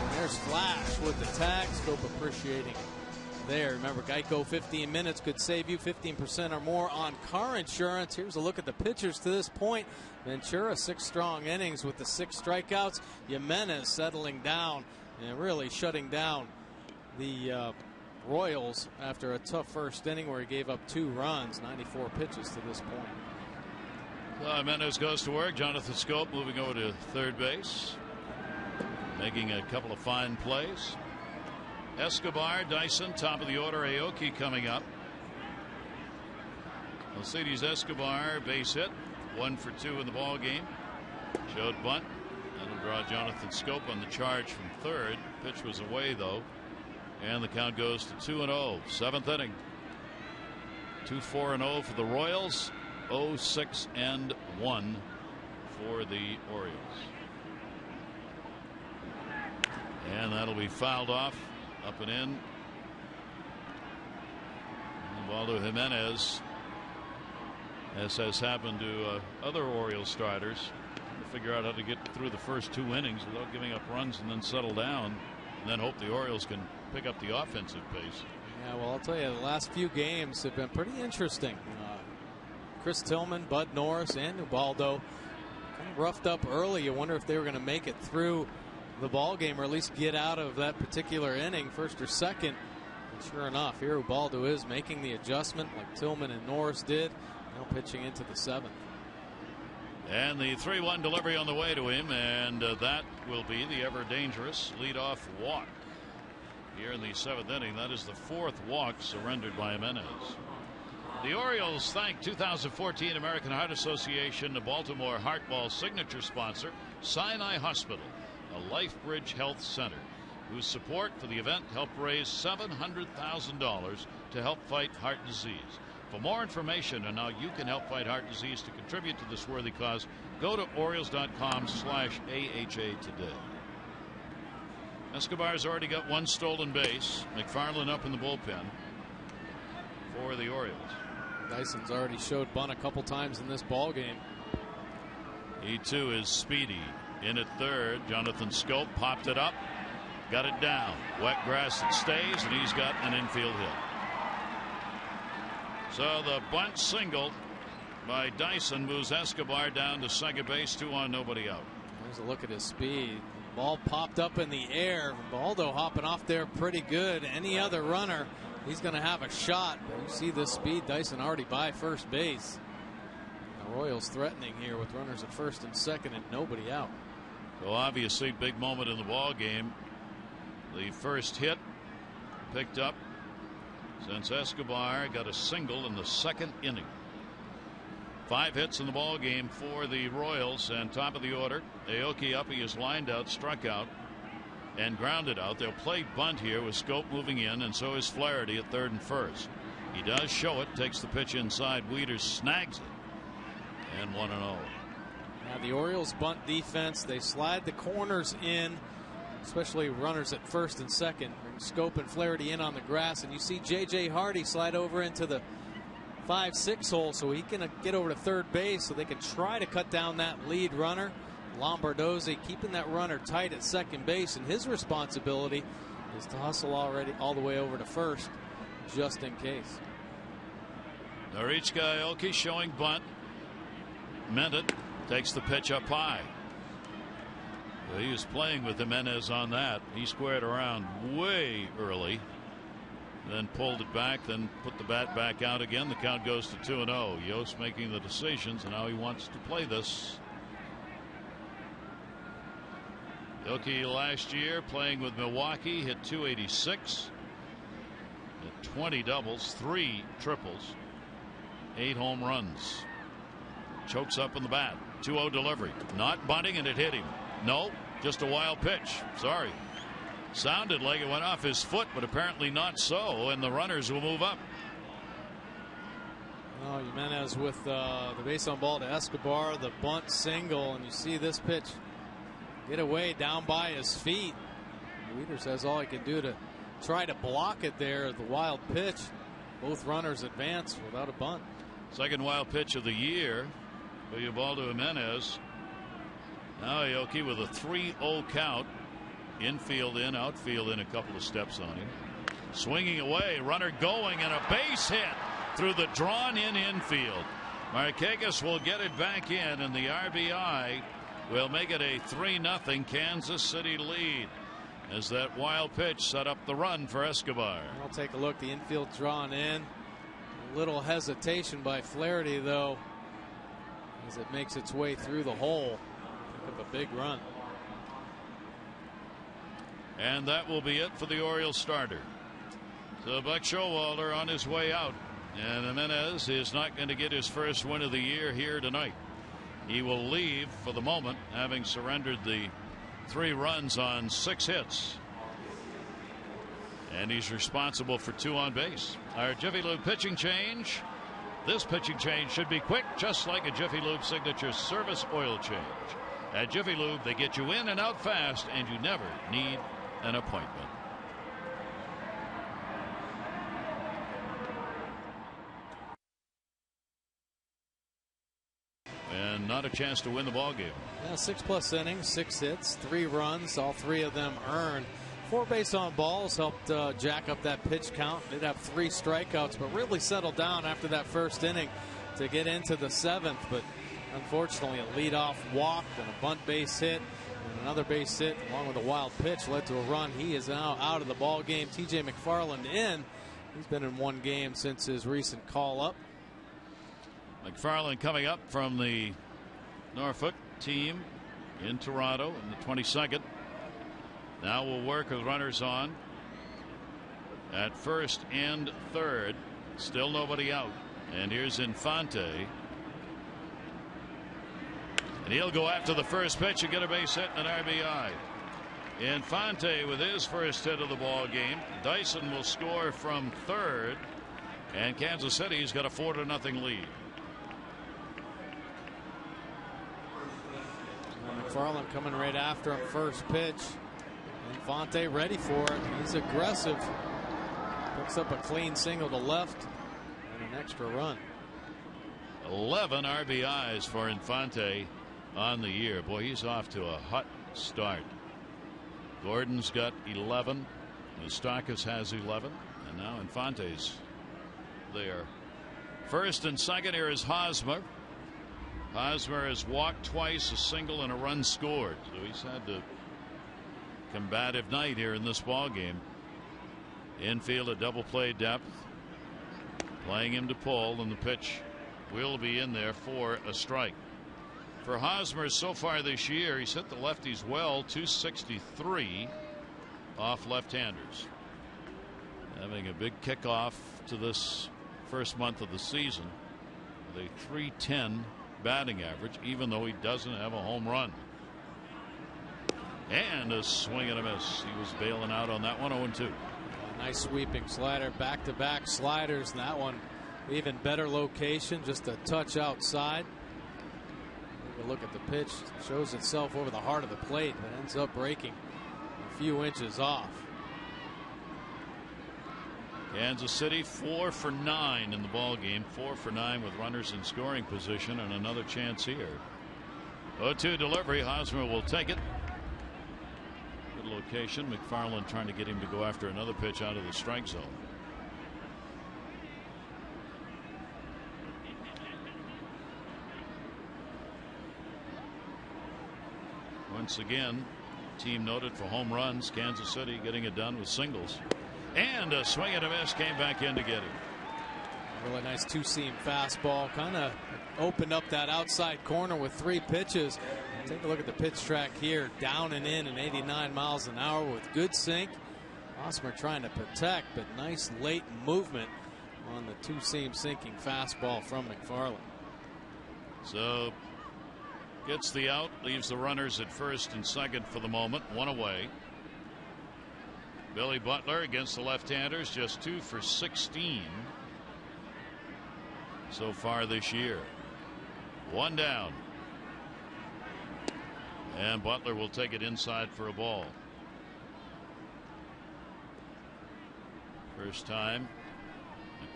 And there's Flash with the tag. Scope appreciating there. Remember, Geico 15 minutes could save you 15% or more on car insurance. Here's a look at the pitchers to this point. Ventura, 6 strong innings with the 6 strikeouts. Jimenez settling down and really shutting down the Royals after a tough first inning where he gave up 2 runs, 94 pitches to this point. Jimenez goes to work. Jonathan Scope moving over to third base, making a couple of fine plays. Escobar, Dyson, top of the order. Aoki coming up. Alcides Escobar, base hit. 1 for 2 in the ball game. Showed bunt. That'll draw Jonathan Scope on the charge from third. Pitch was away though. And the count goes to 2-0. 7th inning. 2-4-0 for the Royals. 0-6-1 for the Orioles. And that'll be fouled off. Up and in. Ubaldo Jimenez, as has happened to other Orioles starters, to figure out how to get through the first 2 innings without giving up runs and then settle down and then hope the Orioles can pick up the offensive pace. Yeah, well, I'll tell you, the last few games have been pretty interesting. Chris Tillman, Bud Norris, and Ubaldo kind of roughed up early. You wonder if they were going to make it through the ball game or at least get out of that particular inning, first or second. And sure enough, here Ubaldo is making the adjustment like Tillman and Norris did, now pitching into the 7th. And the 3-1 delivery on the way to him, and that will be the ever dangerous leadoff walk here in the 7th inning. That is the 4th walk surrendered by Jimenez. The Orioles thank 2014 American Heart Association, the Baltimore Heart Ball signature sponsor, Sinai Hospital, a LifeBridge Health Center. whose support for the event helped raise $700,000 to help fight heart disease. For more information on how you can help fight heart disease to contribute to this worthy cause, go to Orioles.com/AHA today. Escobar's already got one stolen base. McFarland up in the bullpen for the Orioles. Dyson's already showed bunt a couple times in this ball game. He too is speedy. In at third, Jonathan Schoop popped it up, got it down. Wet grass, it stays, and he's got an infield hit. So the bunt single by Dyson moves Escobar down to second base, 2 on, nobody out. There's a look at his speed. Ball popped up in the air. Ubaldo hopping off there pretty good. Any other runner, he's going to have a shot. But you see this speed, Dyson already by first base. The Royals threatening here with runners at first and second and nobody out. So obviously big moment in the ball game. The first hit picked up since Escobar got a single in the second inning. 5 hits in the ball game for the Royals, and top of the order, Aoki up. He is lined out, struck out, and grounded out. They'll play bunt here with Schoop moving in, and so is Flaherty at third and first. He does show it, takes the pitch inside. Wieters snags it, and 1-0. Now the Orioles bunt defense, they slide the corners in, especially runners at first and second. Bring Schoop and Flaherty in on the grass, and you see J.J. Hardy slide over into the 5-6 hole so he can get over to third base so they can try to cut down that lead runner. Lombardozzi keeping that runner tight at second base, and his responsibility is to hustle all the way over to first just in case. Norichka Aoki showing bunt. Meant it. Takes the pitch up high. He was playing with Jimenez on that. He squared around way early, then pulled it back, then put the bat back out again. The count goes to 2-0. Yost making the decisions, and how he wants to play this. Aoki last year playing with Milwaukee hit .286, hit 20 doubles, 3 triples, 8 home runs. Chokes up in the bat. 2-0 delivery. Not bunting, and it hit him. No, just a wild pitch. Sorry. Sounded like it went off his foot, but apparently not so, and the runners will move up. Oh, Jimenez with the base on ball to Escobar, the bunt single, and you see this pitch get away down by his feet. Wieters has all he can do to try to block it there. The wild pitch. Both runners advance without a bunt. Second wild pitch of the year for Ubaldo Jimenez. Now Aoki with a 3-0 count. Infield in, outfield in, a couple of steps on him. Swinging away, runner going, and a base hit through the drawn-in infield. Markakis will get it back in, and the RBI will make it a 3-0 Kansas City lead as that wild pitch set up the run for Escobar. I'll take a look. The infield drawn in. A little hesitation by Flaherty, though, as it makes its way through the hole. Pick up a big run. And that will be it for the Orioles starter. So Buck Showalter on his way out, and Jimenez is not going to get his first win of the year here tonight. He will leave for the moment, having surrendered the 3 runs on 6 hits. And he's responsible for 2 on base. Our Jiffy Lube pitching change. This pitching change should be quick, just like a Jiffy Lube signature service oil change. At Jiffy Lube, they get you in and out fast, and you never need an appointment. And not a chance to win the ball game. Yeah, 6+ innings, 6 hits, 3 runs, all 3 of them earned. 4 base on balls helped jack up that pitch count. Did have 3 strikeouts, but really settled down after that first inning to get into the 7th. But unfortunately, a leadoff walk and a bunt base hit and another base hit along with a wild pitch led to a run. He is now out of the ball game. TJ McFarland in. He's been in 1 game since his recent call up. McFarland coming up from the Norfolk team in Toronto in the 22nd. Now we'll work with runners on at first and third. Still nobody out. And here's Infante. And he'll go after the first pitch and get a base hit and an RBI. Infante with his first hit of the ball game. Dyson will score from third, and Kansas City's got a 4-0 lead. McFarland coming right after him, first pitch. Infante ready for it. He's aggressive. Picks up a clean single to left and an extra run. 11 RBIs for Infante on the year. Boy, he's off to a hot start. Gordon's got 11. Moustakas has 11. And now Infante's there. First and second, here is Hosmer. Hosmer has walked twice, a single and a run scored. So he's had a combative night here in this ball game. Infield, a double play depth. Playing him to pull, and the pitch will be in there for a strike. For Hosmer so far this year, he's hit the lefties well, 263 off left-handers. Having a big kickoff to this first month of the season with a .310 batting average, even though he doesn't have a home run. And a swing and a miss. He was bailing out on that one. 0-2. Nice sweeping slider, back-to-back sliders, and that one even better location, just a touch outside. Take a look at the pitch. It shows itself over the heart of the plate, but ends up breaking a few inches off. Kansas City 4 for 9 in the ball game. 4 for 9 with runners in scoring position, and another chance here. 0-2 delivery. Hosmer will take it. Good location. McFarland trying to get him to go after another pitch out of the strike zone. Once again, team noted for home runs. Kansas City getting it done with singles. And a swing and a miss, came back in to get him. Really nice two-seam fastball. Kind of opened up that outside corner with 3 pitches. Take a look at the pitch track here. Down and in, and 89 miles an hour with good sink. Hosmer trying to protect, but nice late movement on the two-seam sinking fastball from McFarland. So gets the out, leaves the runners at first and second for the moment. 1 away. Billy Butler against the left-handers, just 2 for 16 so far this year. 1 down. And Butler will take it inside for a ball. First time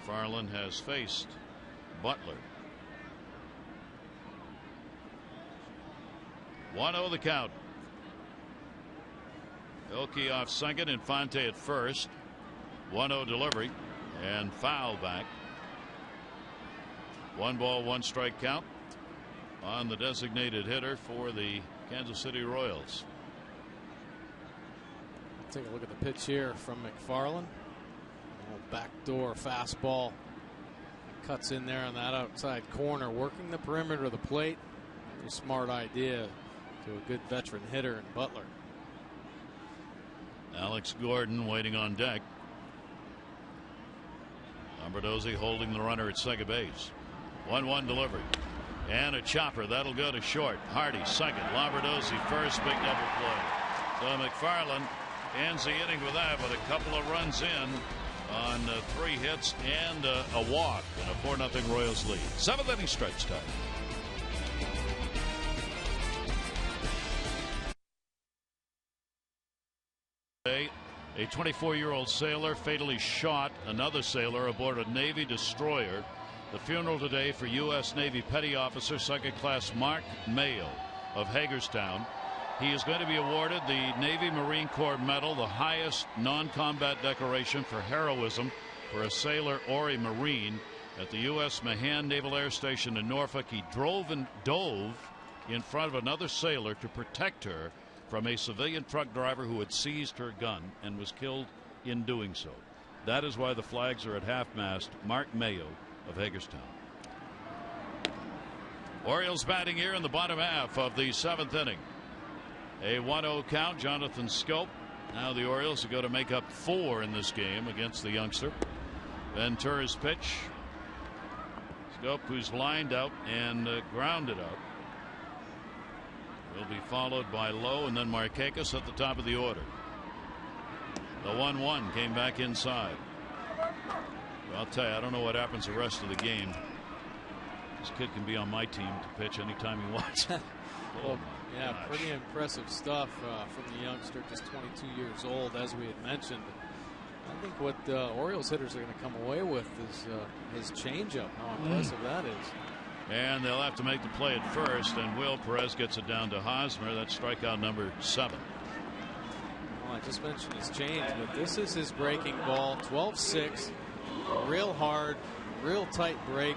McFarland has faced Butler. 1-0 the count. Ilke off second, Infante at first. 1-0 delivery and foul back. 1 ball, 1 strike count on the designated hitter for the Kansas City Royals. Take a look at the pitch here from McFarland. Backdoor fastball. Cuts in there on that outside corner, working the perimeter of the plate. A smart idea to a good veteran hitter in Butler. Alex Gordon waiting on deck. Lombardozzi holding the runner at second base. 1-1 delivery. And a chopper. That'll go to short. Hardy second. Lombardozzi first. Big double play. So McFarland ends the inning with that, with a couple of runs in on 3 hits and a walk, and a 4-0 Royals lead. 7th inning stretch time. A 24-year-old sailor fatally shot another sailor aboard a Navy destroyer. The funeral today for U.S. Navy Petty Officer 2nd Class Mark Mayo of Hagerstown. He is going to be awarded the Navy Marine Corps Medal, the highest non-combat decoration for heroism for a sailor or a Marine. At the U.S. Mahan Naval Air Station in Norfolk, he dove in front of another sailor to protect her from a civilian truck driver who had seized her gun and was killed in doing so. That is why the flags are at half-mast. Mark Mayo of Hagerstown. Orioles batting here in the bottom half of the 7th inning. A 1-0 count. Jonathan Scope. Now the Orioles are going to make up 4 in this game against the youngster. Ventura's pitch. Scope, who's lined out and grounded out. will be followed by Lowe and then Markakis at the top of the order. The 1-1 came back inside. Well, I'll tell you, I don't know what happens the rest of the game. This kid can be on my team to pitch anytime he wants. Well, yeah, pretty impressive stuff from the youngster, just 22 years old, as we had mentioned. I think what Orioles hitters are going to come away with is his changeup, how impressive that is. And they'll have to make the play at first, and Will Perez gets it down to Hosmer. That's strikeout number 7. Well, I just mentioned his change, but this is his breaking ball. 12-6, real hard, real tight break.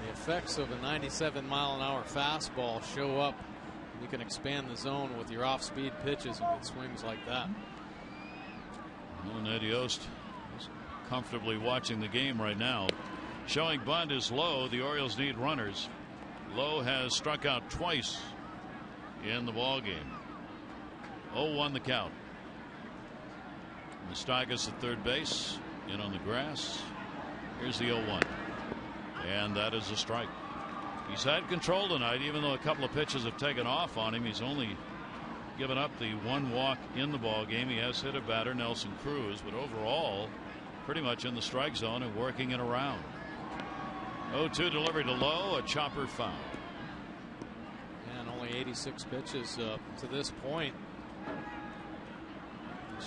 The effects of a 97-mile-an-hour fastball show up. You can expand the zone with your off-speed pitches and get swings like that. Well, Ned Yost is comfortably watching the game right now. Showing bunt is Lowe. The Orioles need runners. Lowe has struck out twice in the ball game. 0-1 the count. Moustakas at third base, in on the grass. Here's the 0-1, and that is a strike. He's had control tonight, even though a couple of pitches have taken off on him. He's only given up the 1 walk in the ball game. He has hit a batter, Nelson Cruz, but overall pretty much in the strike zone and working it around. 0-2 delivery to Lowe, a chopper foul. And only 86 pitches to this point.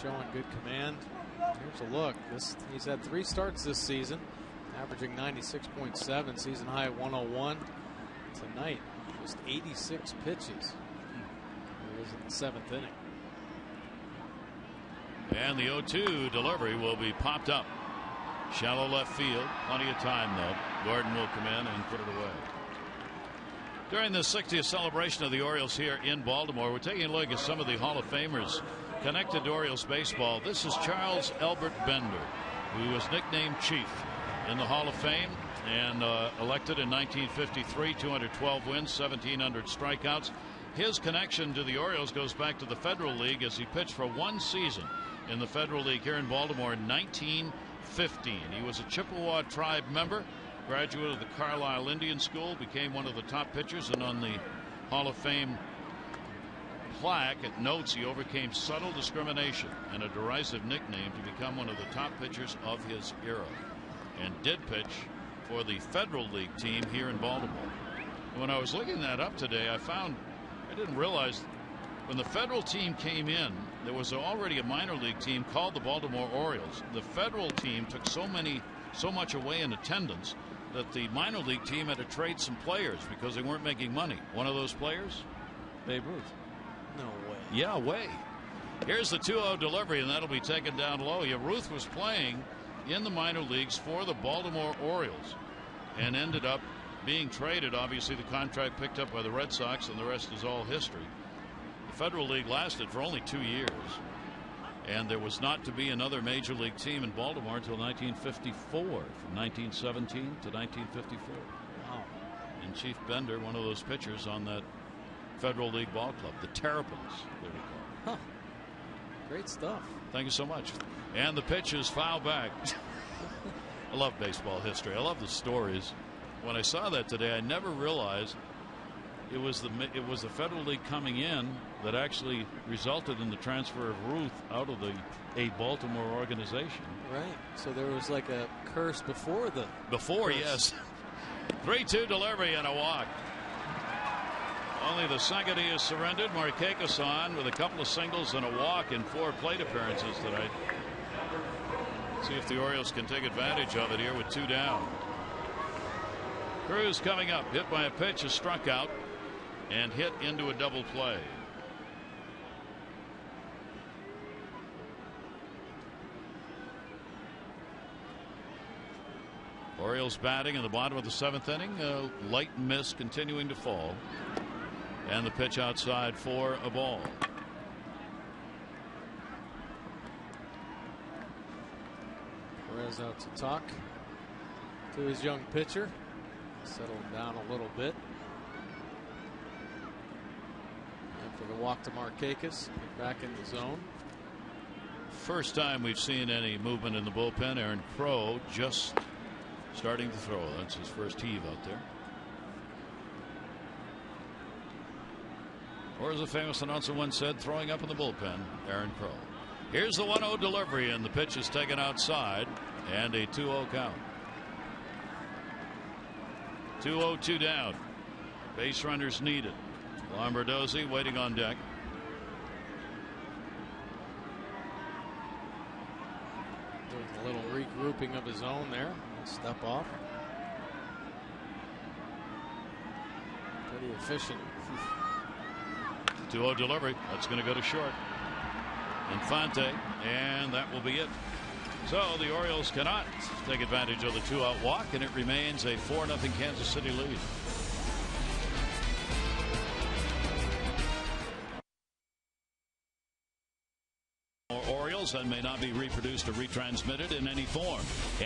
Showing good command. Here's a look. He's had 3 starts this season, averaging 96.7, season high at 101. Tonight, just 86 pitches. It was in the 7th inning. And the 0-2 delivery will be popped up. Shallow left field. Plenty of time, though. Gordon will come in and put it away. During the 60th celebration of the Orioles here in Baltimore, we're taking a look at some of the Hall of Famers connected to Orioles baseball. This is Charles Albert Bender, who was nicknamed Chief in the Hall of Fame and elected in 1953. 212 wins, 1,700 strikeouts. His connection to the Orioles goes back to the Federal League, as he pitched for 1 season in the Federal League here in Baltimore in 1915. He was a Chippewa tribe member, graduate of the Carlisle Indian School, became one of the top pitchers, and on the Hall of Fame plaque it notes he overcame subtle discrimination and a derisive nickname to become one of the top pitchers of his era, and did pitch for the Federal League team here in Baltimore. And when I was looking that up today, I didn't realize when the Federal team came in, there was already a minor league team called the Baltimore Orioles. The Federal team took so much away in attendance that the minor league team had to trade some players because they weren't making money. One of those players, Babe Ruth. No way. Yeah, way. Here's the 2-0 delivery, and that'll be taken down low. Yeah, Ruth was playing in the minor leagues for the Baltimore Orioles and ended up being traded. Obviously, the contract picked up by the Red Sox, and the rest is all history. The Federal League lasted for only 2 years, and there was not to be another major league team in Baltimore until 1954, from 1917 to 1954. Wow. And Chief Bender, one of those pitchers on that Federal League ball club, the Terrapins, they were called. Huh. Great stuff. Thank you so much. And the pitch is foul back. I love baseball history. I love the stories. When I saw that today, I never realized it was the Federal League coming in that actually resulted in the transfer of Ruth out of a Baltimore organization. Right. So there was like a curse before the curse. Yes. 3-2 delivery and a walk. Only the second he has surrendered. Markakis on with a couple of singles and a walk in 4 plate appearances tonight. See if the Orioles can take advantage of it here with 2 down. Cruz coming up, hit by a pitch, is struck out and hit into a double play. Orioles batting in the bottom of the 7th inning. A light mist continuing to fall. And the pitch outside for a ball. Perez out to talk to his young pitcher. Settle him down a little bit. After the walk to Markakis, get back in the zone. First time we've seen any movement in the bullpen. Aaron Crow just starting to throw. That's his first heave out there. Or as a famous announcer once said, throwing up in the bullpen, Aaron Crow. Here's the 1-0 delivery, and the pitch is taken outside, and a 2-0 count. 2-0, 2 down. Base runners needed. Lombardozzi waiting on deck. Doing a little regrouping of his own there. Step off. Pretty efficient. 2-0 delivery. That's going to go to short. Infante, and that will be it. So the Orioles cannot take advantage of the 2-out walk, and it remains a 4-0 Kansas City lead. Orioles and may not be reproduced or retransmitted in any form,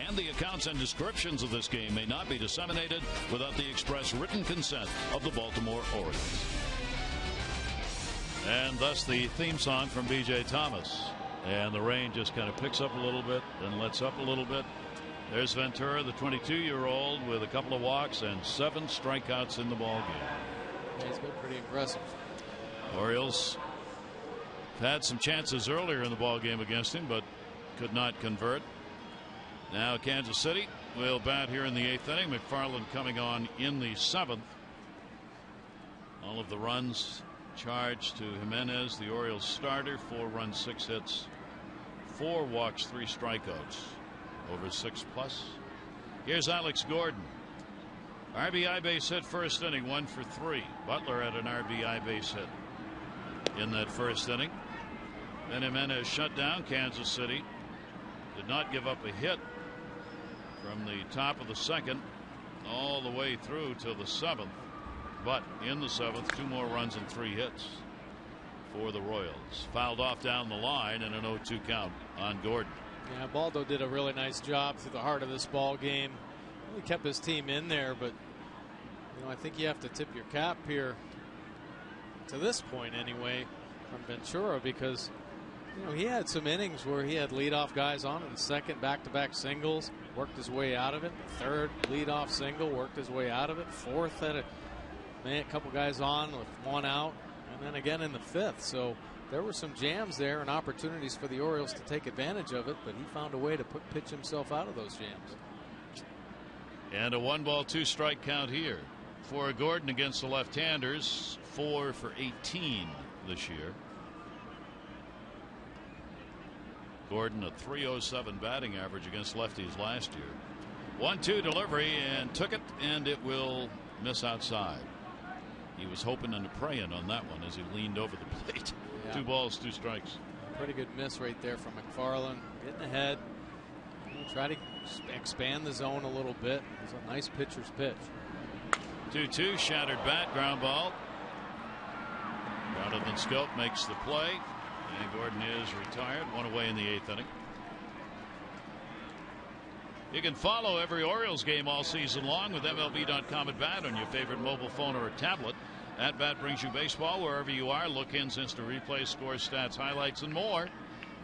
and the accounts and descriptions of this game may not be disseminated without the express written consent of the Baltimore Orioles. And thus the theme song from B.J. Thomas. And the rain just kind of picks up a little bit, then lets up a little bit. There's Ventura, the 22-year-old, with a couple of walks and 7 strikeouts in the ball game. Yeah, he's been pretty impressive. Orioles had some chances earlier in the ball game against him, but could not convert. Now Kansas City will bat here in the 8th inning. McFarland coming on in the 7th. All of the runs charged to Jimenez, the Orioles starter. 4 runs, 6 hits, 4 walks, 3 strikeouts over 6+. Here's Alex Gordon. RBI base hit first inning, 1 for 3. Butler had an RBI base hit in that first inning. Then Jimenez shut down Kansas City. Did not give up a hit from the top of the 2nd all the way through till the 7th. But in the 7th, 2 more runs and 3 hits for the Royals. Fouled off down the line and an 0-2 count on Gordon. Yeah, Ubaldo did a really nice job through the heart of this ball game. He kept his team in there, but I think you have to tip your cap here to this point anyway from Ventura, because he had some innings where he had leadoff guys on in the 2nd, back-to-back singles, worked his way out of it. The 3rd leadoff single, worked his way out of it. 4th had a couple guys on with 1 out, and then again in the 5th. So there were some jams there and opportunities for the Orioles to take advantage of it, but he found a way to pitch himself out of those jams. And a 1-ball, 2-strike count here for Gordon against the left-handers. 4 for 18 this year. Gordon a .307 batting average against lefties last year. 1-2 delivery, and took it, and it will miss outside. He was hoping and praying on that one as he leaned over the plate. Yeah. 2 balls, 2 strikes. Pretty good miss right there from McFarland. Getting ahead. Try to expand the zone a little bit. It's a nice pitcher's pitch. 2-2, shattered bat, ground ball. Jonathan Scope makes the play, and Gordon is retired. 1 away in the 8th inning. You can follow every Orioles game all season long with mlb.com at bat on your favorite mobile phone or a tablet. At Bat brings you baseball wherever you are. Look-ins, instant replays, scores, stats, highlights, and more,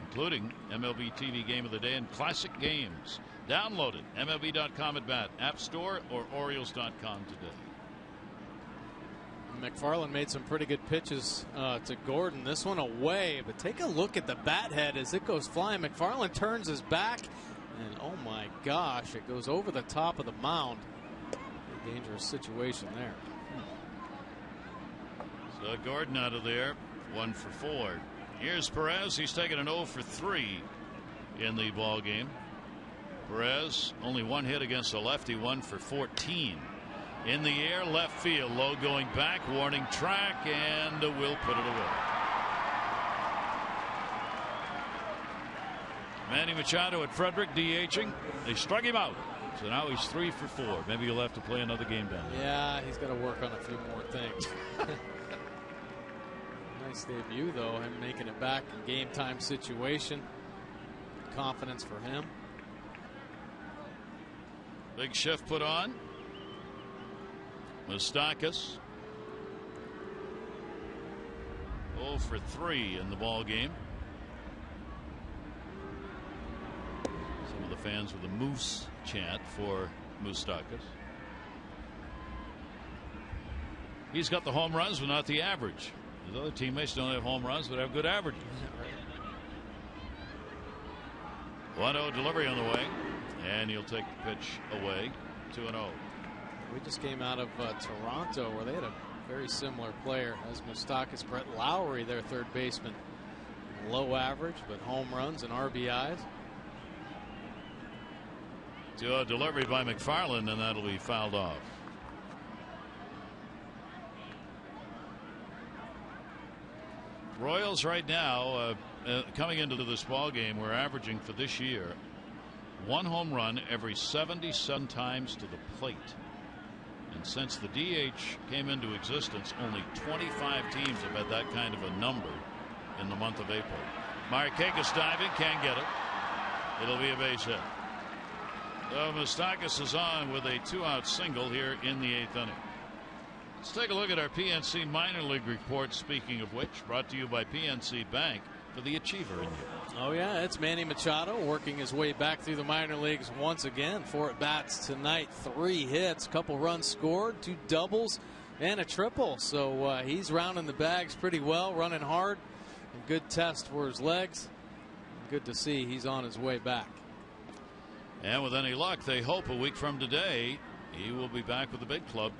including MLB TV Game of the Day and classic games. Download it, mlb.com at bat, App Store, or Orioles.com today. McFarland made some pretty good pitches to Gordon. This one away, but take a look at the bat head as it goes flying. McFarland turns his back, and oh my gosh, it goes over the top of the mound. A dangerous situation there. So Gordon out of there, 1 for 4. Here's Perez. He's taken an 0 for 3 in the ball game. Perez only 1 hit against a lefty, 1 for 14. In the air, left field, low going back, warning track, and will put it away. Manny Machado at Frederick DHing. They struck him out. So now he's 3 for 4. Maybe he'll have to play another game down there. Yeah, he's got to work on a few more things. Nice debut, though, him making it back in game time situation. Confidence for him. Big shift put on. Moustakas 0 for 3 in the ball game. Some of the fans with a Moose chant for Moustakas. He's got the home runs, but not the average. His other teammates don't have home runs but have good averages. 1-0 delivery on the way, and he'll take the pitch away. 2-0. We just came out of Toronto, where they had a very similar player as Moustakas. Brett Lowry, their third baseman. Low average, but home runs and RBIs. 2-0 delivery by McFarland, and that'll be fouled off. Royals right now, coming into this ball game, we're averaging for this year 1 home run every 77 times to the plate. And since the DH came into existence, only 25 teams have had that kind of a number in the month of April. Markakis diving, can't get it. It'll be a base hit. So Moustakas is on with a 2-out single here in the 8th inning. Let's take a look at our PNC minor league report, speaking of which, brought to you by PNC Bank for the achiever in you. Oh yeah, it's Manny Machado working his way back through the minor leagues once again. 4 at-bats tonight, 3 hits, couple runs scored, 2 doubles and a triple. So he's rounding the bags pretty well, running hard. A good test for his legs. Good to see he's on his way back. And with any luck, they hope a week from today he will be back with the big club.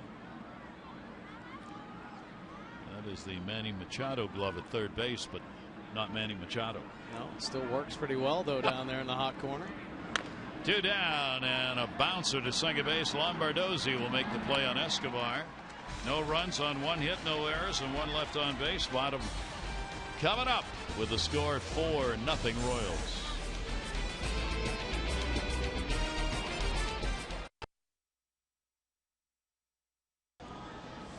That is the Manny Machado glove at third base, but not Manny Machado. No, it still works pretty well, though, down there in the hot corner. 2 down, and a bouncer to second base. Lombardozzi will make the play on Escobar. No runs on 1 hit, no errors, and 1 left on base. Bottom coming up with the score 4-0 Royals.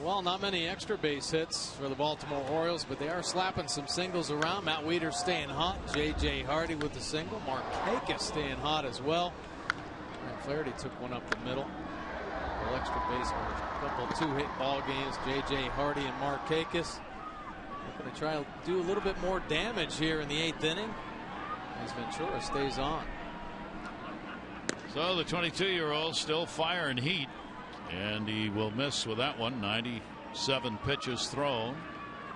Well, not many extra base hits for the Baltimore Orioles, but they are slapping some singles around. Matt Wieters staying hot. J.J. Hardy with the single. Markakis staying hot as well. And Flaherty took one up the middle. A little extra base for a couple 2-hit ball games. J.J. Hardy and Markakis. They're going to try to do a little bit more damage here in the 8th inning as Ventura stays on. So the 22-year-old still fire and heat. And he will miss with that one. 97 pitches thrown,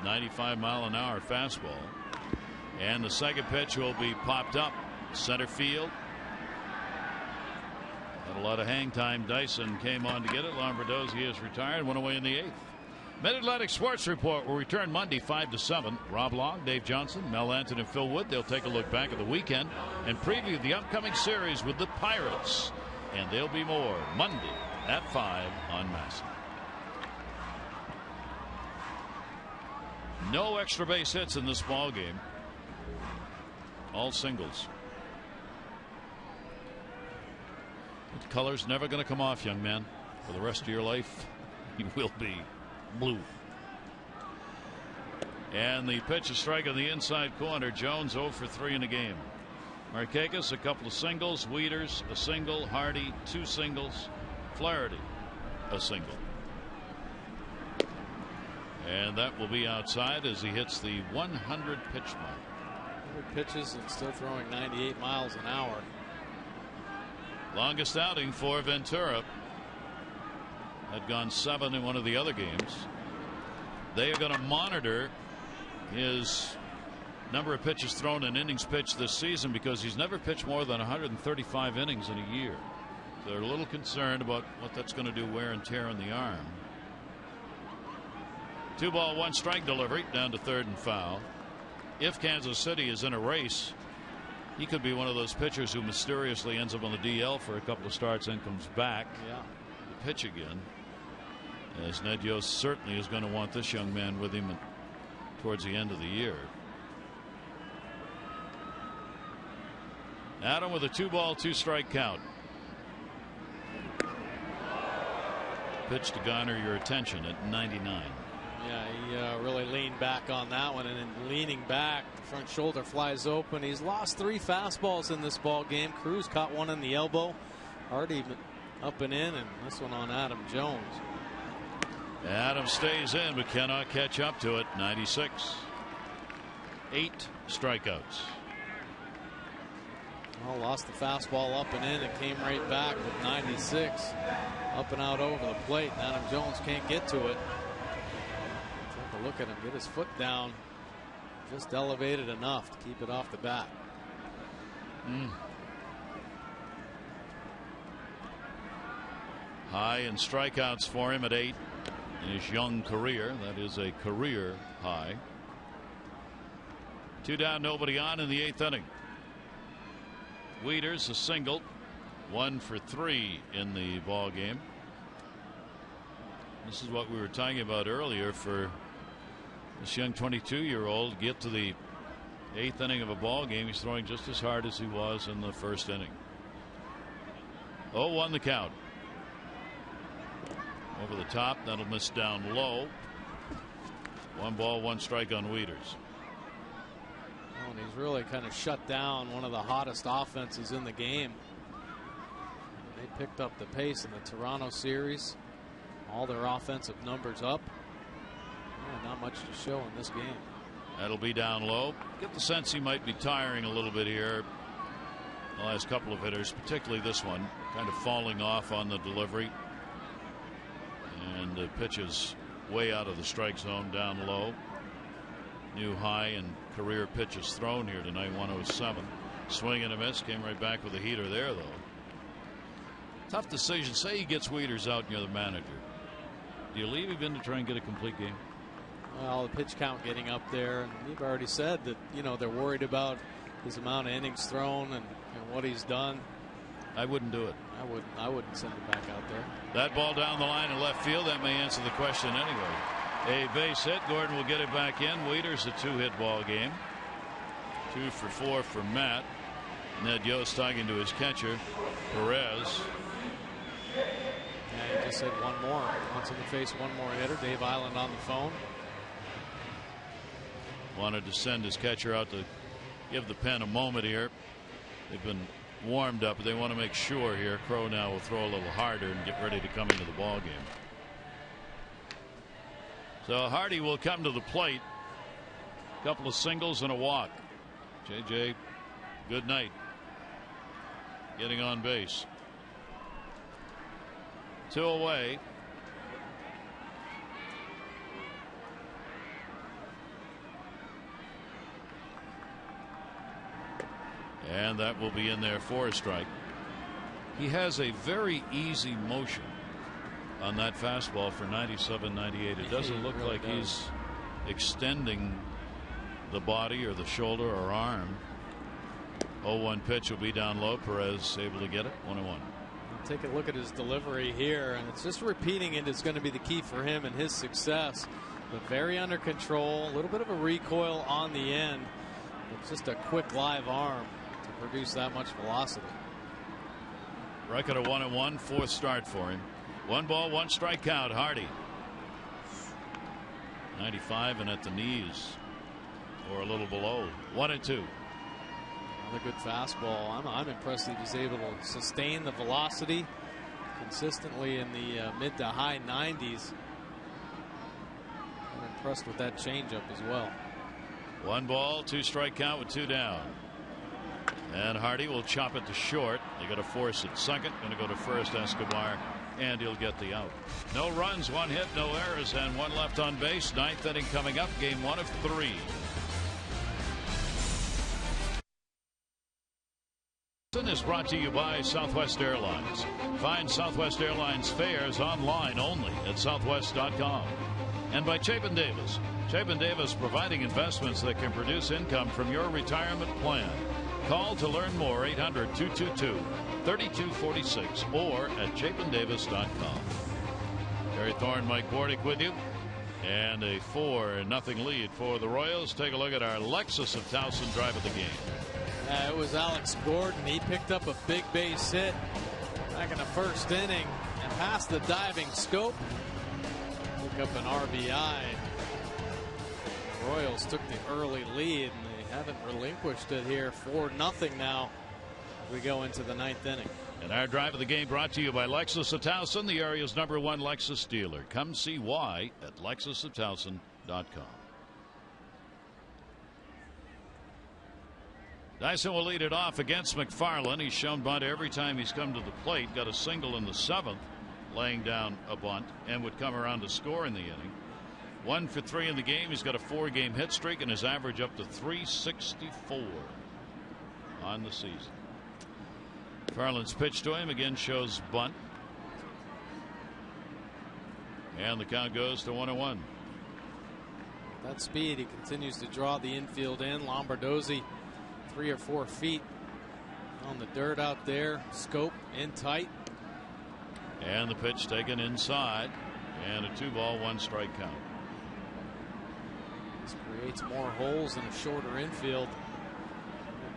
95-mile-an-hour fastball. And the second pitch will be popped up center field. Had a lot of hang time. Dyson came on to get it. Lombardozzi is retired. Went away in the 8th. Mid-Atlantic Sports Report will return Monday 5 to 7. Rob Long, Dave Johnson, Mel Anton, and Phil Wood. They'll take a look back at the weekend and preview the upcoming series with the Pirates. And there'll be more Monday at 5 on MASN. No extra base hits in this ball game. All singles. The color's never going to come off, young man. For the rest of your life, you will be blue. And the pitch is strike on the inside corner. Jones 0 for 3 in the game. Markakis a couple of singles. Wieters a single. Hardy 2 singles. Flaherty a single. And that will be outside as he hits the 100 pitch mark. 100 pitches and still throwing 98 miles an hour. Longest outing for Ventura. Had gone 7 in one of the other games. They are going to monitor his number of pitches thrown and innings pitched this season because he's never pitched more than 135 innings in a year. So they're a little concerned about what that's going to do, wear and tear on the arm. 2 ball 1 strike delivery down to third and foul. If Kansas City is in a race, he could be one of those pitchers who mysteriously ends up on the DL for a couple of starts and comes back to pitch again. As Ned Yost certainly is going to want this young man with him towards the end of the year. Adam with a 2 ball 2 strike count. Pitch to garner your attention at 99. Yeah, he really leaned back on that one, and in leaning back, the front shoulder flies open. He's lost 3 fastballs in this ball game. Cruz caught one in the elbow. Hardy up and in, and this one on Adam Jones. Adam stays in but cannot catch up to it. 96. 8 strikeouts. Well, lost the fastball up and in. It came right back with 96. Up and out over the plate. Adam Jones can't get to it. Took a look at him get his foot down, just elevated enough to keep it off the bat. High in strikeouts for him at 8 in his young career. That is a career high. 2 down, nobody on in the 8th inning. Wieters a single, 1 for 3 in the ball game. This is what we were talking about earlier for this young 22-year-old. Get to the 8th inning of a ball game, he's throwing just as hard as he was in the 1st inning. 0-1 the count. Over the top, that'll miss down low. 1 ball, 1 strike on Wieters. Oh, and he's really kind of shut down one of the hottest offenses in the game. They picked up the pace in the Toronto series. All their offensive numbers up. Yeah, not much to show in this game. That'll be down low. Get the sense he might be tiring a little bit here. The last couple of hitters, particularly this one, kind of falling off on the delivery. And the pitch is way out of the strike zone, down low. New high in career pitches thrown here tonight, 107. Swing and a miss. Came right back with a heater there, though. Tough decision. Say he gets Wieters out and you're the manager. Do you leave him in to try and get a complete game? Well, the pitch count getting up there, and you've already said that, you know, they're worried about his amount of innings thrown and what he's done. I wouldn't do it. I wouldn't send him back out there. That ball down the line in left field, that may answer the question anyway. A base hit. Gordon will get it back in. Wieters a 2-hit ball game. 2 for 4 for Matt. Ned Yost talking to his catcher, Perez. Yeah, he just hit one more. Wants him to face one more hitter. Dave Island on the phone. Wanted to send his catcher out to give the pen a moment here. They've been warmed up, but they want to make sure here. Crow now will throw a little harder and get ready to come into the ball game. So Hardy will come to the plate. A couple of singles and a walk. JJ, good night. Getting on base. 2 away. And that will be in there for a strike. He has a very easy motion on that fastball for 97, 98. It doesn't look like he's extending the body or the shoulder or arm. 0-1 pitch will be down low. Perez able to get it. 1-1. Take a look at his delivery here, and it's just repeating it is going to be the key for him and his success. But very under control, a little bit of a recoil on the end. It's just a quick live arm to produce that much velocity. Record of 1-1, 4th start for him. 1 ball, 1 strike count. Hardy. 95 and at the knees or a little below. 1-2. Another good fastball. I'm impressed that he's able to sustain the velocity consistently in the mid to high 90s. I'm impressed with that changeup as well. 1 ball, 2 strike count with 2 down. And Hardy will chop it to short. They got to force it second. Going to go to first, Escobar, and he'll get the out. No runs, 1 hit, no errors, and 1 left on base. 9th inning coming up. Game 1 of 3. Is brought to you by Southwest Airlines. Find Southwest Airlines fares online only at southwest.com. And by Chapin Davis. Chapin Davis providing investments that can produce income from your retirement plan. Call to learn more, 800-222-3246 or at chapindavis.com. Terry Thorne, Mike Bordick with you. And a 4-0 lead for the Royals. Take a look at our Lexus of Towson drive of the game. It was Alex Gordon. He picked up a big base hit back in the 1st inning and past the diving Scope. Pick up an RBI. The Royals took the early lead, and they haven't relinquished it here. 4-0 now as we go into the 9th inning. And our drive of the game brought to you by Lexus of Towson, the area's #1 Lexus dealer. Come see why at lexusoftowson.com. Dyson will lead it off against McFarland. He's shown bunt every time he's come to the plate. Got a single in the 7th, laying down a bunt, and would come around to score in the inning. 1 for 3 in the game. He's got a 4-game hit streak and his average up to 364 on the season. McFarland's pitch to him again shows bunt. And the count goes to 1-1. That speed, he continues to draw the infield in. Lombardozzi 3 or 4 feet on the dirt out there. Scope in tight. And the pitch taken inside. And a 2-ball, 1-strike count. This creates more holes in a shorter infield.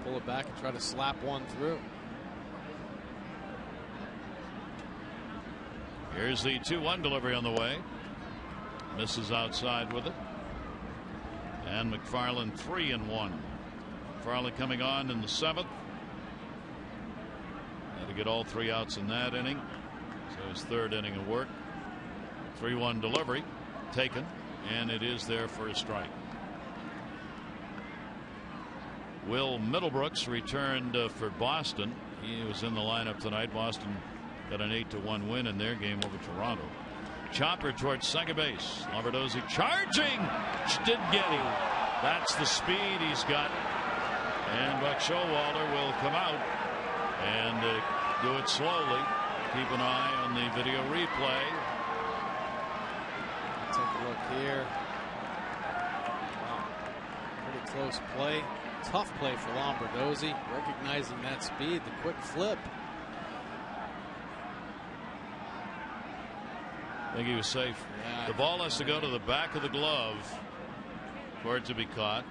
Pull it back and try to slap one through. Here's the 2-1 delivery on the way. Misses outside with it. And McFarland 3-1. McFarland coming on in the 7th. Had to get all 3 outs in that inning. So his 3rd inning of work. 3-1 delivery taken, and it is there for a strike. Will Middlebrooks returned for Boston. He was in the lineup tonight. Boston got an 8-1 win in their game over Toronto. Chopper towards second base. Lombardozzi charging. Didn't get him. That's the speed he's got. And Buck Showalter will come out and do it slowly. Keep an eye on the video replay. Take a look here. Wow. Pretty close play. Tough play for Lombardozzi. Recognizing that speed, the quick flip. I think he was safe. Yeah, the ball has to go to the back of the glove for it to be caught.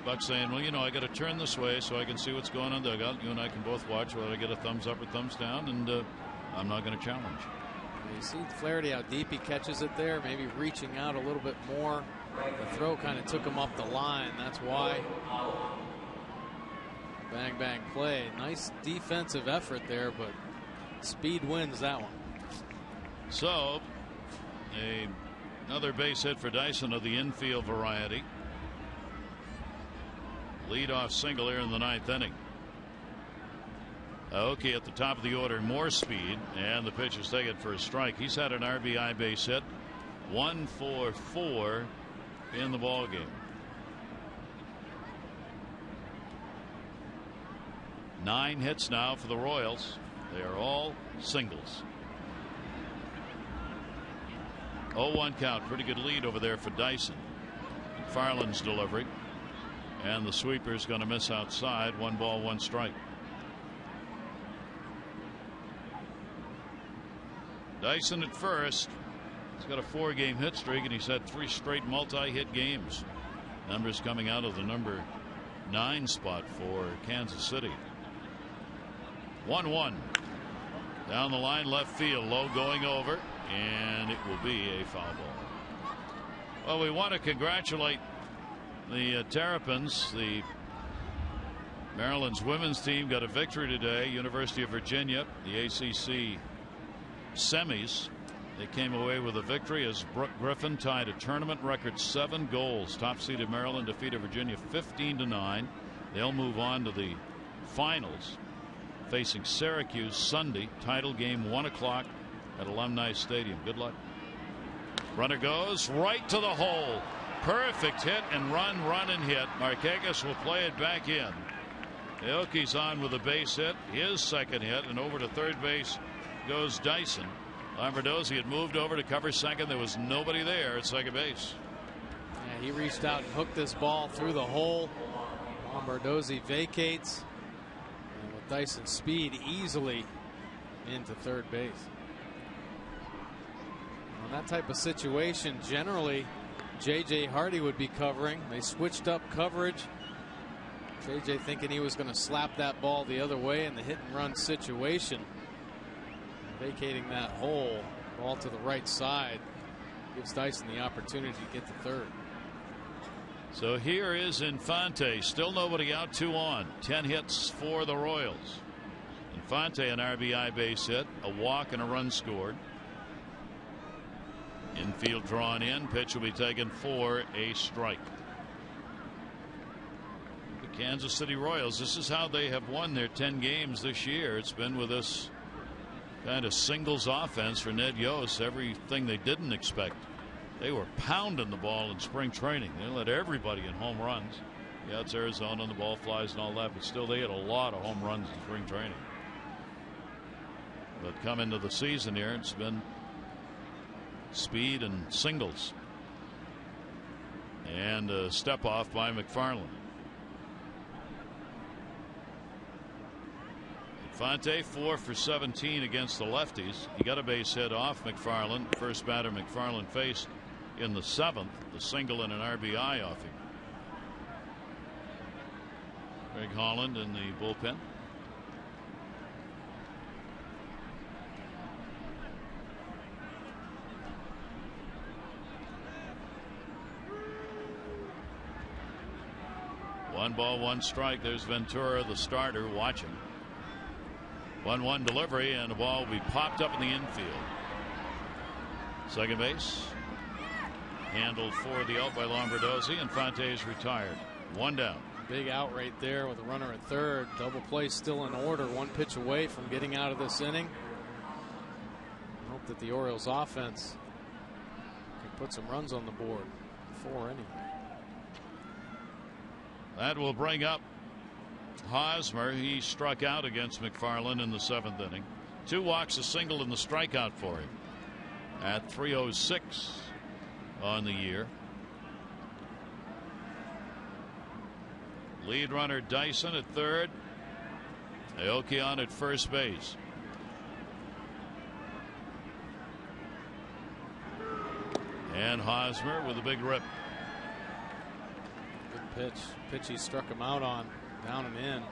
Buck saying, well, you know, I got to turn this way so I can see what's going on dugout. You and I can both watch whether I get a thumbs up or thumbs down, and I'm not going to challenge. You see Flaherty how deep he catches it there, maybe reaching out a little bit more. The throw kind of took him up the line. That's why. Bang, bang play. Nice defensive effort there, but speed wins that one. So another base hit for Dyson of the infield variety. Leadoff single here in the 9th inning. Aoki at the top of the order, more speed, and the pitch is taken for a strike. He's had an RBI base hit, 1 for 4 in the ball game. 9 hits now for the Royals. They are all singles. 0-1 count. Pretty good lead over there for Dyson. McFarland's delivery, and the sweeper's going to miss outside. 1 ball, 1 strike. Dyson at first. He's got a 4-game hit streak, and he's had 3 straight multi-hit games. Numbers coming out of the number 9 spot for Kansas City. 1-1 down the line, left field, low, going over, and it will be a foul ball. Well, we want to congratulate the Terrapins. The Maryland's women's team got a victory today. University of Virginia, the ACC semis. They came away with a victory as Brooke Griffin tied a tournament record 7 goals. Top seeded Maryland defeated Virginia 15-9. They'll move on to the finals, facing Syracuse Sunday. Title game 1 o'clock at Alumni Stadium. Good luck. Runner goes right to the hole. Perfect hit and run and hit. Markakis will play it back in. Aoki's on with a base hit, his 2nd hit, and over to third base goes Dyson. Lombardozzi had moved over to cover second. There was nobody there at second base. Yeah, he reached out and hooked this ball through the hole. Lombardozzi vacates, and with Dyson's speed, easily into third base. In that type of situation, generally J.J. Hardy would be covering. They switched up coverage. J.J. thinking he was going to slap that ball the other way in the hit and run situation. Vacating that hole, ball to the right side, gives Dyson the opportunity to get to third. So here is Infante, still nobody out, 2 on. 10 hits for the Royals. Infante an RBI base hit, a walk and a run scored. Infield drawn in, pitch will be taken for a strike. The Kansas City Royals, this is how they have won their 10 games this year. It's been with this kind of singles offense for Ned Yost, everything they didn't expect They were pounding the ball in spring training. They let everybody in home runs. Yeah, it's Arizona and the ball flies and all that, but still they had a lot of home runs in spring training. But come into the season here, it's been speed and singles. And a step off by McFarland. Infante 4 for 17 against the lefties. He got a base hit off McFarland. First batter McFarland faced in the 7th. The single and an RBI off him. Greg Holland in the bullpen. One ball, one strike. There's Ventura, the starter, watching. 1-1 delivery, and the ball will be popped up in the infield. Second base. Handled for the out by Lombardozzi. Infante is retired. One down. Big out right there with a runner at third. Double play still in order. One pitch away from getting out of this inning. Hope that the Orioles offense can put some runs on the board. 4 anyway. That will bring up Hosmer. He struck out against McFarland in the 7th inning. 2 walks, a single, and the strikeout for him at 3:06 on the year. Lead runner Dyson at third. Aoki on at first base. And Hosmer with a big rip. Good pitch he struck him out on, down and in.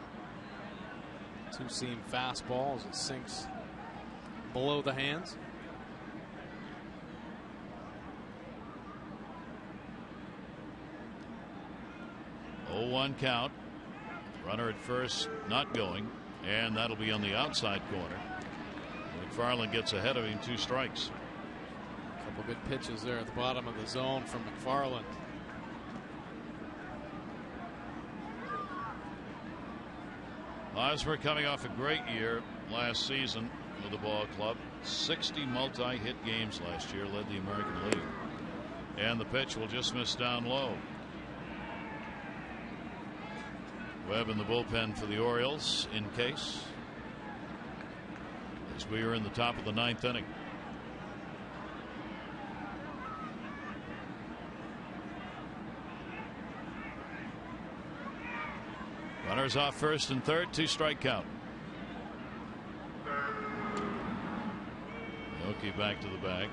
2-seam fastball as it sinks below the hands. Oh, 1 count. Runner at first not going, and that'll be on the outside corner. McFarland gets ahead of him, 2 strikes. A couple good pitches there at the bottom of the zone from McFarland. Hosmer coming off a great year last season with the ball club. 60 multi-hit games last year, led the American League. And the pitch will just miss down low. Webb in the bullpen for the Orioles in case, as we are in the top of the 9th inning. Runners off first and third, 2-strike count. Aoki back to the bag.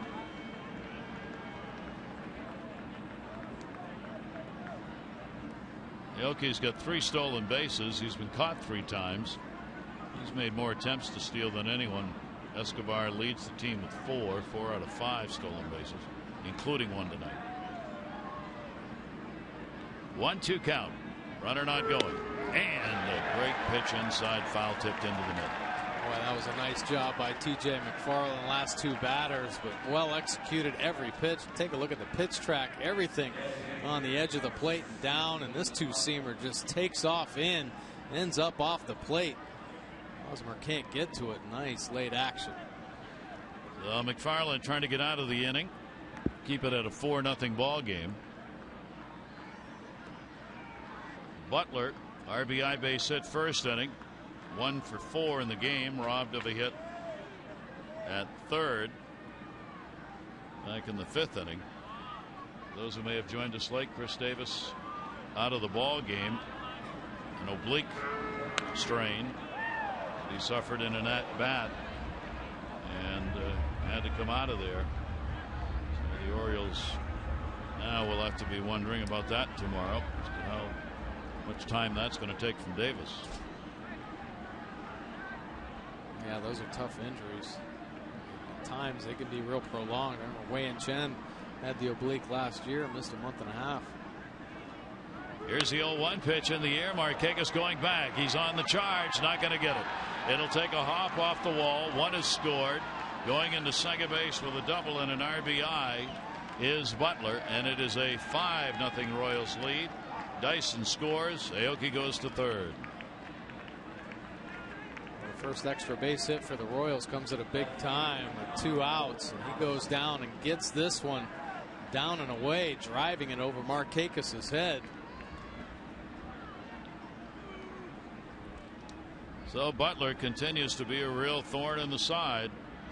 Aoki's got 3 stolen bases. He's been caught 3 times. He's made more attempts to steal than anyone. Escobar leads the team with 4 out of 5 stolen bases, including 1 tonight. 1-2 count. Runner not going. And a great pitch inside, foul tipped into the middle. Boy, that was a nice job by T.J. McFarland, last 2 batters, but well executed every pitch. Take a look at the pitch track, everything on the edge of the plate and down, and this 2-seamer just takes off in, ends up off the plate. Hosmer can't get to it. Nice late action. McFarland trying to get out of the inning, keep it at a 4-0 ball game. Butler, RBI base hit first inning. 1 for 4 in the game, robbed of a hit at third back in the 5th inning. Those who may have joined us late, Chris Davis out of the ball game, an oblique strain that he suffered in an at bat and had to come out of there. So the Orioles now will have to be wondering about that tomorrow, as to how much time that's going to take from Davis. Yeah, those are tough injuries. At times they can be real prolonged. I remember Wei and Chen had the oblique last year, missed a month and a half. Here's the 0-1 pitch in the air. Marquez going back. He's on the charge, not going to get it. It'll take a hop off the wall. 1 is scored. Going into second base with a double and an RBI is Butler, and it is a 5-0 Royals lead. Dyson scores. Aoki goes to third. The first extra base hit for the Royals comes at a big time with 2 outs, and he goes down and gets this one down and away, driving it over Markakis's head. So Butler continues to be a real thorn in the side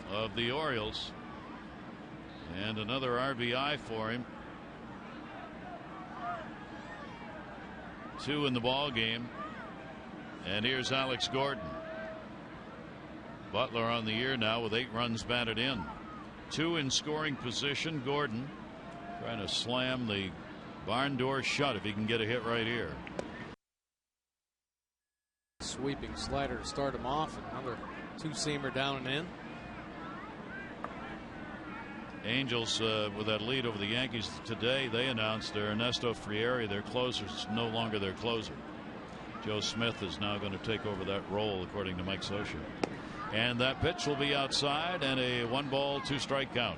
of the Orioles. And another RBI for him. 2 in the ball game. And here's Alex Gordon. Butler on the year now with 8 runs batted in. 2 in scoring position. Gordon trying to slam the barn door shut if he can get a hit right here. Sweeping slider to start him off. Another 2-seamer down and in. Angels with that lead over the Yankees today. They announced Ernesto Frieri, their closer, is no longer their closer. Joe Smith is now going to take over that role, according to Mike Scioscia. And that pitch will be outside, and a 1-ball 2-strike count.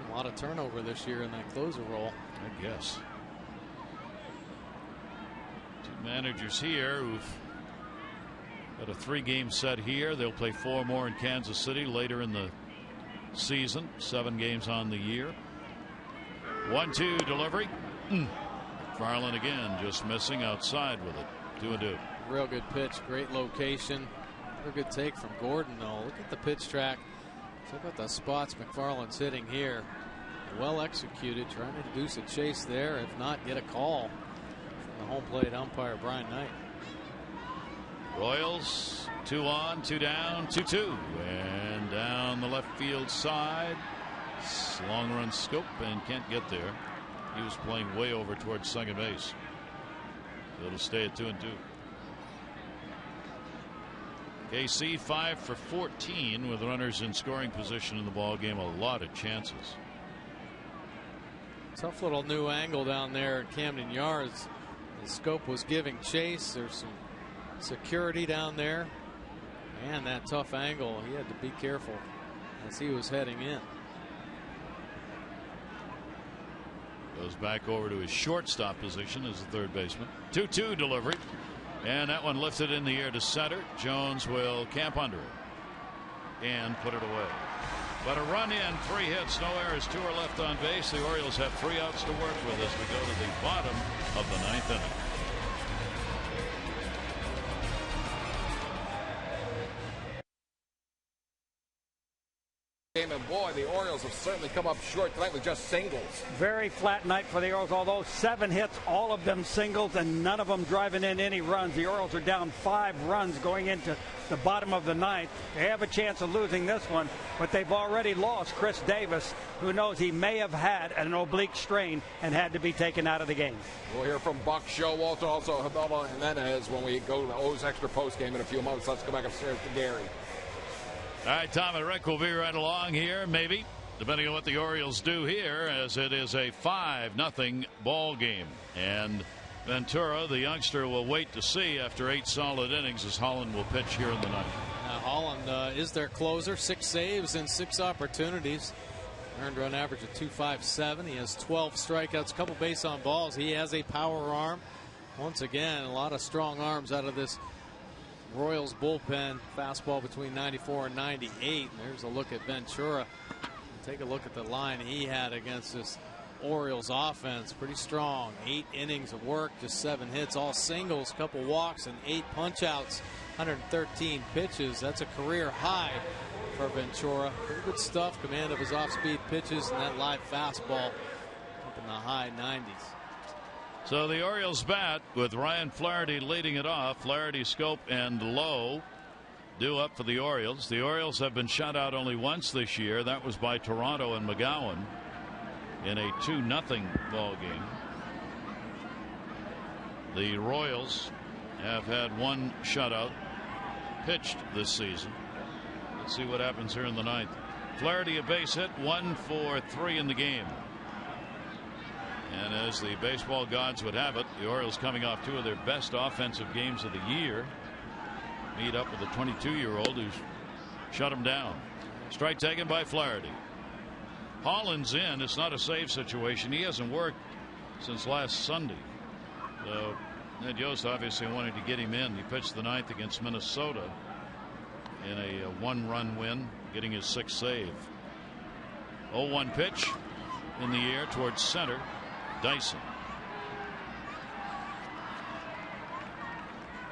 A lot of turnover this year in that closer role, I guess. 2 managers here who've got a 3-game set here. They'll play 4 more in Kansas City later in the season. 7 games on the year. 1-2 delivery. McFarland again just missing outside with it. 2-2. Real good pitch, great location. Real good take from Gordon though. Look at the pitch track. Look at the spots McFarland's hitting here. Well executed, trying to induce a chase there. If not, get a call from the home plate umpire Brian Knight. Royals 2 on, 2 down, 2-2, and down the left field side. Long run scoop and can't get there. He was playing way over towards second base. So it'll stay at 2-2. KC 5 for 14 with runners in scoring position in the ball game. A lot of chances. Tough little new angle down there at Camden Yards. The scope was giving chase. There's some security down there, and that tough angle. He had to be careful as he was heading in. Goes back over to his shortstop position as the third baseman. 2-2 delivery, and that one lifted in the air to center. Jones will camp under it and put it away. But a run in, 3 hits, no errors, 2 are left on base. The Orioles have 3 outs to work with as we go to the bottom of the 9th inning. And boy, the Orioles have certainly come up short tonight with just singles. Very flat night for the Orioles, although 7 hits, all of them singles, and none of them driving in any runs. The Orioles are down 5 runs going into the bottom of the 9th. They have a chance of losing this one, but they've already lost Chris Davis, who knows he may have had an oblique strain and had to be taken out of the game. We'll hear from Buck Showalter, also Ubaldo Jimenez when we go to the O's extra post game in a few moments. Let's go back upstairs to Gary. All right, Tom and Rick will be right along here, maybe, depending on what the Orioles do here, as it is a 5-0 ball game. And Ventura, the youngster, will wait to see after 8 solid innings as Holland will pitch here in the 9th. Now Holland is their closer. 6 saves in 6 opportunities. Earned run average of .257. He has 12 strikeouts, a couple base on balls. He has a power arm. Once again, a lot of strong arms out of this Royals bullpen. Fastball between 94 and 98. And there's a look at Ventura. Take a look at the line he had against this Orioles offense. Pretty strong. 8 innings of work, just 7 hits, all singles, couple walks, and 8 punch outs. 113 pitches. That's a career high for Ventura. Pretty good stuff. Command of his off-speed pitches and that live fastball up in the high 90s. So the Orioles bat with Ryan Flaherty leading it off. Flaherty, Scope, and Lowe due up for the Orioles. The Orioles have been shut out only once this year. That was by Toronto and McGowan in a 2-0 ball game. The Royals have had 1 shutout pitched this season. Let's see what happens here in the 9th. Flaherty a base hit, 1 for 3 in the game. And as the baseball gods would have it, the Orioles coming off 2 of their best offensive games of the year meet up with a 22-year-old who's shut him down. Strike taken by Flaherty. Holland's in. It's not a save situation. He hasn't worked since last Sunday. So Ned Yost obviously wanted to get him in. He pitched the 9th against Minnesota in a 1-run win, getting his 6th save. 0-1 pitch in the air towards center. Dyson.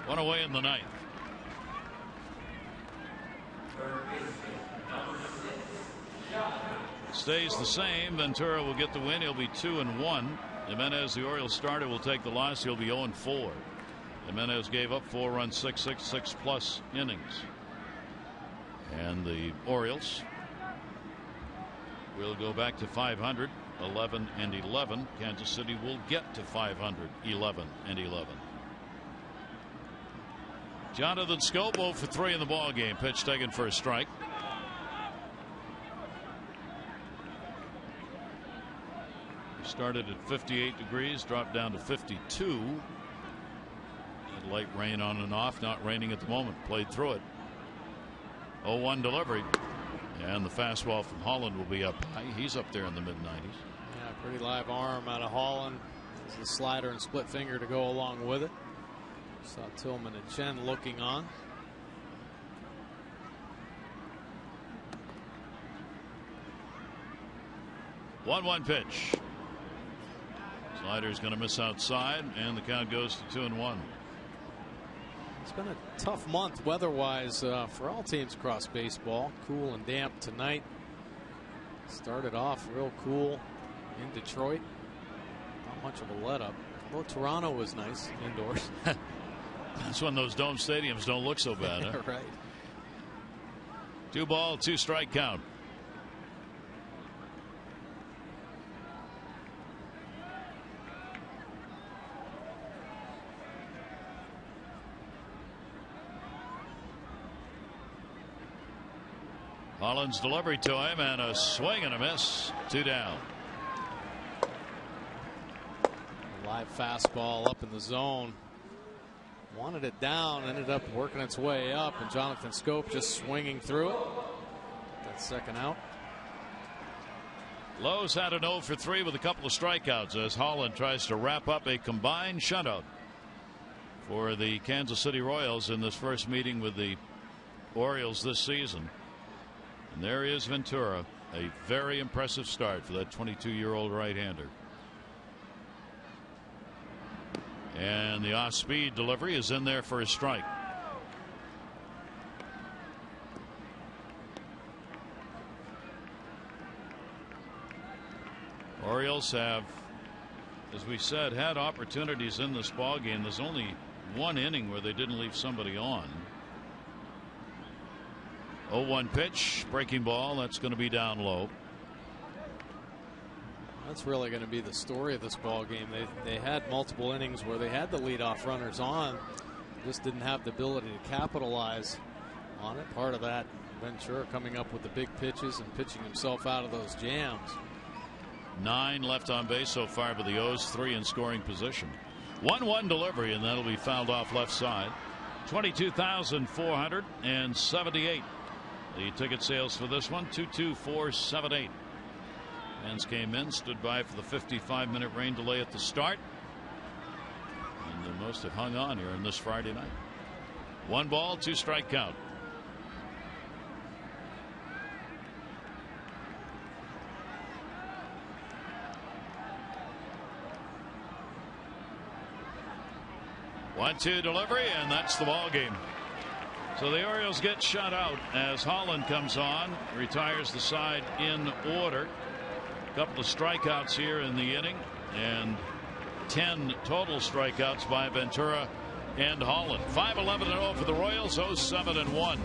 One away in the ninth. Stays the same. Ventura will get the win. He'll be 2-1. Jimenez, the Orioles starter, will take the loss. He'll be 0-4. Jimenez gave up 4 runs, 6+ innings. And the Orioles will go back to 500, 11-11. Kansas City will get to 500, 11-11. Jonathan Schoop 0 for 3 in the ball game. Pitch taken for a strike. He started at 58 degrees, dropped down to 52. Had light rain on and off, not raining at the moment. Played through it. 0-1 delivery. And the fastball from Holland will be up high. He's up there in the mid-90s. Yeah, pretty live arm out of Holland. There's the slider and split finger to go along with it. Saw Tillman and Chen looking on. One pitch. Slider's going to miss outside, and the count goes to 2-1. It's been a tough month weather-wise for all teams across baseball. Cool and damp tonight. Started off real cool in Detroit. Not much of a let-up. Although Toronto was nice indoors. That's when those dome stadiums don't look so bad. Huh? Right. 2-ball, 2-strike count. Holland's delivery to him, and a swing and a miss. 2 down. A live fastball up in the zone. Wanted it down, ended up working its way up, and Jonathan Schoop just swinging through it. That second out. Lowe's had an 0 for 3 with a couple of strikeouts as Holland tries to wrap up a combined shutout for the Kansas City Royals in this first meeting with the Orioles this season. And there is Ventura. A very impressive start for that 22-year-old right-hander. And the off-speed delivery is in there for a strike. Orioles have, as we said, had opportunities in this ball game. There's only one inning where they didn't leave somebody on. 0-1 pitch, breaking ball. That's going to be down low. That's really going to be the story of this ball game. They had multiple innings where they had the leadoff runners on, just didn't have the ability to capitalize on it. Part of that, Ventura coming up with the big pitches and pitching himself out of those jams. 9 left on base so far, but the O's 3 in scoring position. 1-1 delivery, and that'll be fouled off left side. 22,478. The ticket sales for this one, 22478. Fans came in, stood by for the 55-minute rain delay at the start. And the most have hung on here on this Friday night. 1-ball, 2-strike count. One-two delivery, and that's the ball game. So the Orioles get shut out as Holland comes on, retires the side in order. A couple of strikeouts here in the inning, and 10 total strikeouts by Ventura and Holland. 5-11-0 for the Royals, 0-7-1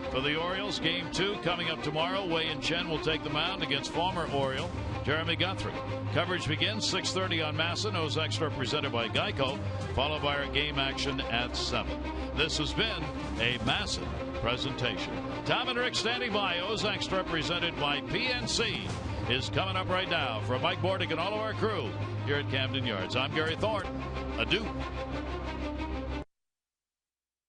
for the Orioles. Game 2 coming up tomorrow. Wei-Yin Chen will take the mound against former Oriole Jeremy Guthrie. Coverage begins 6:30 on MASN. O's Extra presented by Geico, followed by our game action at 7. This has been a MASN presentation. Tom and Rick standing by. O's Extra presented by PNC is coming up right now. For Mike Bordick and all of our crew here at Camden Yards, I'm Gary Thornton. Adieu.